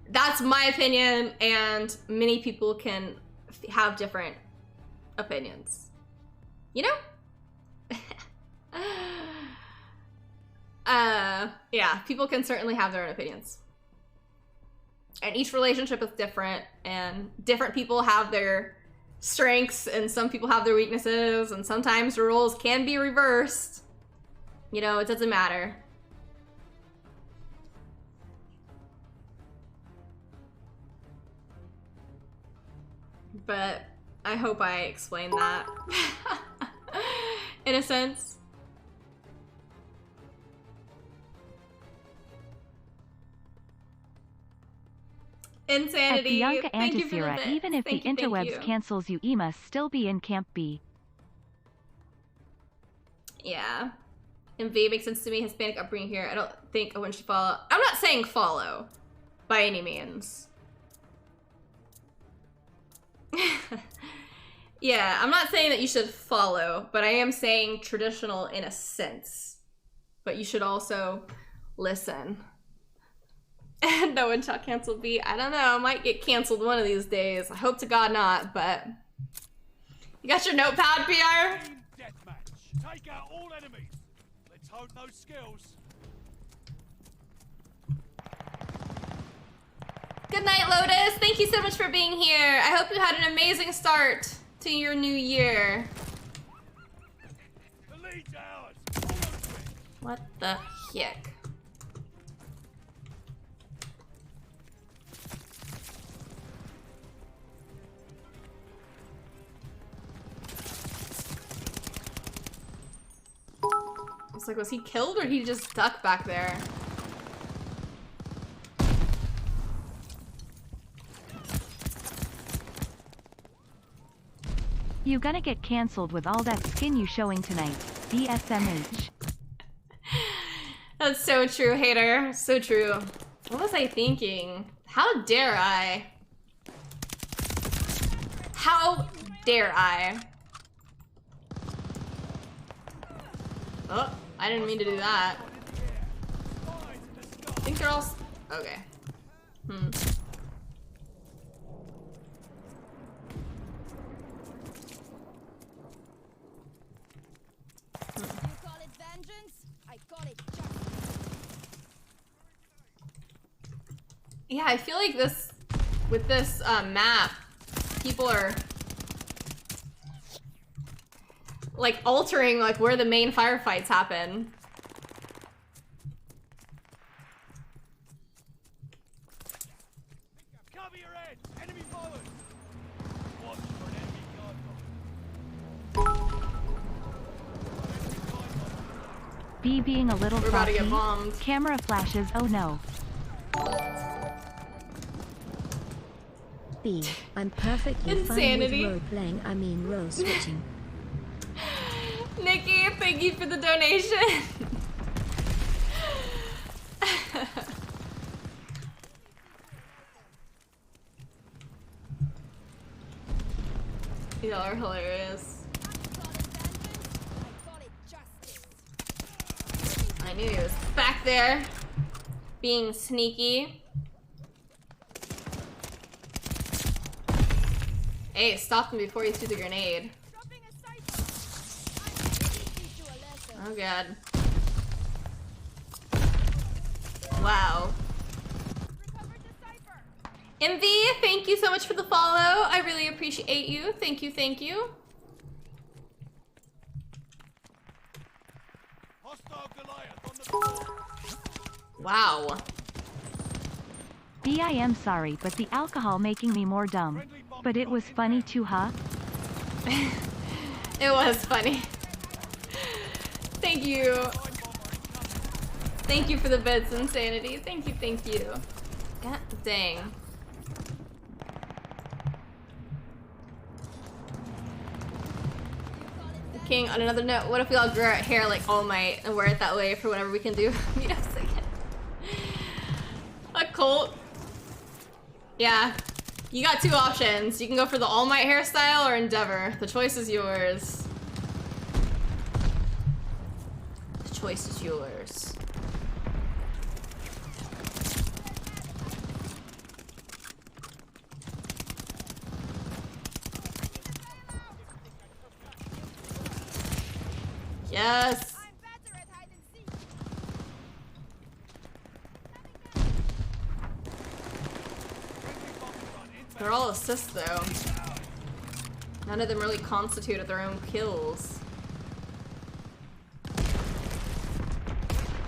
S1: that's my opinion, and many people can have different opinions. You know? Yeah, people can certainly have their own opinions. And each relationship is different, and different people have their strengths, and some people have their weaknesses, and sometimes the roles can be reversed. You know, it doesn't matter. But I hope I explained that in a sense. Insanity.
S2: At Bianca
S1: Thank you for the
S2: Antisera,
S1: bit.
S2: even if
S1: Thank
S2: the
S1: you, thank
S2: interwebs
S1: you.
S2: cancels you, you must still be in Camp B.
S1: Yeah. And V makes sense to me. Hispanic upbringing here. I don't think a woman should follow. I'm not saying follow by any means. Yeah, I'm not saying that you should follow, but I am saying traditional in a sense. But you should also listen. No one shall cancel B. I don't know. I might get canceled one of these days. I hope to God not, but... You got your notepad, PR?
S4: Team deathmatch. Take out all enemies. Let's hone those skills.
S1: Good night, Lotus. Thank you so much for being here. I hope you had an amazing start to your new year.
S4: The lead's ours. Follow it.
S1: What the heck? I was like, was he killed or did he just duck back there?
S2: You gonna get cancelled with all that skin you showing tonight. BSMH.
S1: That's so true, hater. So true. What was I thinking? How dare I? How dare I? Oh, I didn't mean to do that. I think they're all... Okay.
S5: You call it vengeance? I call it justice.
S1: Yeah, I feel like this... With this map, people are... like altering like where the main firefights happen.
S4: Cover your head. Enemy followers.
S2: B being a little
S1: We're about to
S2: frosty.
S1: get bombed.
S2: Camera flashes, oh no.
S3: B. I'm perfectly
S1: Insanity.
S3: fine with role playing, I mean role switching.
S1: Nikki, thank you for the donation. Y'all are hilarious.
S5: I call it justice.
S1: I knew he was back there, being sneaky. Hey, stop him before he threw the grenade.
S5: Dropping a cipher. I really teach you a lesson.
S1: Oh god. Wow.
S5: Recovered the cipher.
S1: Envy, thank you so much for the follow. I really appreciate you. Thank you, thank you.
S4: Hostile Goliath on the floor.
S2: B
S1: Wow.
S2: I am sorry, but the alcohol making me more dumb. But it was funny too, huh?
S1: It was funny. Thank you. Thank you for the bits, Insanity. Thank you, thank you. God dang. King, on another note, what if we all grow our hair like All Might and wear it that way for whenever we can do meetups again? A cult? Yeah. You got two options. You can go for the All Might hairstyle or Endeavor. The choice is yours. The choice is yours. Yes.
S5: I'm better at hide and seek.
S1: They're all assists though. None of them really constituted their own kills.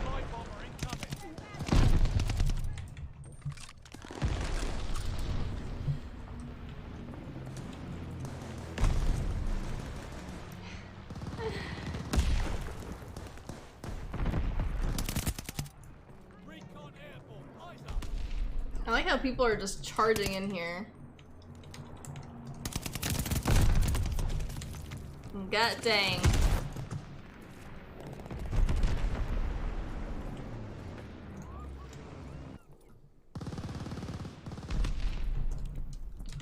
S4: Light bomber incoming. Recon airborne. Eyes up.
S1: I like how people are just charging in here. God dang.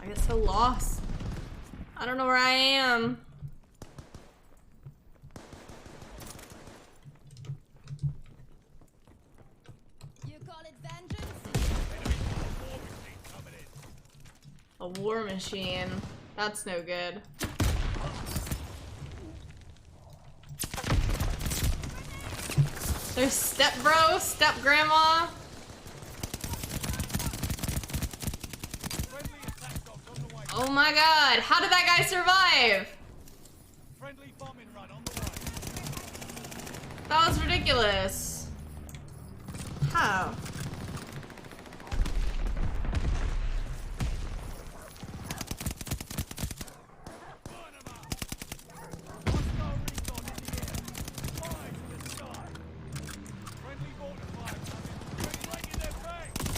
S1: I get so lost. I don't know where I am.
S5: You call it vengeance?
S1: A war machine. That's no good. There's step bro, step grandma.
S4: Friendly attack dogs on the way.
S1: Oh my god, how did that guy survive?
S4: Friendly bombing run on the way.
S1: That was ridiculous. How?
S4: Burn 'em up. Hostile recon in the air. Fire to the sky. Friendly mortar fire coming. Right in their face.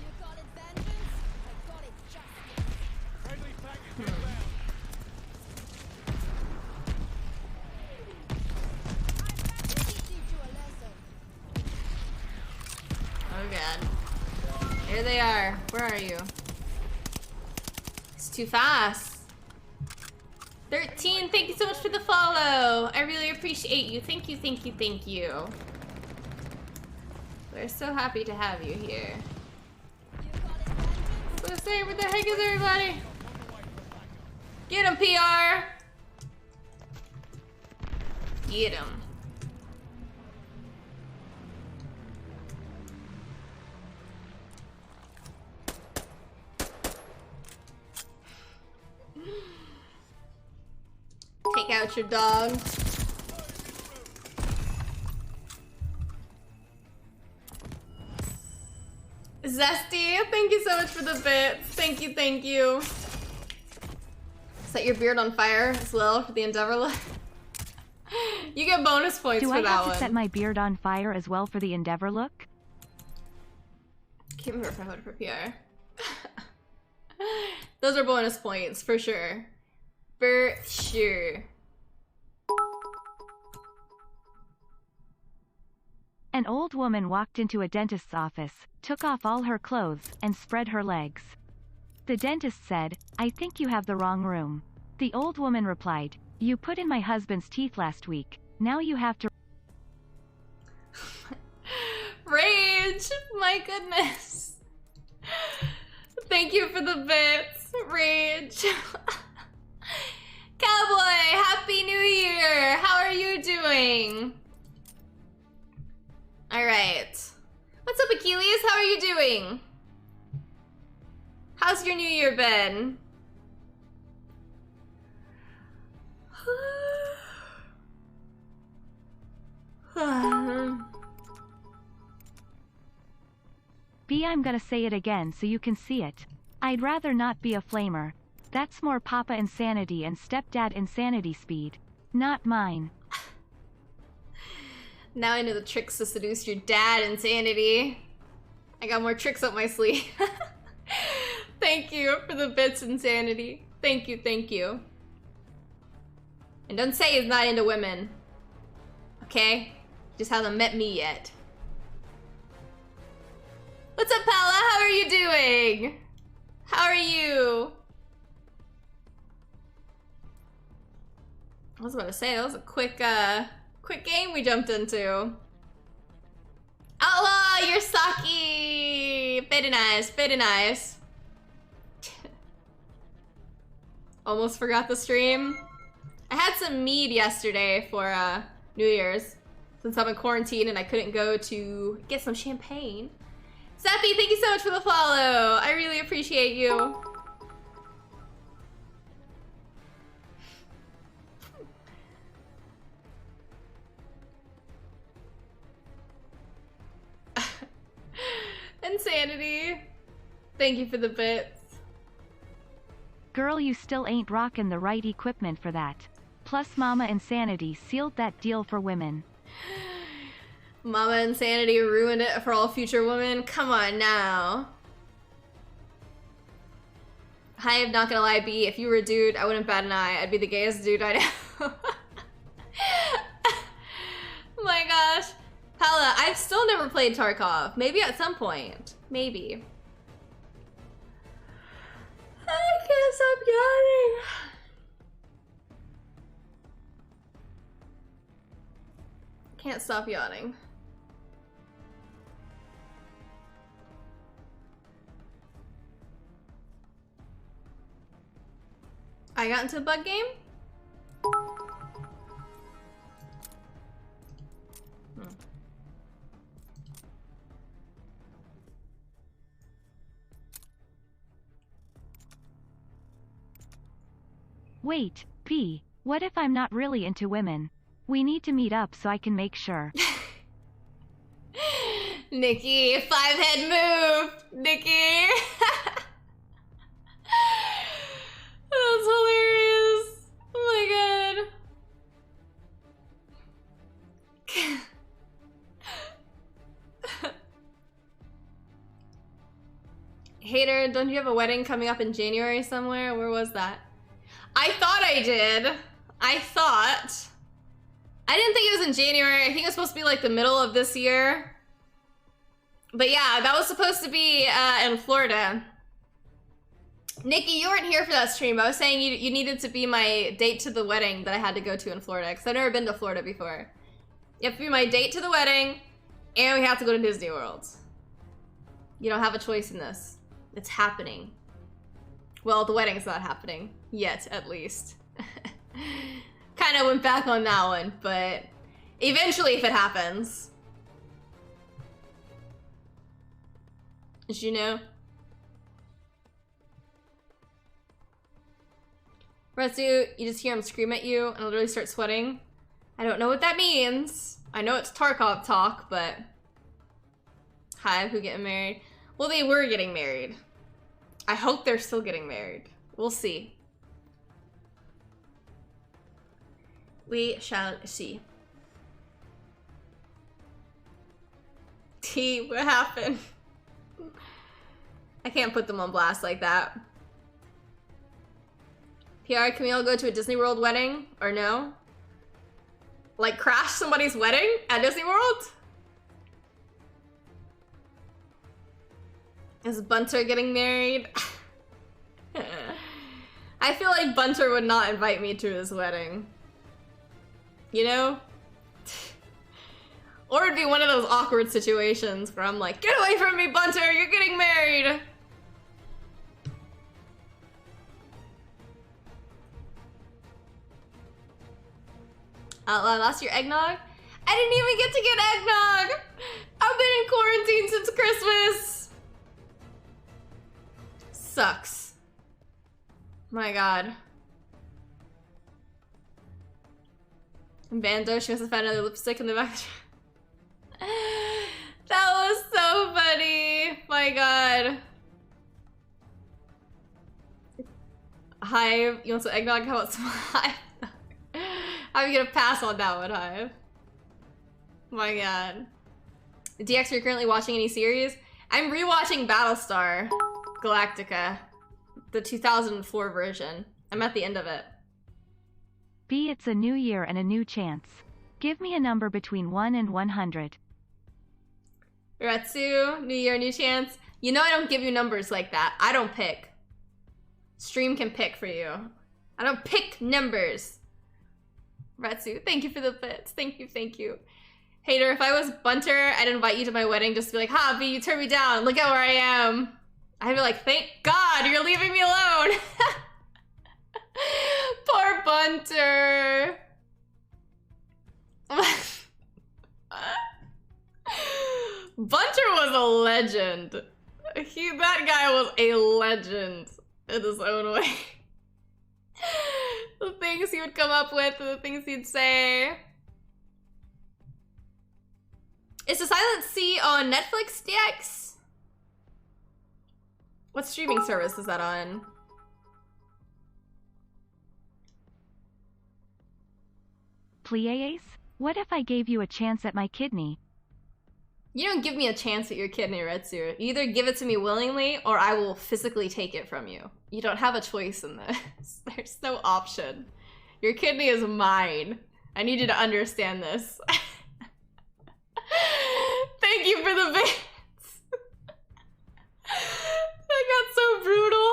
S5: You call it vengeance? I call it justice.
S4: Friendly package inbound.
S5: I really teach you a lesson.
S1: Oh god. Here they are. Where are you? It's too fast. 13, thank you so much for the follow. I really appreciate you. Thank you, thank you, thank you. We're so happy to have you here.
S5: You call it vengeance?
S1: So say, where the heck is everybody? Get him, PR! Get him. got your dog. Zesty, thank you so much for the bits. Thank you, thank you. Set your beard on fire as well for the Endeavor look. You get bonus points
S2: Do
S1: for
S2: I
S1: that
S2: have
S1: one.
S2: to set my beard on fire as well for the Endeavor look?
S1: Can't remember if I voted for PR. Those are bonus points, for sure. For sure.
S2: An old woman walked into a dentist's office, took off all her clothes, and spread her legs. The dentist said, "I think you have the wrong room." The old woman replied, "You put in my husband's teeth last week. Now you have to..."
S1: Rage! My goodness. Thank you for the bits. Rage. Cowboy, Happy New Year! How are you doing? Alright. What's up, Achilles? How are you doing? How's your new year been?
S2: B. I'm gonna say it again so you can see it. I'd rather not be a flamer. That's more Papa insanity and stepdad insanity speed. Not mine.
S1: Now I know the tricks to seduce your dad, Insanity. I got more tricks up my sleeve. Thank you for the bits, Insanity. Thank you, thank you. And don't say he's not into women. Okay? Just hasn't met me yet. What's up, Pala? How are you doing? How are you? I was about to say, that was a quick game we jumped into. Outlaw, you're sucky! Very nice, very nice. Almost forgot the stream. I had some mead yesterday for New Year's. Since I'm in quarantine and I couldn't go to get some champagne. Sappy, thank you so much for the follow. I really appreciate you. Insanity. Thank you for the bits.
S2: Girl, you still ain't rockin' the right equipment for that. Plus Mama Insanity sealed that deal for women.
S1: Mama Insanity ruined it for all future women. Come on now. I am not gonna lie, B. If you were a dude, I wouldn't bat an eye. I'd be the gayest dude I know. Oh my gosh. Pala, I've still never played Tarkov. Maybe at some point. Maybe. I can't stop yawning. Can't stop yawning. I got into a bug game?
S2: Wait, P. What if I'm not really into women? We need to meet up so I can make sure.
S1: Nikki, 5-head move! Nikki! That's hilarious! Oh my god. Hater, don't you have a wedding coming up in January somewhere? Where was that? I thought I did. I thought. I didn't think it was in January. I think it was supposed to be like the middle of this year. But yeah, that was supposed to be in Florida. Nikki, you weren't here for that stream. I was saying you needed to be my date to the wedding that I had to go to in Florida, because I've never been to Florida before. You have to be my date to the wedding, and we have to go to Disney World. You don't have a choice in this. It's happening. Well, the wedding's not happening. Yet, at least. Kind of went back on that one, but eventually if it happens. Did you know? Retsu, you just hear him scream at you and literally start sweating. I don't know what that means. I know it's Tarkov talk, but... Hive, who getting married? Well, they were getting married. I hope they're still getting married. We'll see. We shall see. T, what happened? I can't put them on blast like that. PR, can we all go to a Disney World wedding? Or no? Like crash somebody's wedding at Disney World? Is Bunter getting married? I feel like Bunter would not invite me to his wedding. You know? Or it'd be one of those awkward situations where I'm like, get away from me, Bunter, you're getting married! Last year eggnog? I didn't even get to get eggnog! I've been in quarantine since Christmas! Sucks. My god. And Bando, she must have found another lipstick in the back. That was so funny! My god. Hive, you want some eggnog? How about some Hive? I'm gonna pass on that one, Hive. My god. DX, are you currently watching any series? I'm rewatching Battlestar Galactica, the 2004 version. I'm at the end of it.
S2: B, it's a new year and a new chance. Give me a number between 1 and 100.
S1: Retsu, new year, new chance. You know I don't give you numbers like that. I don't pick. Stream can pick for you. I don't pick numbers. Retsu, thank you for the bits. Thank you, thank you. Hater, if I was Bunter, I'd invite you to my wedding just to be like, ha, B, you turned me down. Look at where I am. I'd be like, thank God you're leaving me alone. Poor Bunter. Bunter was a legend. That guy was a legend in his own way. The things he would come up with, the things he'd say. Is The Silent Sea on Netflix, DX? What streaming service is that on?
S2: Please? What if I gave you a chance at my kidney?
S1: You don't give me a chance at your kidney, Retsu. You either give it to me willingly, or I will physically take it from you. You don't have a choice in this. There's no option. Your kidney is mine. I need you to understand this. Thank you for the bits. That got so brutal.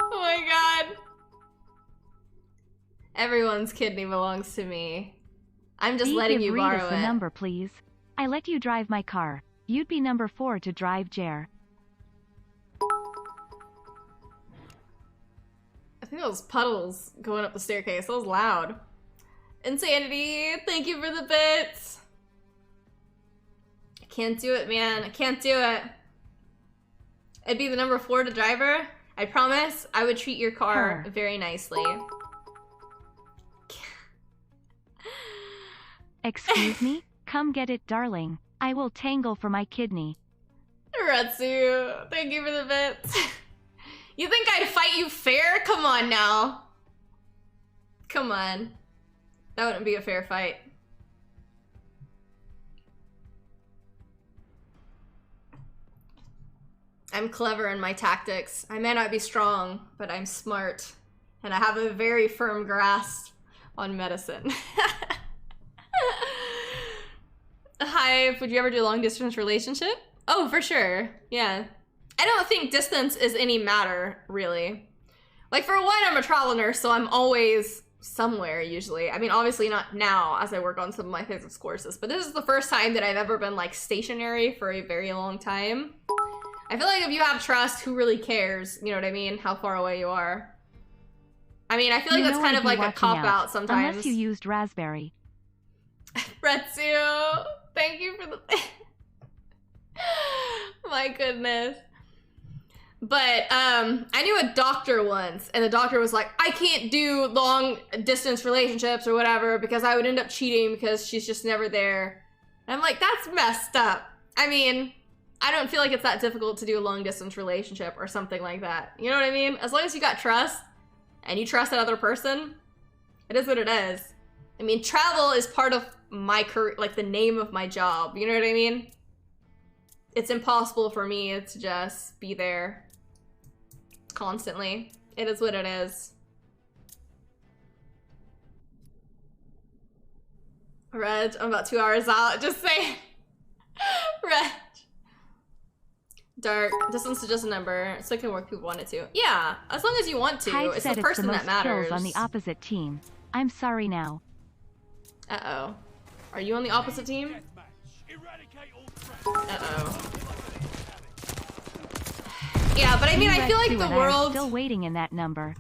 S1: Oh my god. Everyone's kidney belongs to me. I'm just letting you borrow
S2: us
S1: it.
S2: A number, please. I let you drive my car. You'd be number 4 to drive Jer.
S1: I think those puddles going up the staircase. That was loud. Insanity, thank you for the bits. I can't do it, man. I can't do it. I'd be the number 4 to driver. I promise I would treat your car very nicely.
S2: Excuse me? Come get it, darling. I will tangle for my kidney.
S1: Retsu, thank you for the bits. You think I'd fight you fair? Come on now. Come on. That wouldn't be a fair fight. I'm clever in my tactics. I may not be strong, but I'm smart. And I have a very firm grasp on medicine. Hi, would you ever do a long distance relationship? Oh, for sure. Yeah. I don't think distance is any matter, really. Like, for one, I'm a travel nurse, so I'm always somewhere, usually. I mean, obviously not now, as I work on some of my physics courses, but this is the first time that I've ever been, like, stationary for a very long time. I feel like if you have trust, who really cares? You know what I mean? How far away you are. I mean, I feel like that's kind of like a cop-out sometimes.
S2: Unless you used raspberry.
S1: Retsu, thank you for the... My goodness. But I knew a doctor once, and the doctor was like, I can't do long distance relationships or whatever because I would end up cheating because she's just never there. And I'm like, that's messed up. I mean, I don't feel like it's that difficult to do a long distance relationship or something like that. You know what I mean? As long as you got trust and you trust that other person, it is what it is. I mean, travel is part of my career, like the name of my job. You know what I mean? It's impossible for me to just be there constantly. It is what it is. Reg, I'm about 2 hours out. Just say, Reg. Dark, distance is just a number, so it can work if people want it to. Yeah, as long as you want to.
S2: Hyde
S1: It's
S2: said
S1: the person
S2: it's
S1: that
S2: the most
S1: matters.
S2: kills on the opposite team. I'm sorry now.
S1: Uh-oh. Are you on the opposite team?
S4: Deathmatch. Eradicate all threats.
S1: Uh-oh. Yeah, but I mean, I feel like the world...
S2: still waiting in that number.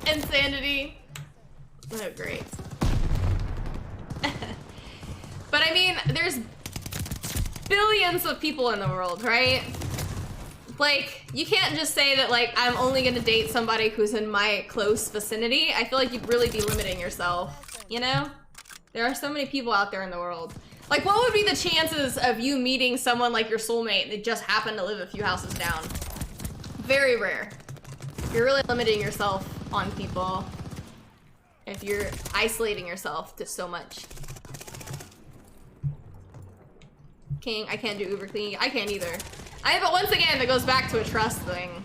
S1: Insanity. Oh, great. But I mean, there's billions of people in the world, right? Like, you can't just say that, like, I'm only gonna date somebody who's in my close vicinity. I feel like you'd really be limiting yourself, you know? There are so many people out there in the world. Like, what would be the chances of you meeting someone like your soulmate that just happened to live a few houses down? Very rare. You're really limiting yourself on people if you're isolating yourself to so much. King, I can't do Uber cleaning. I can't either. But once again, it goes back to a trust thing,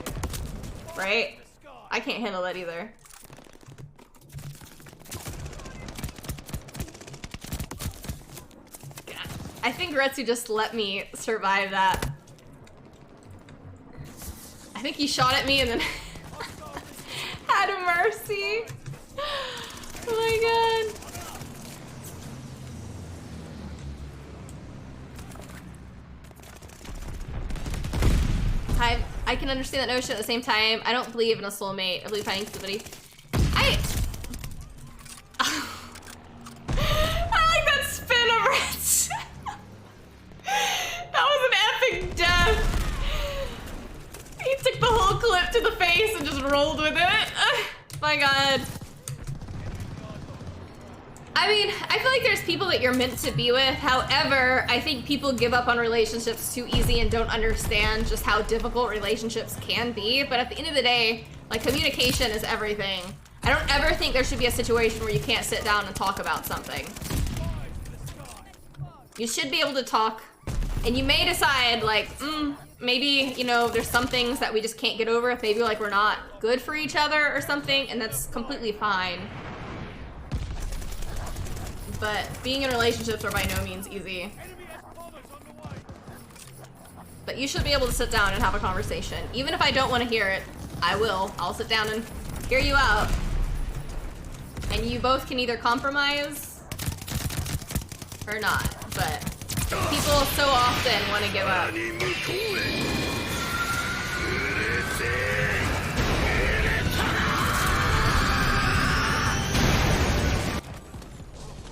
S1: right? I can't handle that either. I think Retsu just let me survive that. I think he shot at me and then had mercy. Oh my god. I can understand that notion at the same time. I don't believe in a soulmate. I believe finding somebody. I like that spin of Rich. That was an epic death. He took the whole clip to the face and just rolled with it. My god. I mean, I feel like there's people that you're meant to be with. However, I think people give up on relationships too easy and don't understand just how difficult relationships can be. But at the end of the day, like, communication is everything. I don't ever think there should be a situation where you can't sit down and talk about something. You should be able to talk, and you may decide, like, maybe, you know, there's some things that we just can't get over if maybe, like, we're not good for each other or something, and that's completely fine. But being in relationships are by no means easy. But you should be able to sit down and have a conversation. Even if I don't want to hear it, I will. I'll sit down and hear you out. And you both can either compromise or not. But people so often want to give up.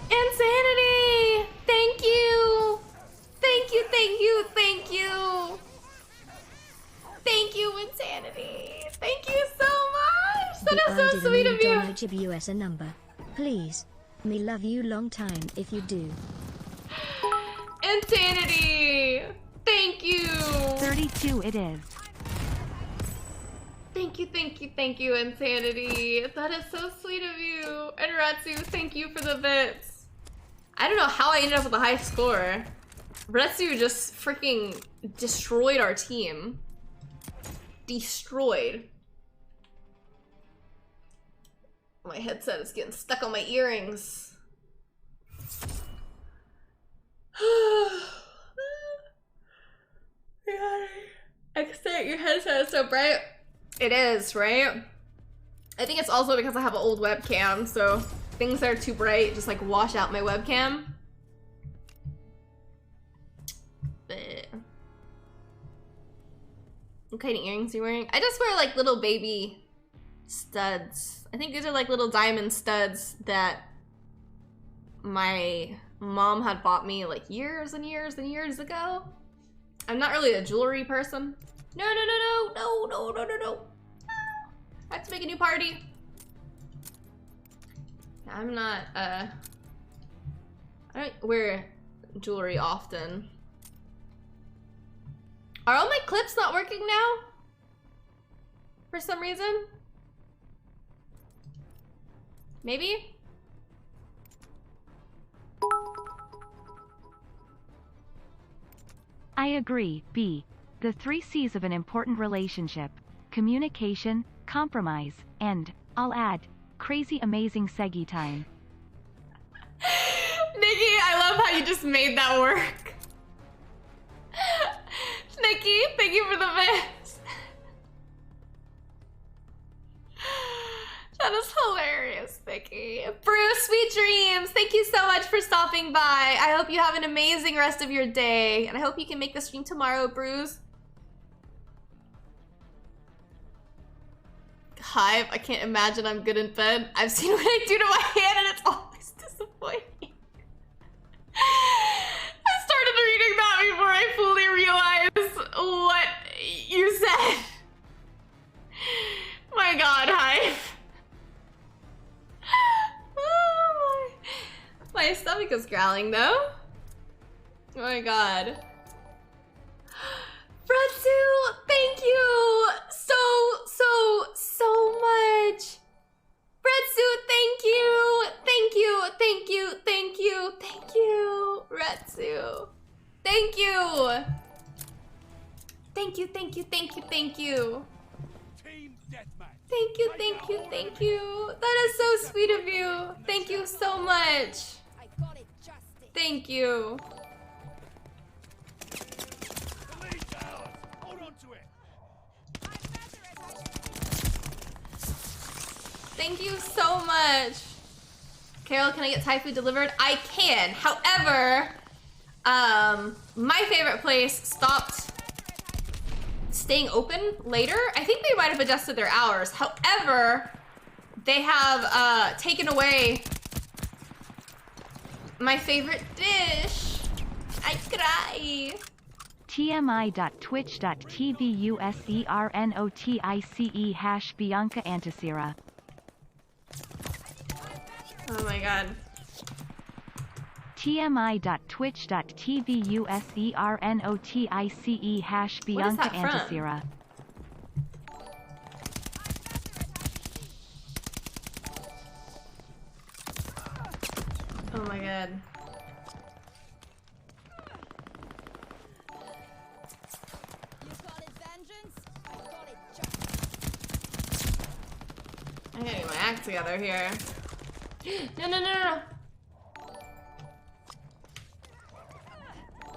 S1: Insanity! Thank you! Thank you, thank you, thank you! Thank you, Insanity! Thank you so much! That is so sweet of you!
S3: I give you as a number. Please. Me love you long time if you do.
S1: Insanity! Thank you!
S2: 32 it is.
S1: Thank you, Insanity. That is so sweet of you. And Ratsu, thank you for the bits. I don't know how I ended up with a high score. Retsu just freaking destroyed our team. Destroyed. My headset is getting stuck on my earrings. Exit, your headset is so bright. It is, right? I think it's also because I have an old webcam, so things that are too bright just like wash out my webcam. But what kind of earrings are you wearing? I just wear like little baby studs. I think these are like little diamond studs that my mom had bought me like years and years and years ago. I'm not really a jewelry person, No, no, no, no, no, no, no, no, no. I have to make a new party. I'm not, I don't wear jewelry often. Are all my clips not working now? For some reason? Maybe?
S2: I agree, B. The 3 C's of an important relationship: communication, compromise, and, I'll add, crazy amazing Seggy time.
S1: Nikki, I love how you just made that work. Nikki, thank you for the best. That is hilarious, Nikki. Bruce, sweet dreams. Thank you so much for stopping by. I hope you have an amazing rest of your day. And I hope you can make the stream tomorrow, Bruce. Hive, I can't imagine I'm good in bed. I've seen what I do to my hand and it's always disappointing. I started reading that before I fully realized what you said. My God, Hive. Oh my stomach is growling though. Oh my God. Fratsu, thank you so much. Fratsu, thank you. Thank you, thank you, thank you, thank you. Fratsu, thank you. Thank you, thank you, thank you, thank you.
S4: Team deathmatch.
S1: Thank you, thank you, thank you. That is so sweet of you. Thank you so much.
S5: I got it, Justin.
S1: Thank you.
S4: The lead's ours. Hold on to it.
S1: Thank you so much. Carol, can I get Thai food delivered? I can. However, my favorite place stopped staying open later. I think they might have adjusted their hours. However, they have taken away my favorite dish. I cry.
S2: tmi.twitch.tv/usernotice #Bianca Antisera.
S1: Oh my God.
S2: tmi.twitch.tv/usernotice #Bianca
S1: that from?
S2: Antisera.
S1: Oh my God.
S5: You call it vengeance? I call it justice.
S1: I gotta get my act together here. No, no, no, no.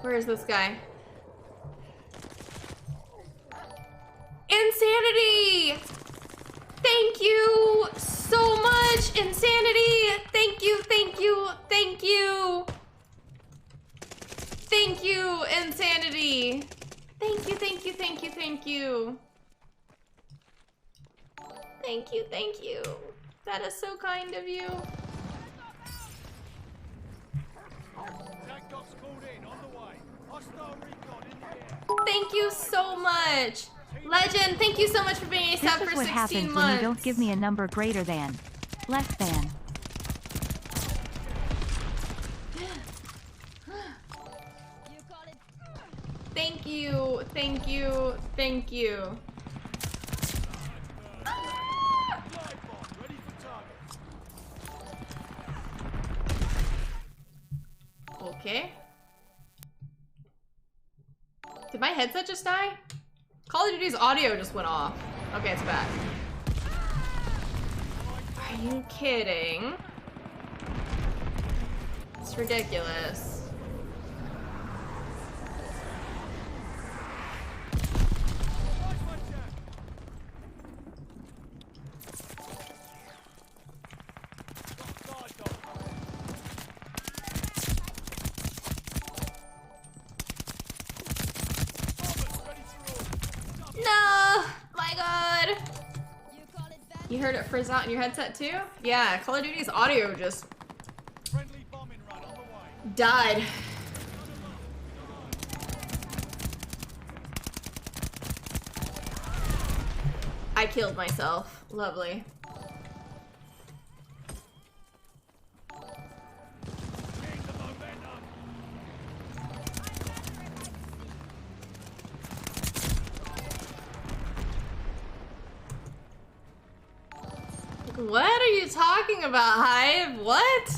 S1: Where is this guy? Insanity! Thank you so much, Insanity! Thank you, thank you, thank you! Thank you, Insanity! Thank you, thank you, thank you, thank you! Thank you, thank you. That is so kind of you.
S4: Attack dogs called in, on the way. Hostile recon in the air.
S1: Thank you so much. Legend, thank you so much for being a
S2: This
S1: sub
S2: is
S1: for
S2: what
S1: 16
S2: happens
S1: months.
S2: when you don't give me a number greater than, less than.
S5: You call it.
S1: Thank you, thank you, thank you.
S4: Live bomb, ready for target.
S1: Okay. Did my headset just die? Call of Duty's audio just went off. Okay, it's back. Are you kidding? It's ridiculous. No! My God!
S5: You call it vengeance.
S1: You heard it frizz out in your headset too? Yeah, Call of Duty's audio just
S4: Friendly bombing run on the way.
S1: died. I killed myself. Lovely.
S4: Gain the momentum.
S1: What are you talking about, Hive? What?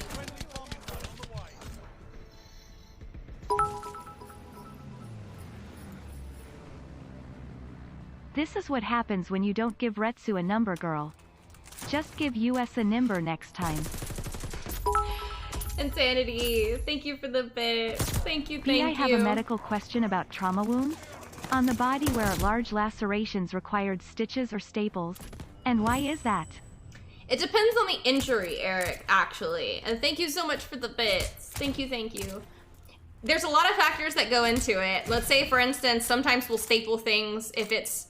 S4: Friendly bombing run on the way.
S2: This is what happens when you don't give Retsu a number, girl. Just give us a number next time.
S1: Insanity. Thank you for the bit. Thank you, thank
S2: I
S1: you.
S2: have a medical question about trauma wounds. On the body where large lacerations required stitches or staples. And why is that?
S1: It depends on the injury, Eric, actually. And thank you so much for the bits. Thank you, thank you. There's a lot of factors that go into it. Let's say, for instance, sometimes we'll staple things if it's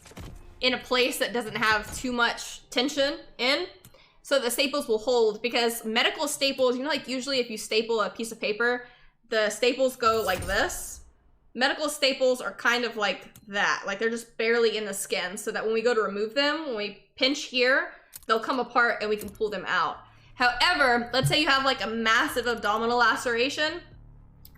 S1: in a place that doesn't have too much tension in, so the staples will hold, because medical staples, you know, like usually if you staple a piece of paper, the staples go like this. Medical staples are kind of like that, like they're just barely in the skin, so that when we go to remove them, when we pinch here, they'll come apart and we can pull them out. However, let's say you have like a massive abdominal laceration,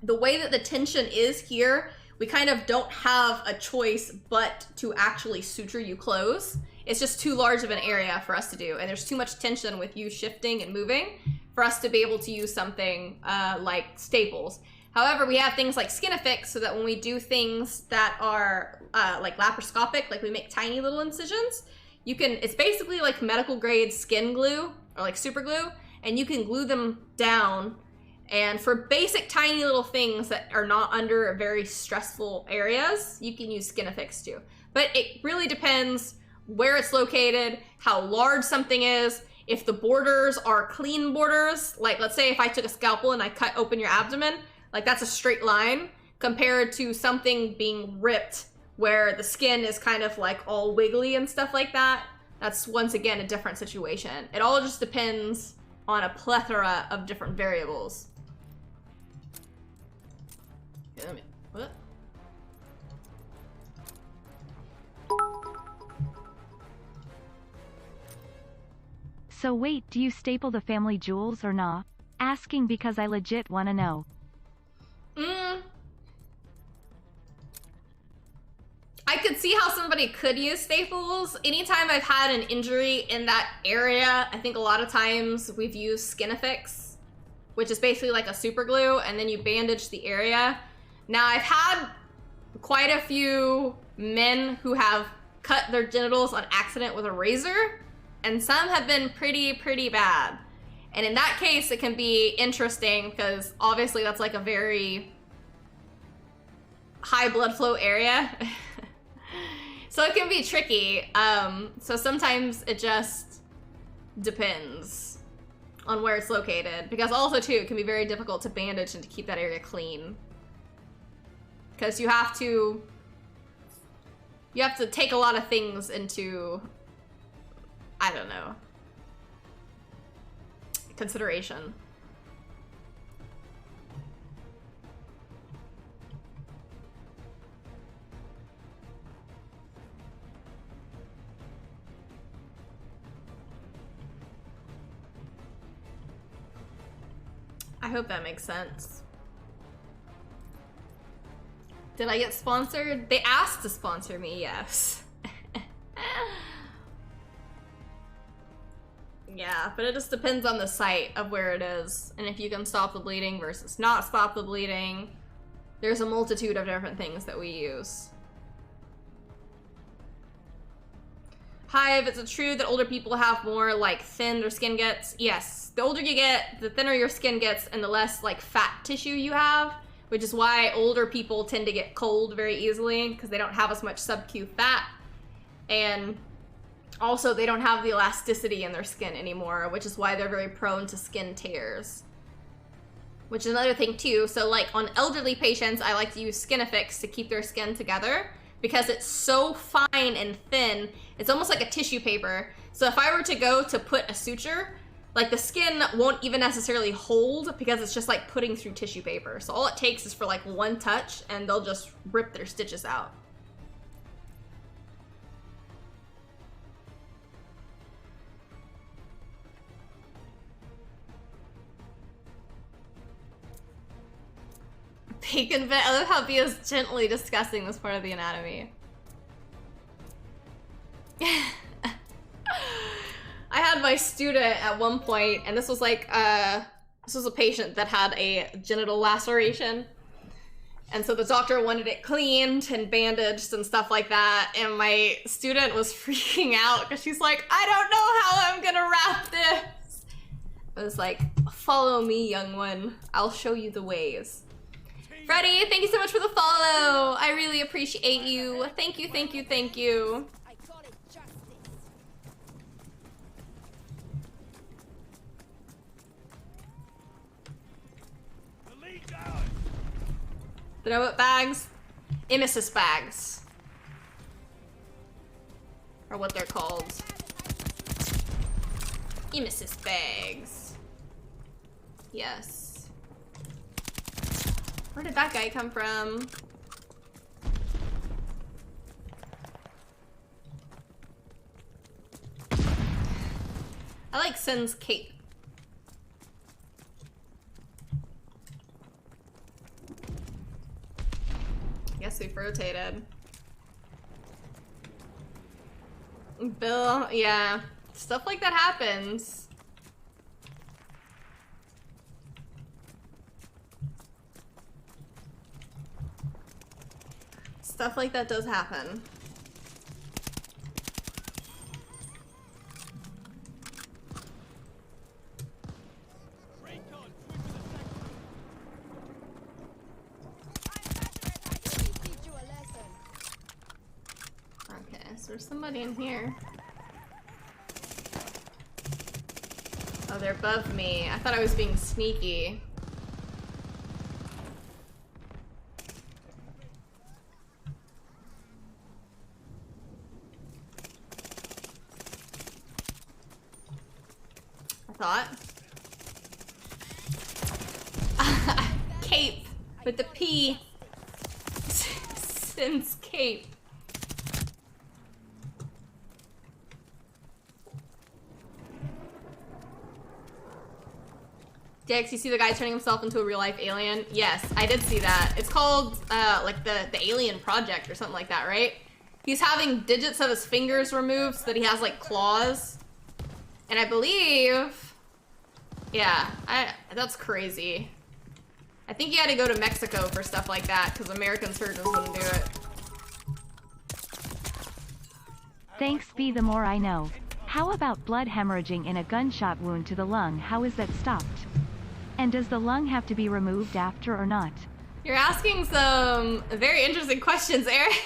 S1: the way that the tension is here, we kind of don't have a choice but to actually suture you close. It's just too large of an area for us to do, and there's too much tension with you shifting and moving for us to be able to use something like staples. However, we have things like SkinAffix, so that when we do things that are like laparoscopic, like we make tiny little incisions, you can, it's basically like medical grade skin glue or like super glue, and you can glue them down. And for basic tiny little things that are not under very stressful areas, you can use SkinAffix too. But it really depends where it's located, how large something is, if the borders are clean borders, like let's say if I took a scalpel and I cut open your abdomen, like that's a straight line, compared to something being ripped where the skin is kind of like all wiggly and stuff like that. That's once again a different situation. It all just depends on a plethora of different variables. Okay, what?
S2: So wait, do you staple the family jewels or nah? Asking because I legit wanna know.
S1: I could see how somebody could use staples. Anytime I've had an injury in that area, I think a lot of times we've used SkinAffix, which is basically like a super glue, and then you bandage the area. Now, I've had quite a few men who have cut their genitals on accident with a razor, and some have been pretty bad. And in that case, it can be interesting because obviously that's like a very high blood flow area. So it can be tricky. So sometimes it just depends on where it's located, because also too, it can be very difficult to bandage and to keep that area clean. Because you have to take a lot of things into, I don't know, consideration. I hope that makes sense. Did I get sponsored? They asked to sponsor me, yes. Yeah, but it just depends on the site of where it is, and if you can stop the bleeding versus not stop the bleeding. There's a multitude of different things that we use. Hive, is it true that older people have more like thin their skin gets? Yes, the older you get, the thinner your skin gets and the less like fat tissue you have, which is why older people tend to get cold very easily because they don't have as much sub-Q fat, and also they don't have the elasticity in their skin anymore, which is why they're very prone to skin tears. which is another thing too. So like on elderly patients, I like to use Skinafix to keep their skin together because it's so fine and thin. It's almost like a tissue paper. So if I were to go to put a suture, like the skin won't even necessarily hold because it's just like putting through tissue paper. So all it takes is for like one touch and they'll just rip their stitches out. Bacon bit. I love how Bea is gently discussing this part of the anatomy. I had my student at one point, and this was like, this was a patient that had a genital laceration. And so the doctor wanted it cleaned and bandaged and stuff like that. And my student was freaking out because she's like, I don't know how I'm gonna wrap this. I was like, follow me, young one. I'll show you the ways. Freddie, thank you so much for the follow. I really appreciate you. Thank you, thank you, thank you.
S5: I call it justice.
S4: The lead's ours.
S1: You know what bags? Emesis bags. Or what they're called. Emesis bags. Yes. Where did that guy come from? I like Sin's cape. Guess we've rotated. Bill, yeah. Stuff like that happens. Stuff like that does happen.
S4: Recon, swing to the sector.
S5: I'm passionate. I usually teach you a lesson.
S1: Okay, so there's somebody in here. Oh, they're above me. I thought I was being sneaky. Thought. Cape with the P. Sin's cape. Dex, you see the guy turning himself into a real life alien? Yes, I did see that. It's called like the Alien Project or something like that, right? He's having digits of his fingers removed so that he has like claws. And I believe, yeah, that's crazy. I think you had to go to Mexico for stuff like that because American surgeons wouldn't do it.
S2: Thanks be the more I know. How about blood hemorrhaging in a gunshot wound to the lung? How is that stopped? And does the lung have to be removed after or not?
S1: You're asking some very interesting questions, Eric.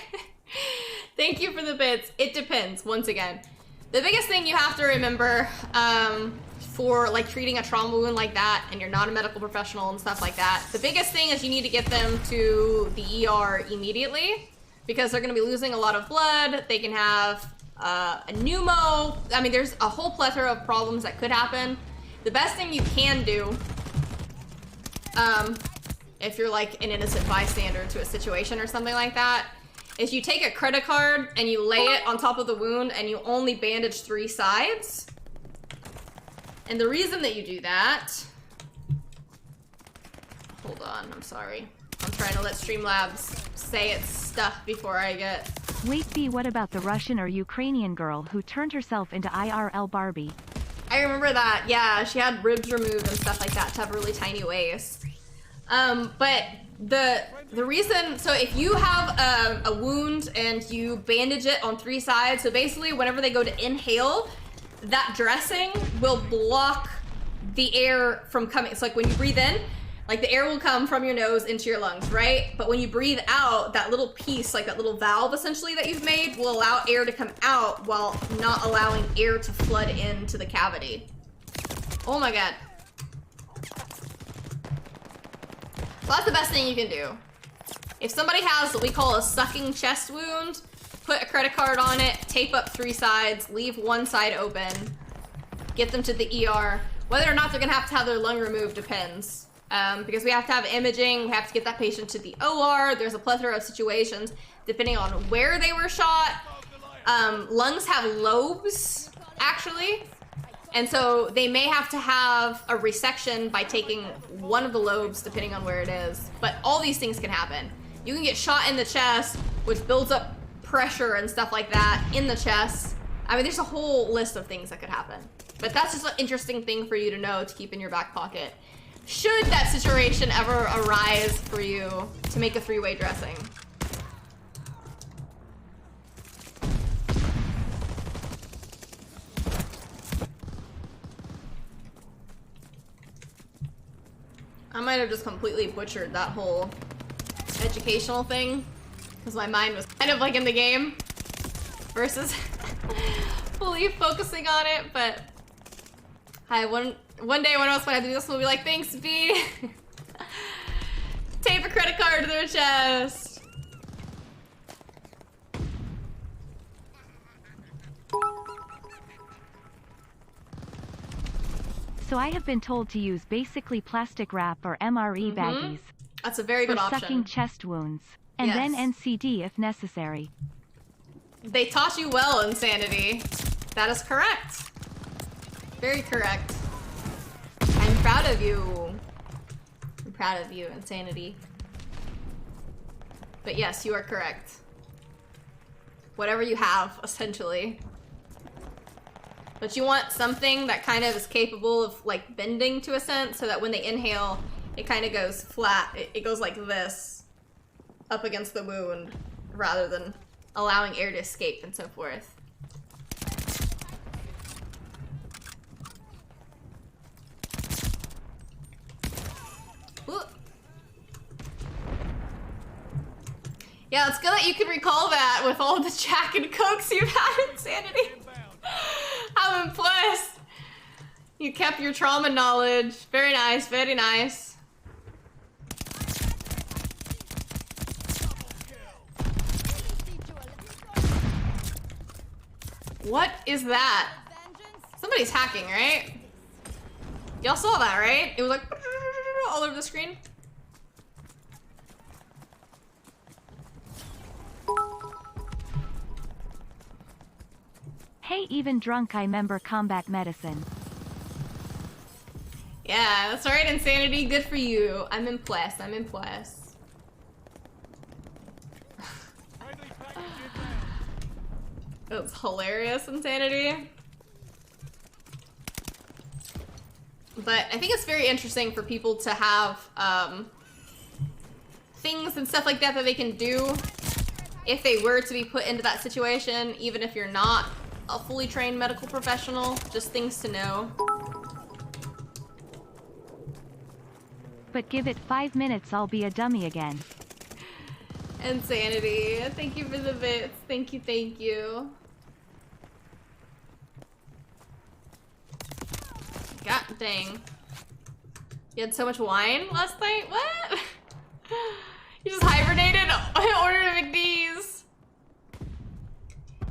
S1: Thank you for the bits. It depends, once again. The biggest thing you have to remember for like treating a trauma wound like that, and you're not a medical professional and stuff like that, the biggest thing is you need to get them to the ER immediately because they're going to be losing a lot of blood. They can have a pneumo. I mean, there's a whole plethora of problems that could happen. The best thing you can do, if you're like an innocent bystander to a situation or something like that, is you take a credit card and you lay it on top of the wound and you only bandage 3 sides. And the reason that you do that... Hold on, I'm sorry. I'm trying to let Streamlabs say its stuff before I get...
S2: Wait, B, what about the Russian or Ukrainian girl who turned herself into IRL Barbie?
S1: I remember that, yeah, she had ribs removed and stuff like that to have a really tiny waist. But the reason, so if you have a wound and you bandage it on 3 sides, so basically whenever they go to inhale, that dressing will block the air from coming. So like when you breathe in, like the air will come from your nose into your lungs, right? But when you breathe out, that little piece, like that little valve essentially that you've made, will allow air to come out while not allowing air to flood into the cavity. Oh my god. So that's the best thing you can do. If somebody has what we call a sucking chest wound, put a credit card on it, tape up 3 sides, leave 1 side open, get them to the ER. Whether or not they're gonna have to have their lung removed depends. Because we have to have imaging, we have to get that patient to the OR. There's a plethora of situations depending on where they were shot. Lungs have lobes, actually. And so they may have to have a resection by taking one of the lobes depending on where it is. But all these things can happen. You can get shot in the chest, which builds up pressure and stuff like that in the chest. I mean, there's a whole list of things that could happen. But that's just an interesting thing for you to know to keep in your back pocket. Should that situation ever arise for you to make a 3-way dressing. I might have just completely butchered that whole educational thing because my mind was kind of like in the game versus fully focusing on it, but one day one of us might have to do this, we'll be like, thanks, B. Tape a credit card to their chest.
S2: So I have been told to use basically plastic wrap or MRE baggies.
S1: That's a very good
S2: for
S1: option.
S2: Sucking chest wounds. And
S1: Yes.
S2: then NCD if necessary.
S1: They taught you well, Insanity. That is correct. Very correct. I'm proud of you. I'm proud of you, Insanity. But yes, you are correct. Whatever you have, essentially. But you want something that kind of is capable of like bending to a sense so that when they inhale, it kind of goes flat. It goes like this up against the wound rather than allowing air to escape and so forth. Ooh. Yeah, it's good that you can recall that with all the Jack and Cokes you've had, Insanity. I'm impressed. You kept your trauma knowledge. Very nice, very nice. What is that? Somebody's hacking, right? Y'all saw that, right? It was like all over the screen.
S2: Hey, even drunk I remember combat medicine.
S1: Yeah, that's right, Insanity. Good for you. I'm impressed. I'm impressed. That's hilarious, Insanity. But I think it's very interesting for people to have things and stuff like that that they can do if they were to be put into that situation, even if you're not a fully trained medical professional. Just things to know.
S2: But give it 5 minutes, I'll be a dummy again.
S1: Insanity. Thank you for the bits. Thank you, thank you. God dang. You had so much wine last night? What? You just hibernated in order to McD's.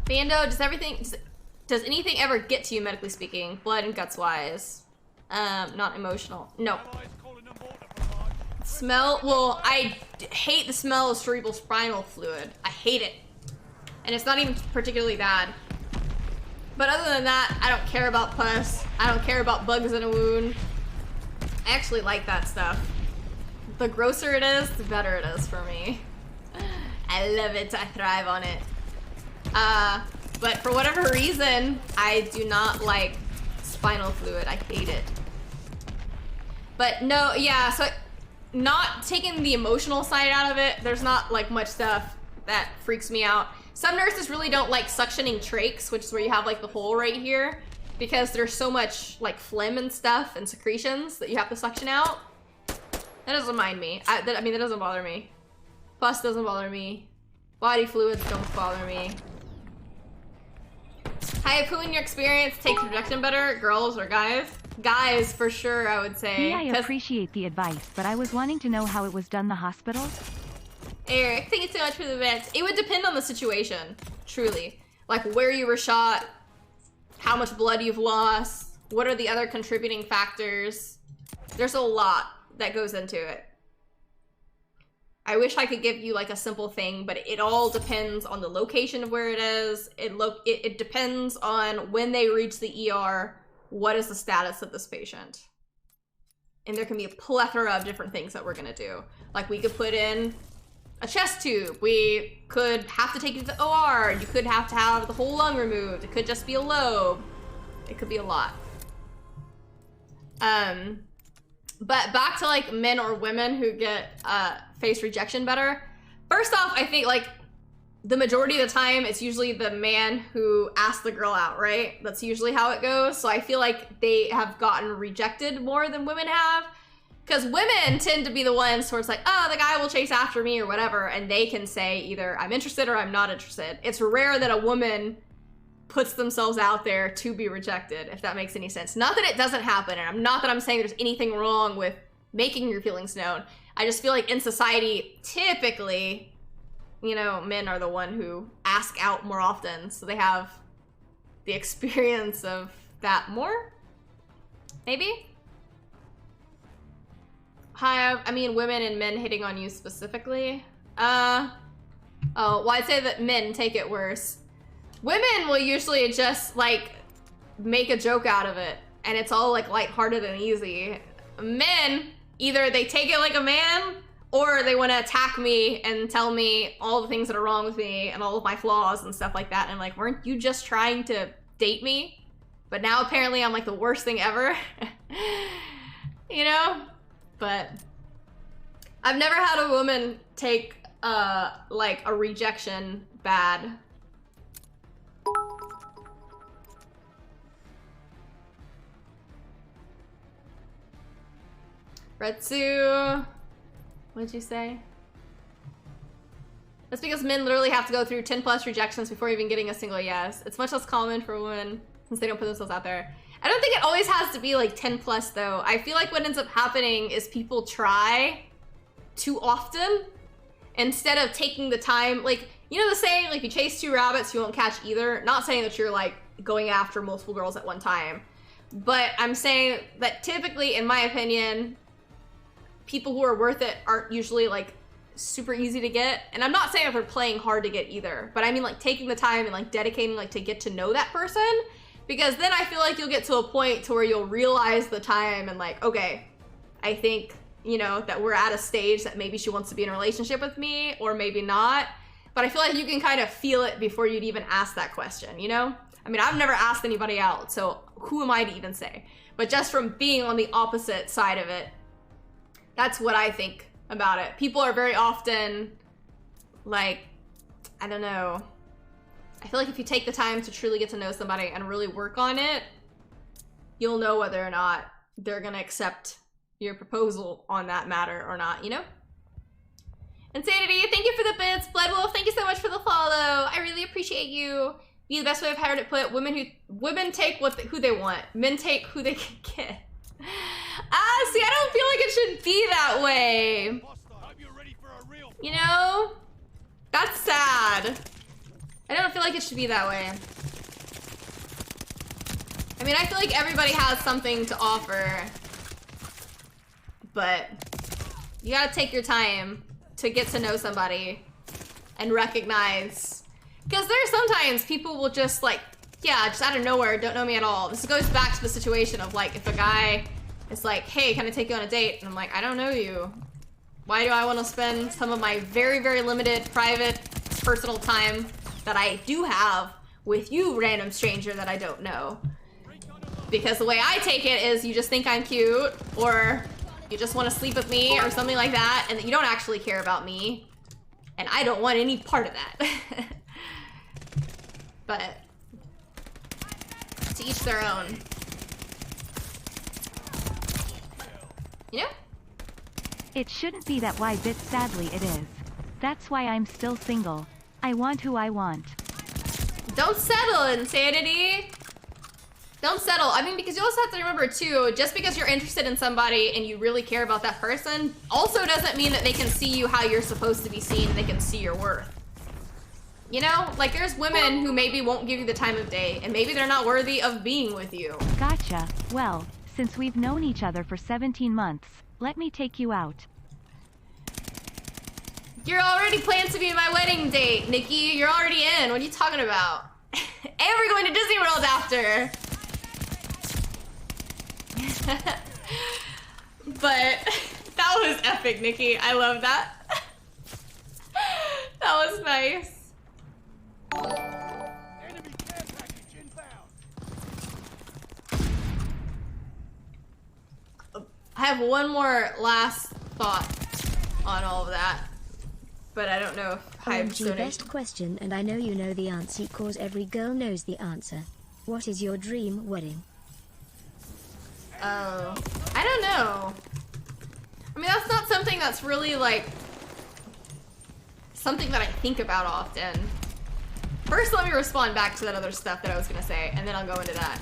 S1: Bando, does anything ever get to you medically speaking? Blood and guts wise? Not emotional. No. Smell, well, I hate the smell of cerebral spinal fluid. I hate it. And it's not even particularly bad. But other than that, I don't care about pus. I don't care about bugs in a wound. I actually like that stuff. The grosser it is, the better it is for me. I love it, I thrive on it. But for whatever reason, I do not like spinal fluid. I hate it. But no, yeah, so not taking the emotional side out of it, there's not like much stuff that freaks me out. Some nurses really don't like suctioning trachs, which is where you have like the hole right here, because there's so much like phlegm and stuff and secretions that you have to suction out. That doesn't mind me. I mean, that doesn't bother me. Pus doesn't bother me. Body fluids don't bother me. Hi, who in your experience takes rejection better, girls or guys? Guys, for sure, I would say.
S2: I appreciate the advice, but I was wanting to know how it was done the hospital.
S1: Eric, thank you so much for the events. It would depend on the situation, truly. Like where you were shot, how much blood you've lost, what are the other contributing factors. There's a lot that goes into it. I wish I could give you like a simple thing, but it all depends on the location of where it is. It depends on when they reach the ER, what is the status of this patient. And there can be a plethora of different things that we're gonna do. Like we could put in a chest tube. We could have to take you to the OR. You could have to have the whole lung removed. It could just be a lobe. It could be a lot. But back to like men or women who get face rejection better. First off, I think like the majority of the time it's usually the man who asks the girl out, right? That's usually how it goes. So I feel like they have gotten rejected more than women have. Because women tend to be the ones where it's like, oh, the guy will chase after me or whatever, and they can say either I'm interested or I'm not interested. It's rare that a woman puts themselves out there to be rejected, if that makes any sense. Not that it doesn't happen, and not that I'm saying there's anything wrong with making your feelings known. I just feel like in society, typically, you know, men are the one who ask out more often, so they have the experience of that more, maybe? Hi, I mean women and men hitting on you specifically. Oh, well, I'd say that men take it worse. Women will usually just like make a joke out of it, and it's all like lighthearted and easy. Men, either they take it like a man, or they want to attack me and tell me all the things that are wrong with me and all of my flaws and stuff like that. And I'm like, weren't you just trying to date me? But now apparently I'm like the worst thing ever. You know? But I've never had a woman take like a rejection bad. Retsu, what'd you say? That's because men literally have to go through 10 plus rejections before even getting a single yes. It's much less common for women since they don't put themselves out there. I don't think it always has to be like 10 plus though. I feel like what ends up happening is people try too often instead of taking the time. Like, you know the saying, like if you chase two rabbits, you won't catch either. Not saying that you're like going after multiple girls at one time, but I'm saying that typically, in my opinion, people who are worth it aren't usually like super easy to get. And I'm not saying that they're playing hard to get either, but I mean like taking the time and like dedicating like to get to know that person. Because then I feel like you'll get to a point to where you'll realize the time and like, okay, I think, you know, that we're at a stage that maybe she wants to be in a relationship with me or maybe not. But I feel like you can kind of feel it before you'd even ask that question, you know? I mean, I've never asked anybody out, so who am I to even say? But just from being on the opposite side of it, that's what I think about it. People are very often like, I don't know. I feel like if you take the time to truly get to know somebody and really work on it, you'll know whether or not they're gonna accept your proposal on that matter or not, you know? Insanity, thank you for the bits. Bloodwolf, thank you so much for the follow. I really appreciate you. Be the best way I've heard it put. Women take who they want. Men take who they can get. See, I don't feel like it should be that way. You know? That's sad. I don't feel like it should be that way. I mean, I feel like everybody has something to offer, but you gotta take your time to get to know somebody and recognize, because there's sometimes people will just like, yeah, just out of nowhere, don't know me at all. This goes back to the situation of like, if a guy is like, hey, can I take you on a date? And I'm like, I don't know you. Why do I want to spend some of my very, very limited, private, personal time that I do have with you, random stranger that I don't know? Because the way I take it is you just think I'm cute, or you just want to sleep with me or something like that, and that you don't actually care about me, and I don't want any part of that. But to each their own. You know?
S2: It shouldn't be that way, but sadly it is. That's why I'm still single. I want who I want.
S1: Don't settle, Insanity. Don't settle. I mean, because you also have to remember too, just because you're interested in somebody and you really care about that person, also doesn't mean that they can see you how you're supposed to be seen and they can see your worth. You know, like there's women who maybe won't give you the time of day and maybe they're not worthy of being with you.
S2: Gotcha. Well, since we've known each other for 17 months, let me take you out.
S1: You're already planned to be my wedding date, Nikki. You're already in. What are you talking about? And we're going to Disney World after. But that was epic, Nikki. I love that. That was nice.
S4: Enemy care package inbound.
S1: I have one more last thought on all of that, but I don't know if Hype's
S3: OMG, best question, and I know you know the answer cause every girl knows the answer. What is your dream wedding?
S1: Oh, I don't know. I mean, that's not something that's really like something that I think about often. First, let me respond back to that other stuff that I was gonna say, and then I'll go into that.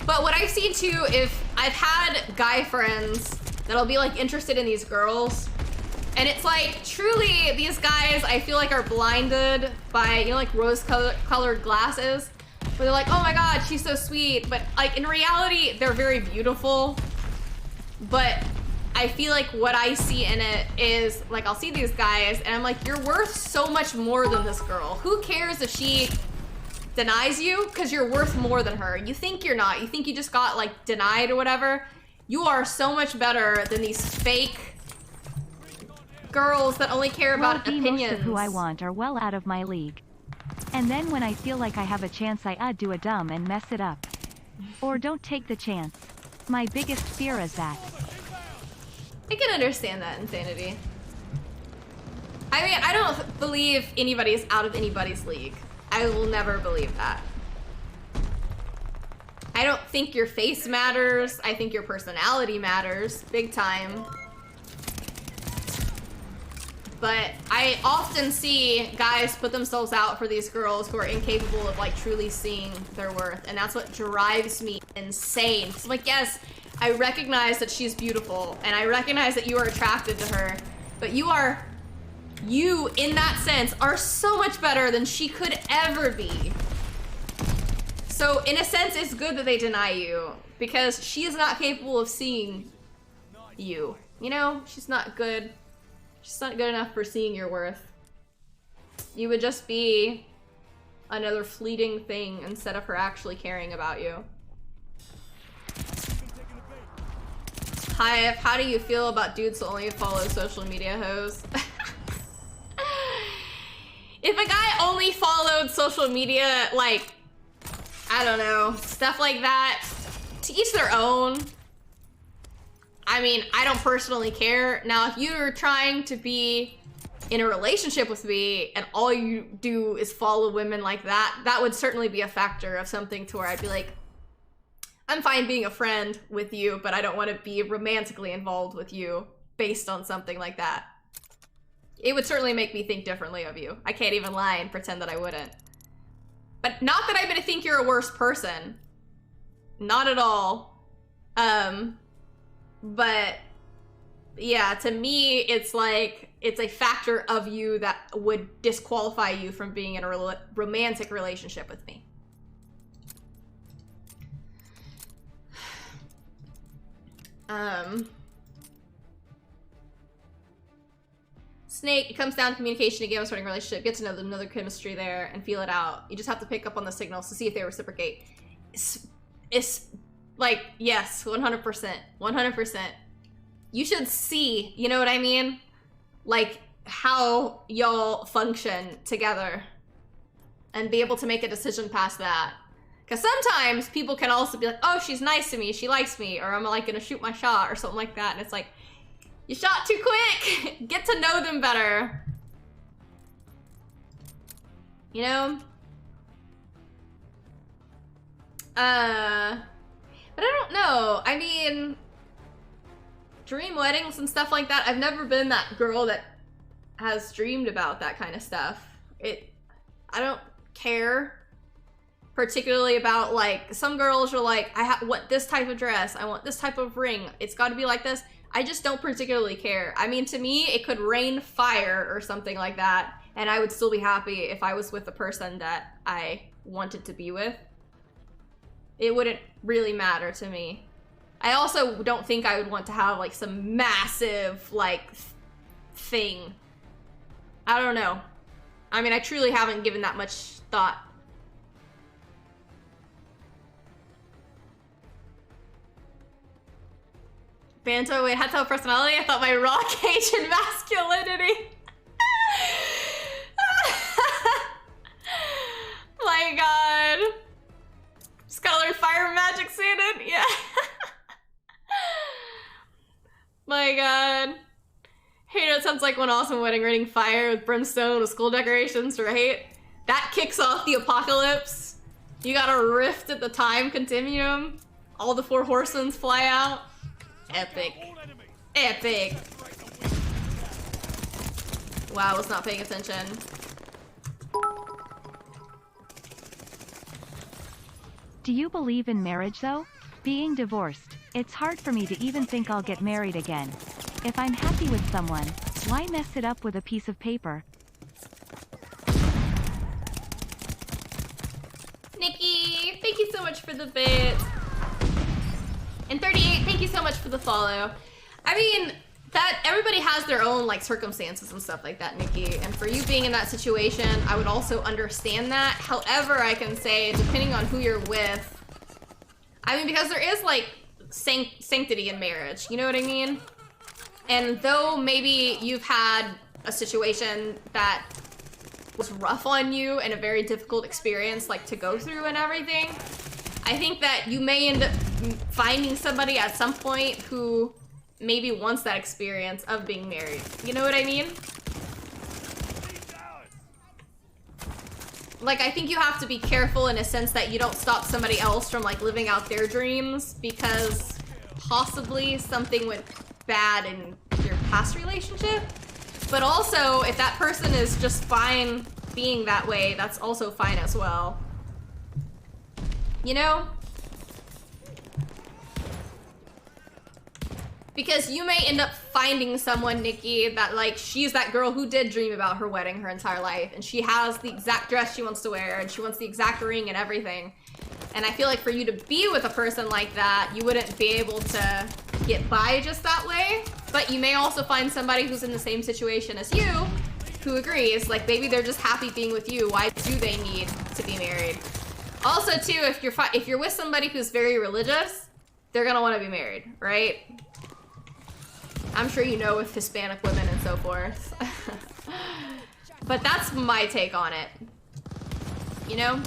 S1: But what I've seen too, if I've had guy friends that'll be like interested in these girls, and it's like truly these guys I feel like are blinded by, you know, like rose-colored glasses, where they're like, oh my god, she's so sweet, but like in reality they're very beautiful. But I feel like what I see in it is like I'll see these guys and I'm like, you're worth so much more than this girl. Who cares if she denies you? Because you're worth more than her. You think you're not. You think you just got like denied or whatever. You are so much better than these fake girls that only care about opinions.
S2: Most of who I want are well out of my league. And then when I feel like I have a chance, I do a dumb and mess it up. Or don't take the chance. My biggest fear is that.
S1: I can understand that, Insanity. I mean, I don't believe anybody is out of anybody's league. I will never believe that. I don't think your face matters. I think your personality matters, big time. But I often see guys put themselves out for these girls who are incapable of like truly seeing their worth. And that's what drives me insane. 'Cause I'm like, yes, I recognize that she's beautiful and I recognize that you are attracted to her, but you in that sense are so much better than she could ever be. So in a sense, it's good that they deny you because she is not capable of seeing you. You know, she's not good. She's not good enough for seeing your worth. You would just be another fleeting thing instead of her actually caring about you. Hive, how do you feel about dudes who only follow social media hoes? If a guy only followed social media, like, I don't know, stuff like that, to each their own. I mean, I don't personally care. Now, if you're trying to be in a relationship with me and all you do is follow women like that, that would certainly be a factor of something to where I'd be like, I'm fine being a friend with you, but I don't want to be romantically involved with you based on something like that. It would certainly make me think differently of you. I can't even lie and pretend that I wouldn't. But not that I'm gonna think you're a worse person. Not at all. But yeah, to me, it's like, it's a factor of you that would disqualify you from being in a romantic relationship with me. Snake, it comes down to communication again when starting a relationship. Get to know them, know their chemistry there, and feel it out. You just have to pick up on the signals to see if they reciprocate. It's like, yes, 100%. 100%. You should see, you know what I mean? Like, how y'all function together. And be able to make a decision past that. Because sometimes people can also be like, oh, she's nice to me, she likes me, or I'm like gonna shoot my shot, or something like that. And it's like, you shot too quick! Get to know them better. You know? But I don't know. I mean, dream weddings and stuff like that. I've never been that girl that has dreamed about that kind of stuff. I don't care. particularly about like some girls are like, I want this type of dress, I want this type of ring, it's got to be like this. I just don't particularly care. I mean, to me, it could rain fire or something like that, and I would still be happy if I was with the person that I wanted to be with. It wouldn't really matter to me. I also don't think I would want to have like some massive like thing. I don't know. I mean, I truly haven't given that much thought. Banto, wait, had to have personality? I thought my raw Cajun masculinity. My god. Just gotta learn fire magic, Satan. Yeah. My god. Hey, that sounds like one awesome wedding, raining fire with brimstone with school decorations, right? That kicks off the apocalypse. You got a rift at the time continuum. All the 4 horsemen fly out. Epic. Epic. Wow, I was not paying attention.
S2: Do you believe in marriage though? Being divorced, it's hard for me to even think I'll get married again. If I'm happy with someone, why mess it up with a piece of paper?
S1: Nikki, thank you so much for the bit. And 38, thank you so much for the follow. I mean, that everybody has their own like circumstances and stuff like that, Nikki. And for you being in that situation, I would also understand that. However, I can say, depending on who you're with, I mean, because there is like sanctity in marriage, you know what I mean? And though maybe you've had a situation that was rough on you and a very difficult experience like to go through and everything, I think that you may end up finding somebody at some point who maybe wants that experience of being married. You know what I mean? Like, I think you have to be careful in a sense that you don't stop somebody else from like living out their dreams because possibly something went bad in your past relationship. But also, if that person is just fine being that way, that's also fine as well. You know? Because you may end up finding someone, Nikki, that like, she's that girl who did dream about her wedding her entire life, and she has the exact dress she wants to wear, and she wants the exact ring and everything. And I feel like for you to be with a person like that, you wouldn't be able to get by just that way. But you may also find somebody who's in the same situation as you, who agrees, like maybe they're just happy being with you. Why do they need to be married? Also too, if you're with somebody who's very religious, they're gonna want to be married, right? I'm sure you know with Hispanic women and so forth. But that's my take on it. You know?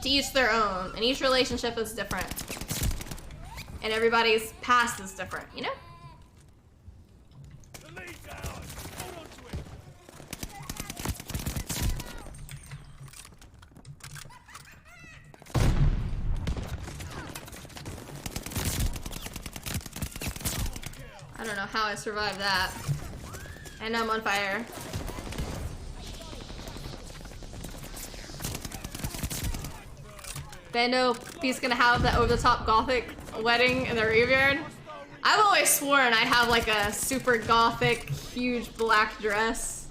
S1: To each their own, and each relationship is different. And everybody's past is different, you know?
S4: The lead's ours. Hold on to it.
S1: I don't know how I survived that. And I'm on fire. Bando, he's gonna have the over-the-top gothic wedding in the graveyard. I've always sworn I'd have like a super gothic, huge black dress.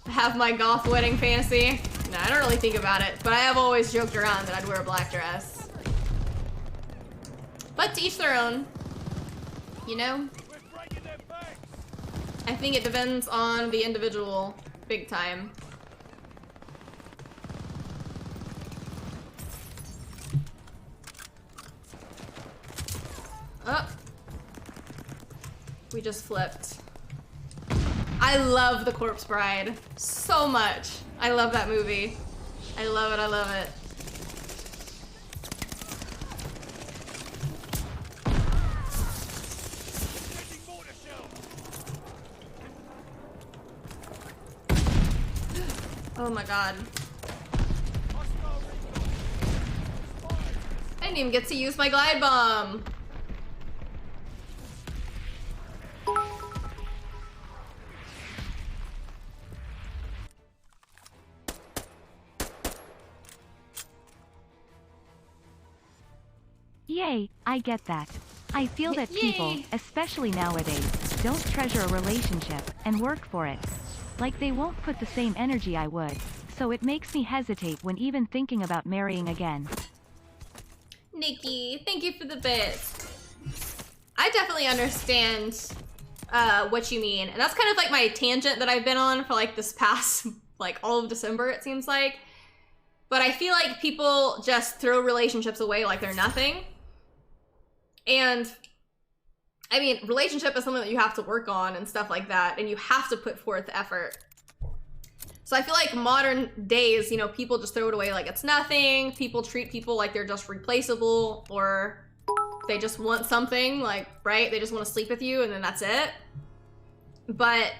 S1: Have my goth wedding fantasy. No, I don't really think about it, but I have always joked around that I'd wear a black dress. But to each their own. You know? I think it depends on the individual, big time. Oh. We just flipped. I love The Corpse Bride so much. I love that movie. I love it, I love it. Oh my god. I didn't even get to use my glide bomb.
S2: Yay, I get that. I feel that people,
S1: Yay.
S2: especially nowadays, don't treasure a relationship and work for it. Like they won't put the same energy I would, so it makes me hesitate when even thinking about marrying again.
S1: Nikki, thank you for the bits. I definitely understand what you mean. And that's kind of like my tangent that I've been on for like this past, like all of December, it seems like. But I feel like people just throw relationships away like they're nothing. And I mean, relationship is something that you have to work on and stuff like that. And you have to put forth effort. So I feel like modern days, you know, people just throw it away like it's nothing. People treat people like they're just replaceable, or they just want something, like, right? They just want to sleep with you and then that's it. But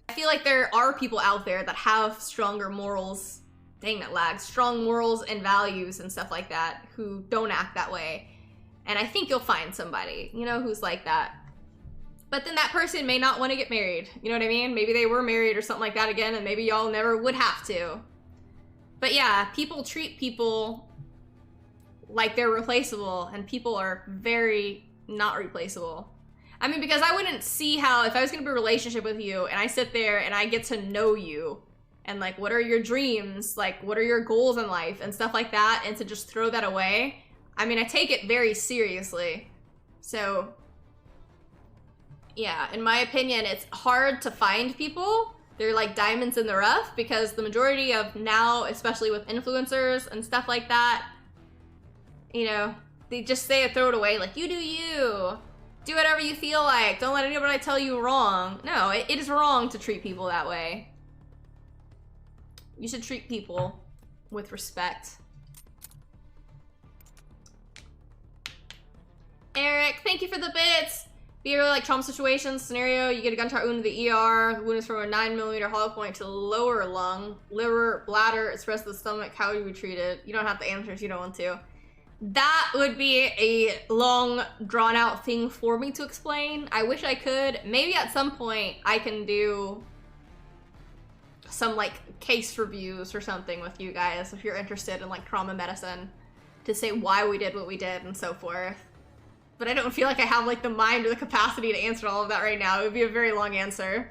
S1: I feel like there are people out there that have stronger morals, dang that lags, strong morals and values and stuff like that, who don't act that way. And I think you'll find somebody, you know, who's like that. But then that person may not want to get married. You know what I mean? Maybe they were married or something like that again, and maybe y'all never would have to. But yeah, people treat people like they're replaceable, and people are very not replaceable. I mean, because I wouldn't see how, if I was going to be in a relationship with you, and I sit there and I get to know you, and like, what are your dreams? Like, what are your goals in life? And stuff like that, and to just throw that away. I mean, I take it very seriously. So, yeah, in my opinion, it's hard to find people. They're like diamonds in the rough, because the majority of now, especially with influencers and stuff like that, you know, they just say it, throw it away, like, you do you. Do whatever you feel like. Don't let anybody tell you wrong. No, it is wrong to treat people that way. You should treat people with respect. Eric, thank you for the bits. Be a really like trauma situation scenario. You get a gunshot wound to the ER. The wound is from a 9mm hollow point to the lower lung, liver, bladder, it's rest of the stomach. How do we treat it? You don't have to answer if you don't want to. That would be a long, drawn-out thing for me to explain. I wish I could. Maybe at some point I can do some like case reviews or something with you guys if you're interested in like trauma medicine, to say why we did what we did and so forth. But I don't feel like I have like the mind or the capacity to answer all of that right now. It would be a very long answer.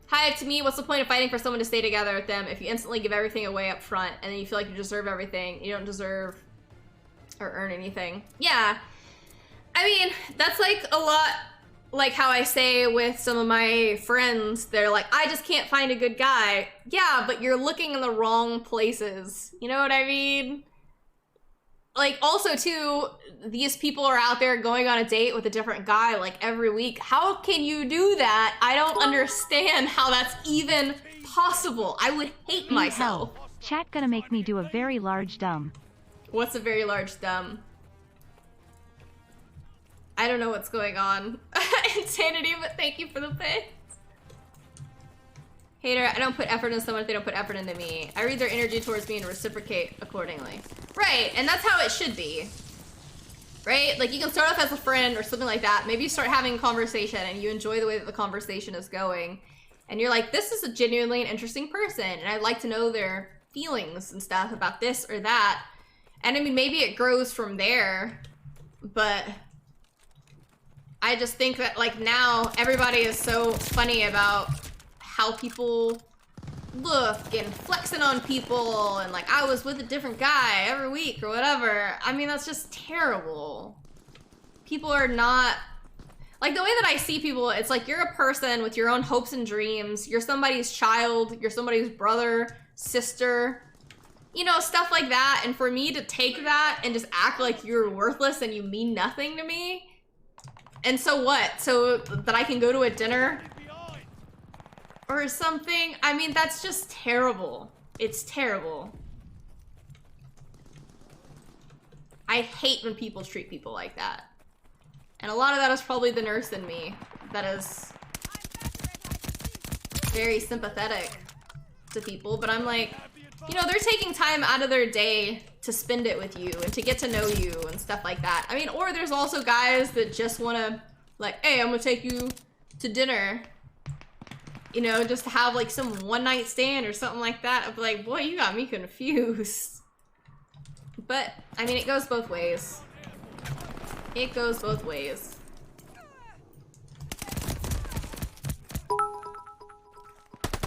S1: Hi, to me, what's the point of fighting for someone to stay together with them if you instantly give everything away up front and then you feel like you deserve everything? You don't deserve or earn anything. Yeah. I mean, that's like a lot like how I say with some of my friends. They're like, I just can't find a good guy. Yeah, but you're looking in the wrong places. You know what I mean? Like, also, too, these people are out there going on a date with a different guy, like, every week. How can you do that? I don't understand how that's even possible. I would hate myself.
S2: Hell, chat gonna make me do a very large dumb.
S1: What's a very large dumb? I don't know what's going on. Insanity, but thank you for the bits. Hater, I don't put effort into someone if they don't put effort into me. I read their energy towards me and reciprocate accordingly. Right, and that's how it should be. Right? Like, you can start off as a friend or something like that. Maybe you start having a conversation and you enjoy the way that the conversation is going. And you're like, this is a genuinely an interesting person, and I'd like to know their feelings and stuff about this or that. And I mean, maybe it grows from there, but I just think that, like, now everybody is so funny about how people look and flexing on people and like, I was with a different guy every week or whatever. I mean, that's just terrible. People are not, like, the way that I see people, it's like you're a person with your own hopes and dreams. You're somebody's child. You're somebody's brother, sister, you know, stuff like that. And for me to take that and just act like you're worthless and you mean nothing to me, and so what? So that I can go to a dinner or something? I mean, that's just terrible. It's terrible. I hate when people treat people like that. And a lot of that is probably the nurse in me that is very sympathetic to people, but I'm like, you know, they're taking time out of their day to spend it with you and to get to know you and stuff like that. I mean, or there's also guys that just want to, like, hey, I'm gonna take you to dinner. You know, just to have like some one night stand or something like that. I'd be like, boy, you got me confused. But, I mean, it goes both ways. It goes both ways.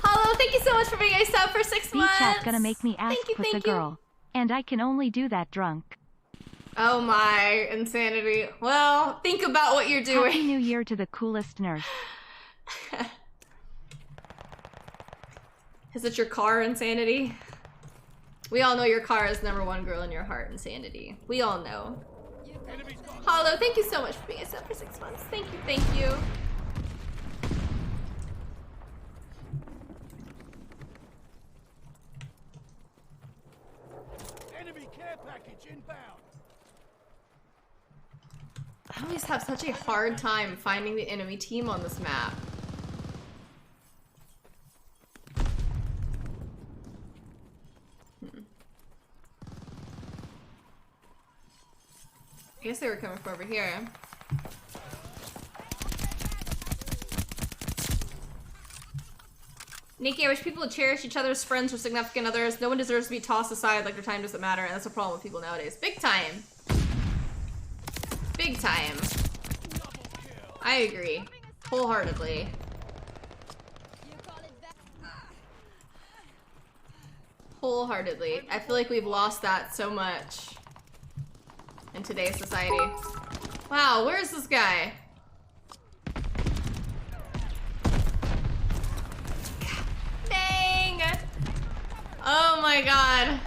S1: Hollow, thank you so much for being a sub for 6 months.
S2: B-chat's gonna make me ask with the
S1: you.
S2: girl. And I can only do that drunk.
S1: Oh my, insanity. Well, think about what you're doing.
S2: Happy New Year to the coolest nurse.
S1: Is it your car, insanity? We all know your car is #1 girl in your heart, insanity. We all know. Hollow, thank you so much for being a sub for 6 months. Thank you, thank you.
S4: Enemy care package inbound.
S1: I always have such a hard time finding the enemy team on this map. I guess they were coming from over here. Nikki, I wish people would cherish each other's friends or significant others. No one deserves to be tossed aside like their time doesn't matter, and that's a problem with people nowadays. Big time. Big time. I agree. Wholeheartedly. Wholeheartedly. I feel like we've lost that so much in today's society. Wow, where's this guy? Dang! Oh my god.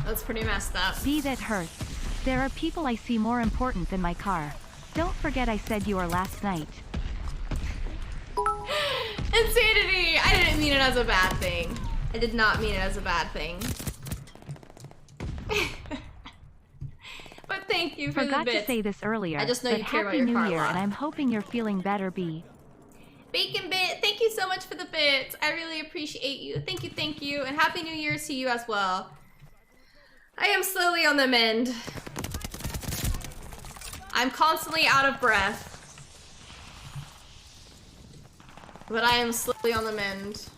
S1: That's pretty messed up.
S2: B, that hurts. There are people I see more important than my car. Don't forget I said you were last night.
S1: Insanity! I didn't mean it as a bad thing. I did not mean it as a bad thing. But thank you for
S2: Forgot
S1: the bits.
S2: to say this earlier.
S1: I just know
S2: but
S1: you care about
S2: Happy
S1: your car
S2: New
S1: a
S2: Year,
S1: lot.
S2: and I'm hoping you're feeling better, B.
S1: Bacon Bit, thank you so much for the bits. I really appreciate you. Thank you, and Happy New Year to you as well. I am slowly on the mend. I'm constantly out of breath. But I am slowly on the mend.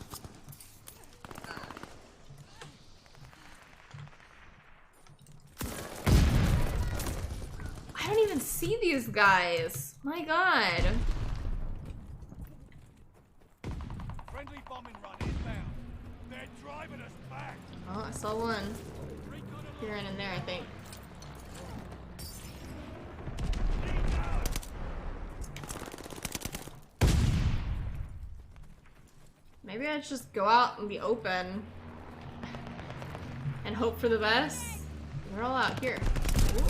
S1: I don't even see these guys. My god.
S4: Friendly bombing run inbound. They're driving us back.
S1: Oh, I saw one. Here and in there, I think. Maybe I should just go out and be open and hope for the best. They're all out here. Ooh.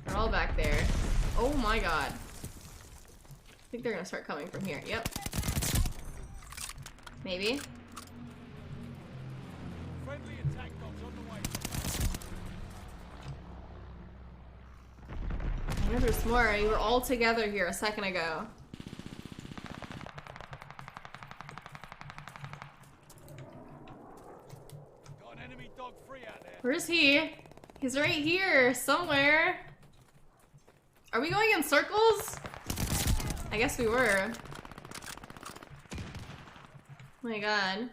S1: They're all back there. Oh my god. I think they're gonna start coming from here. Yep. Maybe.
S4: Friendly attack dogs on the way.
S1: I know there's more. You were all together here a second ago.
S4: Got an enemy dog free out there.
S1: Where is he? He's right here, somewhere. Are we going in circles? I guess we were. Oh my god.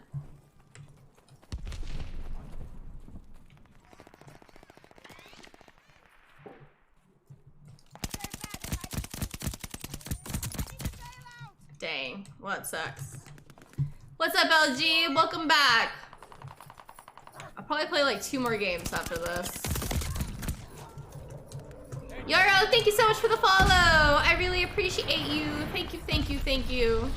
S1: Dang, well that sucks. What's up, LG? Welcome back. I'll probably play like 2 more games after this. Yaro, thank you so much for the follow. I really appreciate you. Thank you, thank you, thank you.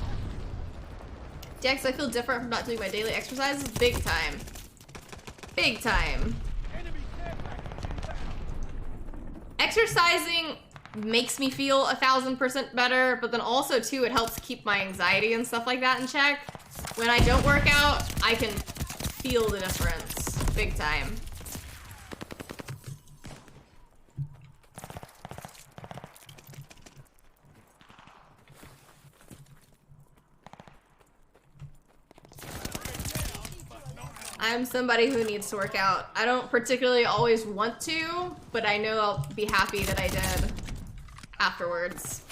S1: Dex, I feel different from not doing my daily exercises. Big time. Big time.
S4: Enemy care package inbound.
S1: Exercising makes me feel 1000% better, but then also too, it helps keep my anxiety and stuff like that in check. When I don't work out, I can feel the difference. Big time. I'm somebody who needs to work out. I don't particularly always want to, but I know I'll be happy that I did afterwards.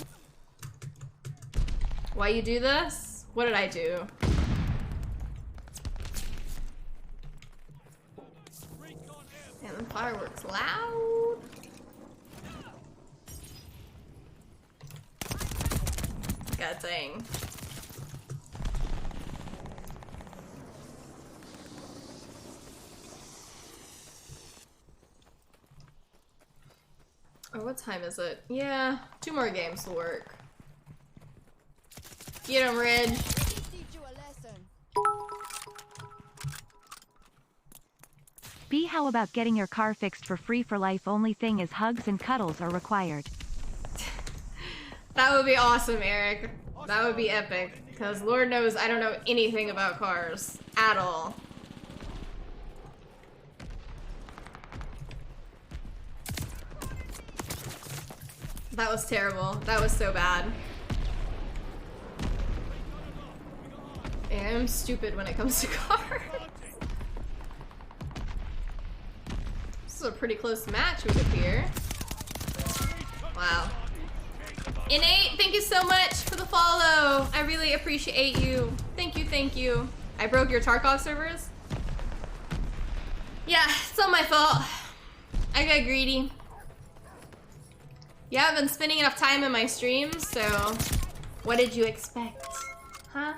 S1: Why you do this? What did I do? And the fireworks loud. God dang. Oh, what time is it? Yeah, 2 more games will work. Get him, Ridge.
S5: Teach you a lesson.
S2: B, how about getting your car fixed for free for life? Only thing is hugs and cuddles are required.
S1: That would be awesome, Eric. That would be epic. Because Lord knows I don't know anything about cars. At all. That was terrible. That was so bad. I'm stupid when it comes to cars. This is a pretty close match, would appear. Wow. Innate, thank you so much for the follow. I really appreciate you. Thank you, thank you. I broke your Tarkov servers? Yeah, it's not my fault. I got greedy. Yeah, I've been spending enough time in my streams, so what did you expect? Huh?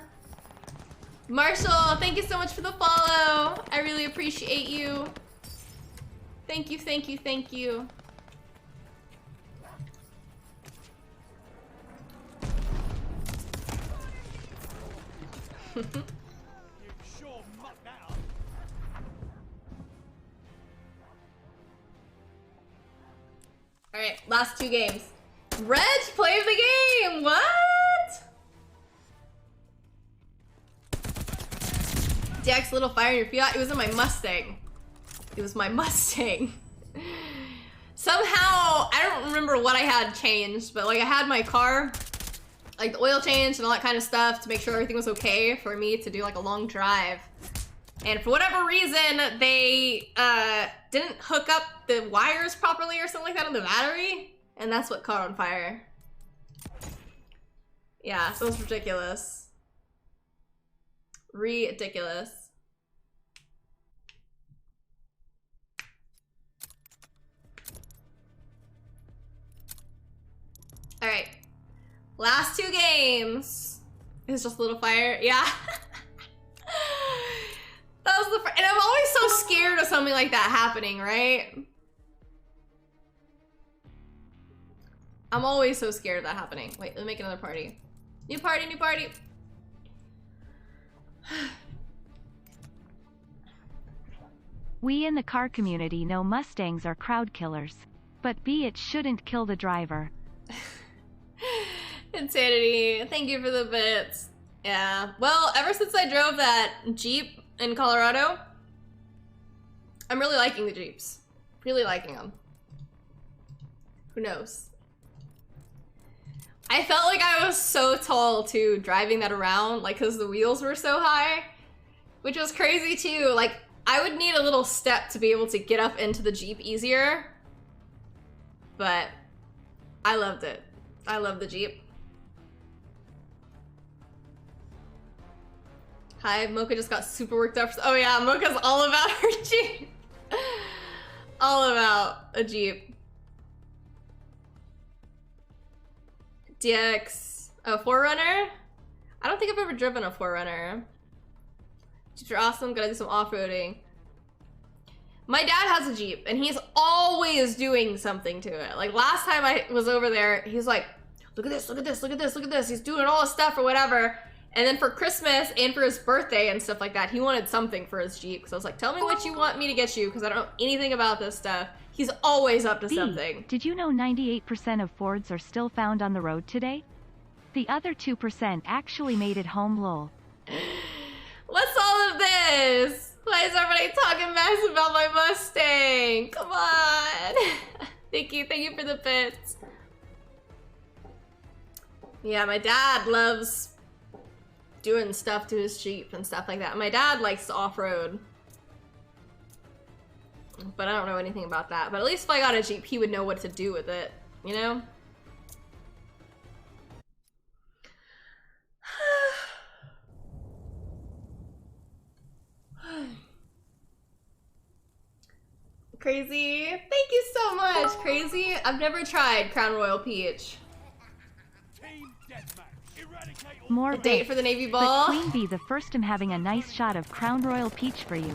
S1: Marshall, thank you so much for the follow. I really appreciate you. Thank you, thank you, thank you.
S4: You sure mucked that up.
S1: Alright, last 2 games. Reg played the game! What? Jack's little fire in your Fiat? It was in my Mustang. It was my Mustang. Somehow, I don't remember what I had changed, but like I had my car, like the oil change and all that kind of stuff to make sure everything was okay for me to do like a long drive. And for whatever reason, they didn't hook up the wires properly or something like that on the battery. And that's what caught on fire. Yeah, so it was ridiculous. Ridiculous. Alright. Last 2 games. It's just a little fire. Yeah. That was the and I'm always so scared of something like that happening, right? I'm always so scared of that happening. Wait, let me make another party. New party, new party.
S2: We in the car community know Mustangs are crowd killers. But B, it shouldn't kill the driver.
S1: Insanity. Thank you for the bits. Yeah. Well, ever since I drove that Jeep in Colorado, I'm really liking the Jeeps. Really liking them. Who knows? I felt like I was so tall too, driving that around, like, cause the wheels were so high, which was crazy too. Like, I would need a little step to be able to get up into the Jeep easier, but I loved it. I love the Jeep. Hi, Mocha just got super worked up. Oh yeah, Mocha's all about her Jeep. All about a Jeep. DX, a 4Runner? I don't think I've ever driven a 4Runner. Jeeps are awesome, gotta do some off-roading. My dad has a Jeep, and he's always doing something to it. Like, last time I was over there, he's like, look at this, look at this, look at this, look at this. He's doing all this stuff or whatever. And then for Christmas and for his birthday and stuff like that, he wanted something for his Jeep. So I was like, tell me what you want me to get you, because I don't know anything about this stuff. He's always up to
S2: B,
S1: something.
S2: did you know 98% of Fords are still found on the road today? The other 2% actually made it home, lol.
S1: What's all of this? Why is everybody talking mess about my Mustang? Come on. Thank you for the bits. Yeah, my dad loves doing stuff to his Jeep and stuff like that. My dad likes to off-road, but I don't know anything about that. But at least if I got a Jeep, he would know what to do with it, you know? Crazy, thank you so much, Crazy. I've never tried Crown Royal Peach.
S4: Team deathmatch. Eradicate all
S2: More
S1: A date
S2: bits.
S1: for the Navy
S2: But
S1: Ball.
S2: Queen Bee, the first I'm having a nice shot of Crown Royal Peach for you.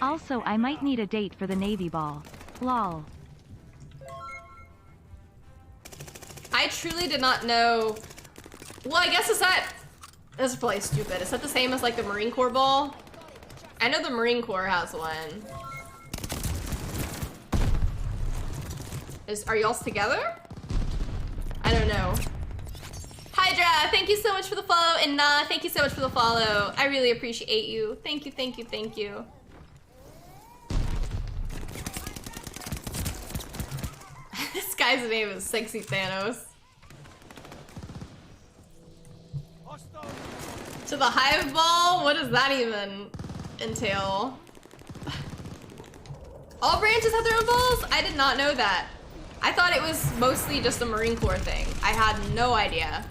S2: Also, I might need a date for the Navy Ball. Lol.
S1: I truly did not know. Well, I guess that's probably stupid. Is that the same as like the Marine Corps ball? I know the Marine Corps has one. Are y'all together? I don't know. Hydra, thank you so much for the follow, and Nah, thank you so much for the follow. I really appreciate you. Thank you, thank you, thank you. This guy's name is Sexy Thanos.
S4: hostile.
S1: To the hive ball? What does that even entail? All branches have their own balls? I did not know that. I thought it was mostly just a Marine Corps thing. I had no idea.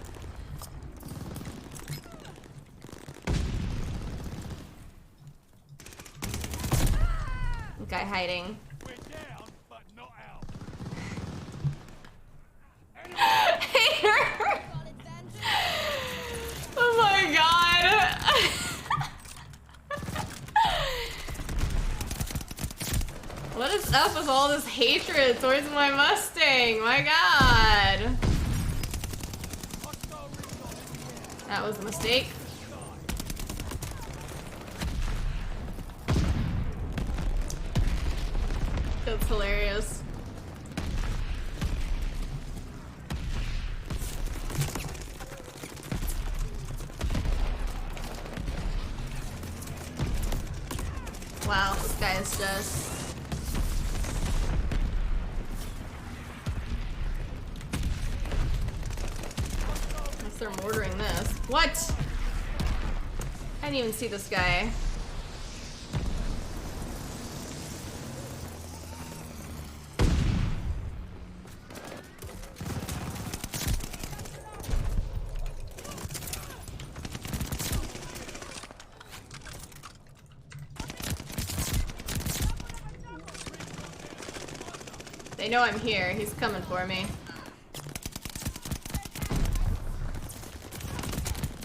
S1: Guy hiding.
S4: We're down, but not out.
S1: Hater! Oh my god! What is up with all this hatred towards my Mustang? My god! That was a mistake. That's hilarious. Wow, this guy is just... Unless they're mortaring this. What? I didn't even see this guy. They know I'm here. He's coming for me.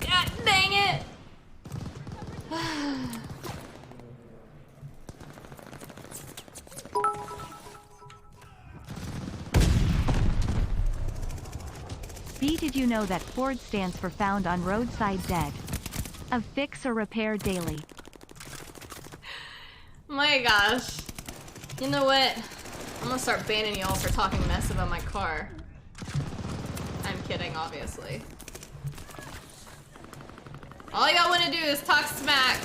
S1: God dang it!
S2: B, did you know that Ford stands for Found on Roadside Dead? Of fix or repair daily.
S1: My gosh. You know what? I'm gonna start banning y'all for talking mess about my car. I'm kidding, obviously. All y'all wanna do is talk smack.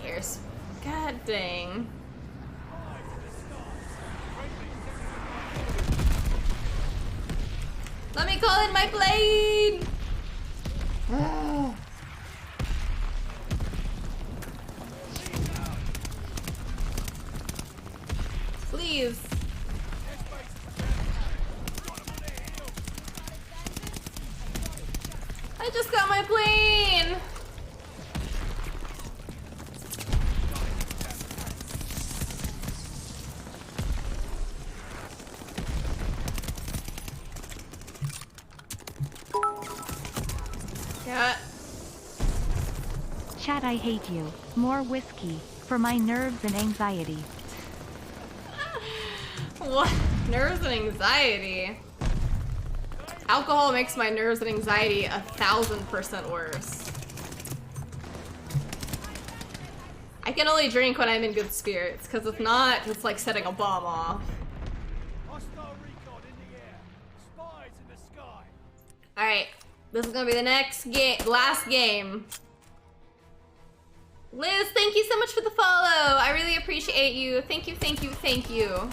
S1: Here's... God dang. Let me call in my plane! Please. I just got my plane! Yeah.
S2: Chat, I hate you. More whiskey. For my nerves and anxiety.
S1: What? Nerves and anxiety? Alcohol makes my nerves and anxiety 1000% worse. I can only drink when I'm in good spirits, because if not, it's like setting a bomb off.
S4: Hostile recon in the air. Spies in the sky.
S1: Alright, this is gonna be the next game, last game. Liz, thank you so much for the follow. I really appreciate you. Thank you, thank you, thank you.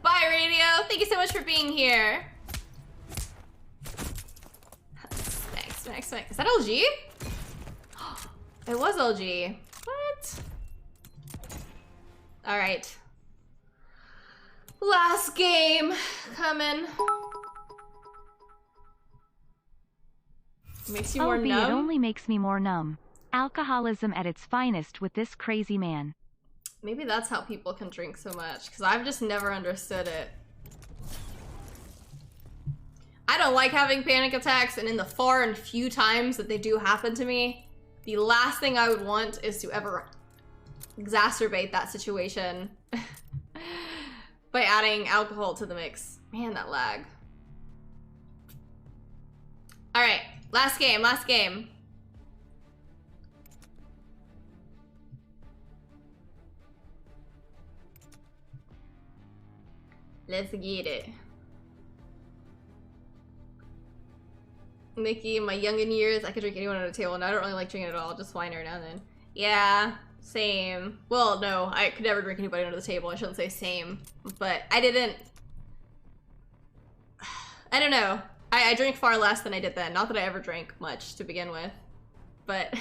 S1: Bye, Radio. Thanks so much for being here. Thanks. Smack. Is that LG? It was LG. What? Alright. Last game coming. Makes you more
S2: Albeit
S1: numb?
S2: it only makes me more numb. Alcoholism at its finest with this crazy man.
S1: Maybe that's how people can drink so much, because I've just never understood it. I don't like having panic attacks, and in the far and few times that they do happen to me, the last thing I would want is to ever exacerbate that situation by adding alcohol to the mix. Man, that lag. Alright, last game. Let's get it. Mickey, in my youngin' years, I could drink anyone at a table, and I don't really like drinking at all, just wine every now and then. Yeah, same. Well, no, I could never drink anybody under the table. I shouldn't say same, but I didn't. I don't know. I drink far less than I did then. Not that I ever drank much to begin with, but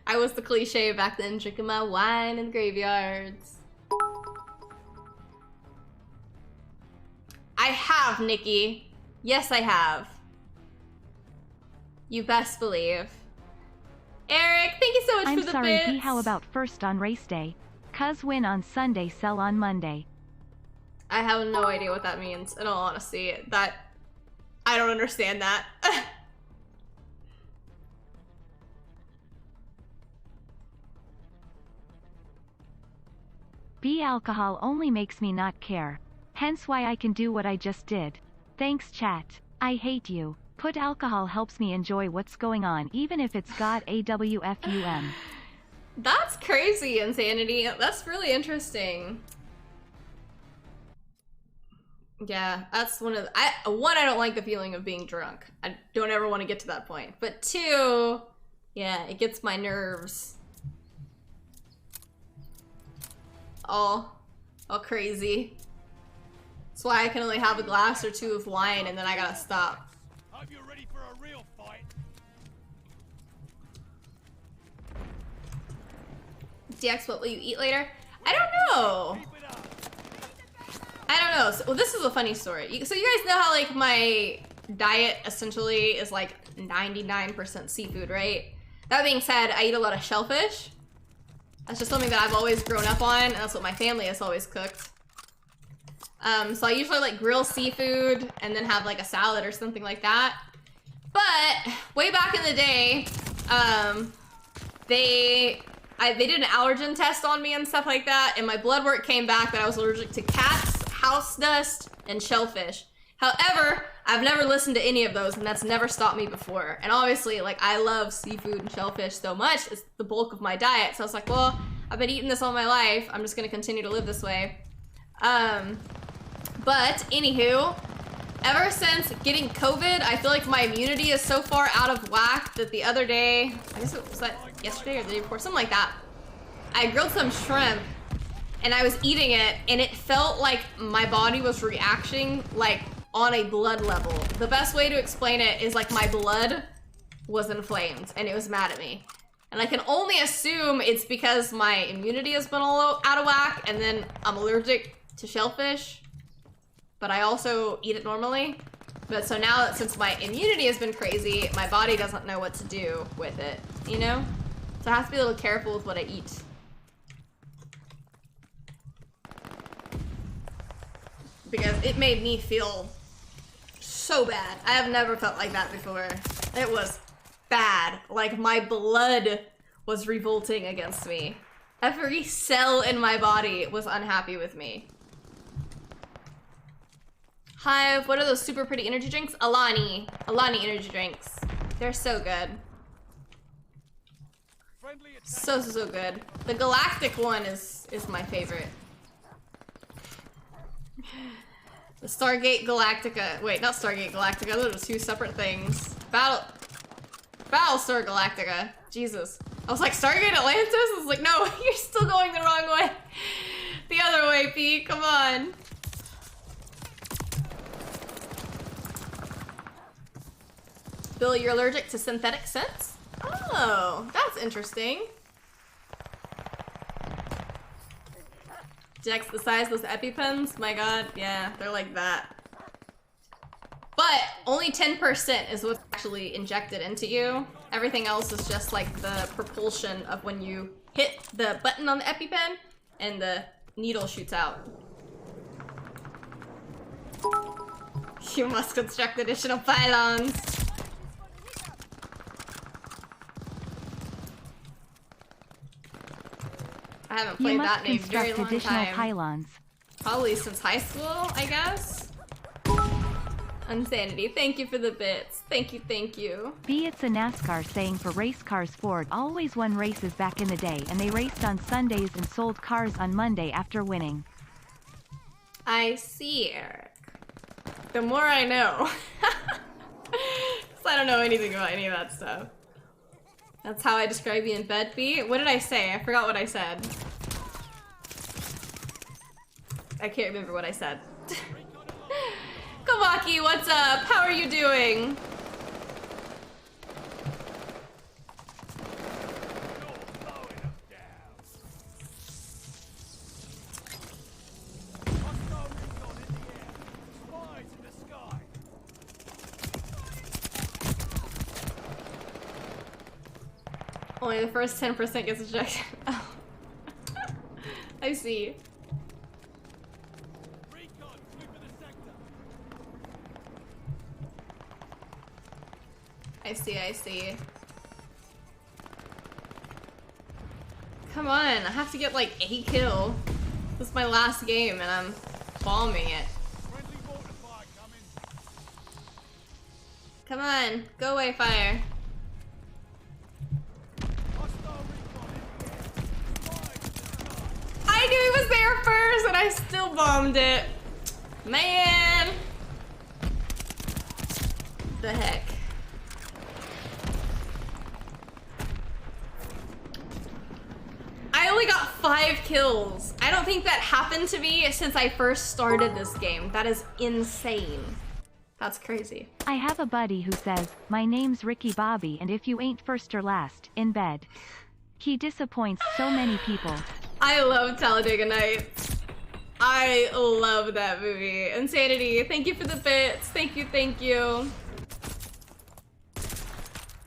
S1: I was the cliche back then, drinking my wine in the graveyards. I have, Nikki. Yes, I have. You best believe. Eric, thank you so much
S2: I'm
S1: for the
S2: sorry,
S1: bits.
S2: B. How about first on race day? Cuz win on Sunday, sell on Monday.
S1: I have no idea what that means, in all honesty. I don't understand that.
S2: B. Alcohol only makes me not care. Hence why I can do what I just did. Thanks, chat. I hate you. Put alcohol helps me enjoy what's going on, even if it's got AWFUM.
S1: That's crazy, Insanity. That's really interesting. Yeah, that's one of the, one, I don't like the feeling of being drunk. I don't ever want to get to that point. But two, yeah, it gets my nerves all crazy. That's why I can only have a glass or two of wine and then I gotta stop.
S4: Hope you're ready for a real fight.
S1: DX, what will you eat later? I don't know.
S4: Keep it up.
S1: I don't know. So, well, this is a funny story. So you guys know how like my diet essentially is like 99% seafood, right? That being said, I eat a lot of shellfish. That's just something that I've always grown up on, and that's what my family has always cooked. So I usually like grill seafood and then have like a salad or something like that. But way back in the day, they did an allergen test on me and stuff like that, and my blood work came back that I was allergic to cats, house dust, and shellfish. However, I've never listened to any of those, and that's never stopped me before. And obviously, like, I love seafood and shellfish so much, it's the bulk of my diet. So I was like, well, I've been eating this all my life, I'm just gonna continue to live this way. But anywho, ever since getting COVID, I feel like my immunity is so far out of whack that the other day, I guess it was that yesterday or the day before, something like that, I grilled some shrimp and I was eating it and it felt like my body was reacting like on a blood level. The best way to explain it is like my blood was inflamed and it was mad at me. And I can only assume it's because my immunity has been all out of whack and then I'm allergic to shellfish, but I also eat it normally. But so now, since my immunity has been crazy, my body doesn't know what to do with it, you know? So I have to be a little careful with what I eat. Because it made me feel so bad. I have never felt like that before. It was bad. Like my blood was revolting against me. Every cell in my body was unhappy with me. Hive, what are those super pretty energy drinks? Alani energy drinks. They're so good. So good. The Galactic one is my favorite. The Stargate Galactica. Wait, not Stargate Galactica. Those are two separate things. Battlestar Galactica. Jesus. I was like, Stargate Atlantis? I was like, no, you're still going the wrong way. The other way, Pete. Come on. Bill, you're allergic to synthetic scents? Oh, that's interesting. Jack's the size of those EpiPens? My god, yeah, they're like that. But only 10% is what's actually injected into you. Everything else is just like the propulsion of when you hit the button on the EpiPen and the needle shoots out. You must construct additional pylons. I haven't played that in a very long
S2: additional
S1: time.
S2: pylons.
S1: Probably since high school, I guess. Insanity, thank you for the bits. Thank you, thank you.
S2: B, it's a NASCAR saying for race cars. Ford always won races back in the day, and they raced on Sundays and sold cars on Monday after winning.
S1: I see, Eric. The more I know. 'Cause I don't know anything about any of that stuff. That's how I describe you in bed, B. What did I say? I forgot what I said. I can't remember what I said. Kawaki, what's up? How are you doing? Only the first 10% gets ejected. Oh. I see. I see. Come on, I have to get like a kill. This is my last game and I'm bombing it. Come on, go away, fire. I knew he was there first and I still bombed it. Man. The heck. I only got 5 kills. I don't think that happened to me since I first started this game. That is insane. That's crazy.
S2: I have a buddy who says, my name's Ricky Bobby, and if you ain't first or last, in bed. He disappoints so many people.
S1: I love Talladega Nights. I love that movie. Insanity, thank you for the bits. Thank you, thank you.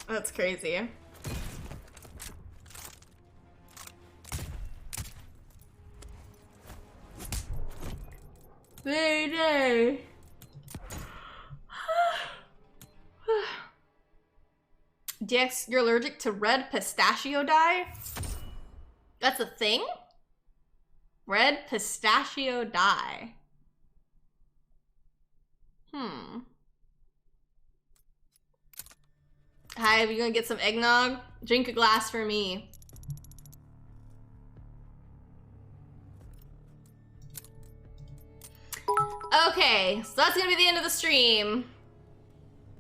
S1: That's crazy. Day. Dex, you're allergic to red pistachio dye? That's a thing? Red pistachio dye. Hi, are you gonna get some eggnog? Drink a glass for me. Okay, so that's gonna be the end of the stream.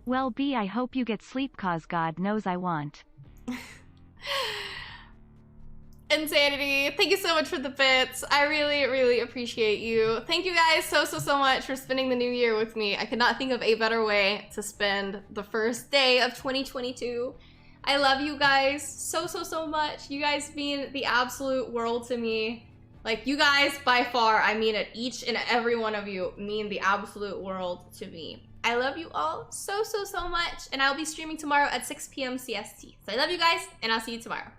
S2: Well, B, I hope you get sleep, cause God knows I want.
S1: Insanity, thank you so much for the bits. I really, really appreciate you. Thank you guys so much for spending the new year with me. I could not think of a better way to spend the first day of 2022. I love you guys so much. You guys mean the absolute world to me. Like, you guys, by far, I mean it, each and every one of you mean the absolute world to me. I love you all so much, and I'll be streaming tomorrow at 6 p.m. CST. So I love you guys, and I'll see you tomorrow.